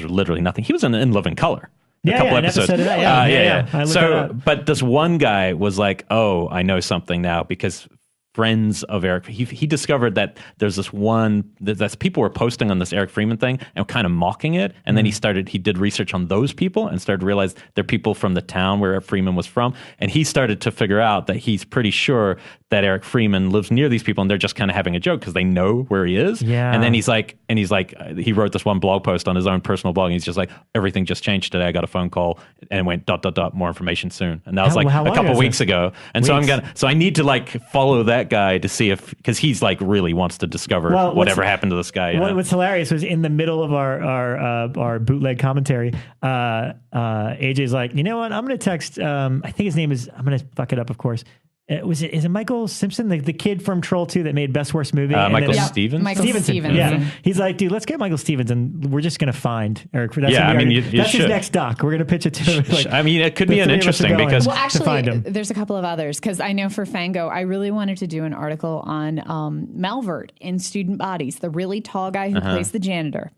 literally nothing. He was in Love and Color. A couple episodes. Episode of that. So, but this one guy was like, oh, I know something now because friends of Eric, he discovered that there's this one that people were posting on this Eric Freeman thing and kind of mocking it, and then he did research on those people and started to realize they're people from the town where Eric Freeman was from, and he started to figure out that he's pretty sure that Eric Freeman lives near these people and they're just kind of having a joke because they know where he is. And then he's like he wrote this one blog post on his own personal blog and he's just like, everything just changed today. I got a phone call and went ... more information soon. And that was a couple weeks ago. And so I need to like follow that guy to see because he's like really wants to discover whatever happened to this guy. What's hilarious was in the middle of our bootleg commentary, AJ's like, you know what? I'm going to text, I think his name is, I'm going to fuck it up, of course. Is it Michael Simpson, the kid from Troll 2 that made Best Worst Movie? Michael Stevens? Michael Stevens. Yeah. He's like, dude, let's get Michael Stevens and we're just going to find Eric. That's that's his next doc. We're going to pitch it to him. It could be an interesting because... Well, actually, there's a couple of others because I know for Fango, I really wanted to do an article on Malvert in Student Bodies, the really tall guy who plays the janitor.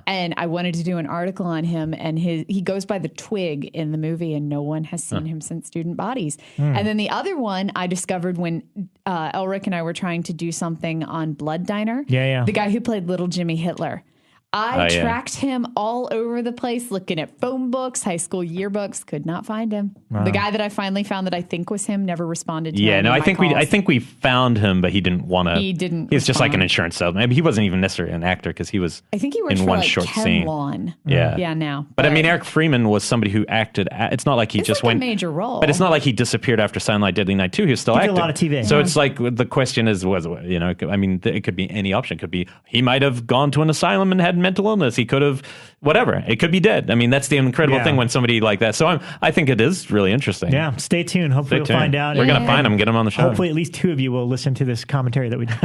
And I wanted to do an article on him, and he goes by the Twig in the movie, and no one has seen him since Student Bodies. And then the other one I discovered when Elric and I were trying to do something on Blood Diner. The guy who played Little Jimmy Hitler. I tracked him all over the place, looking at phone books, high school yearbooks, could not find him. Wow. The guy that I finally found that I think was him never responded to I think we found him, but he didn't want to. He didn't. He was just like an insurance salesman. Maybe he wasn't even necessarily an actor because he was. I think he worked in for one like short Ken scene. Lawn. Yeah, now. But I mean, Eric Freeman was somebody who acted. It's not like he just went a major role. But it's not like he disappeared after Silent Night, Deadly Night 2. He was still acting. Did a lot of TV. So it's like the question is, I mean, it could be any option. It could be he might have gone to an asylum and had mental illness. He could have. Whatever. It could be dead. I mean, that's the incredible thing when somebody like that. So I think it is really interesting. Yeah. Stay tuned. Hopefully we'll find out. We're going to find him, get him on the show. Hopefully at least 2 of you will listen to this commentary that we did.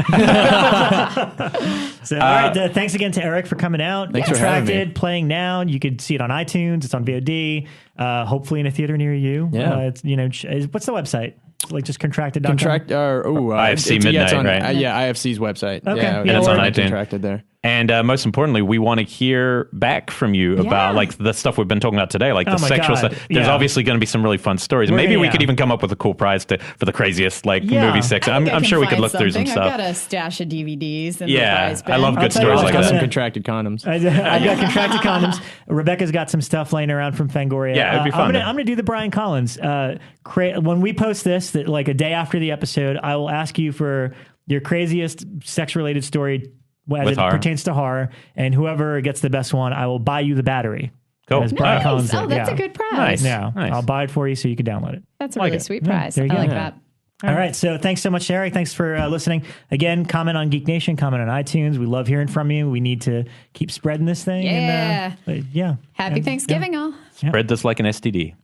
So, all right. Thanks again to Eric for coming out. Thanks for having me. Playing now. You could see it on iTunes. It's on VOD. Hopefully in a theater near you. Yeah. What's the website? Like just contracted.com? IFC Midnight, right? IFC's website. Okay. And it's on iTunes. Contracted there. And most importantly, we want to hear back from you about like the stuff we've been talking about today, like the sexual stuff. There's obviously going to be some really fun stories. Maybe we could even come up with a cool prize for the craziest movie sex. I'm sure we could look through some stuff. I've got a stash of DVDs. In the prize bin. I love good stories like I've got that. some contracted condoms. I've got contracted condoms. Rebecca's got some stuff laying around from Fangoria. Yeah, it'd be fun. I'm going to do the Brian Collins. When we post this, like a day after the episode, I will ask you for your craziest sex-related story as it pertains to horror, and whoever gets the best one, I will buy you the battery. Cool. Nice. Oh, that's a good prize. Nice. I'll buy it for you so you can download it. That's a really sweet prize. I like that. All right. So thanks so much, Eric. Thanks for listening. Again, comment on Geek Nation, comment on iTunes. We love hearing from you. We need to keep spreading this thing. Yeah. And, Happy Thanksgiving, all. Spread this like an STD.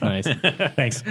Nice. Thanks.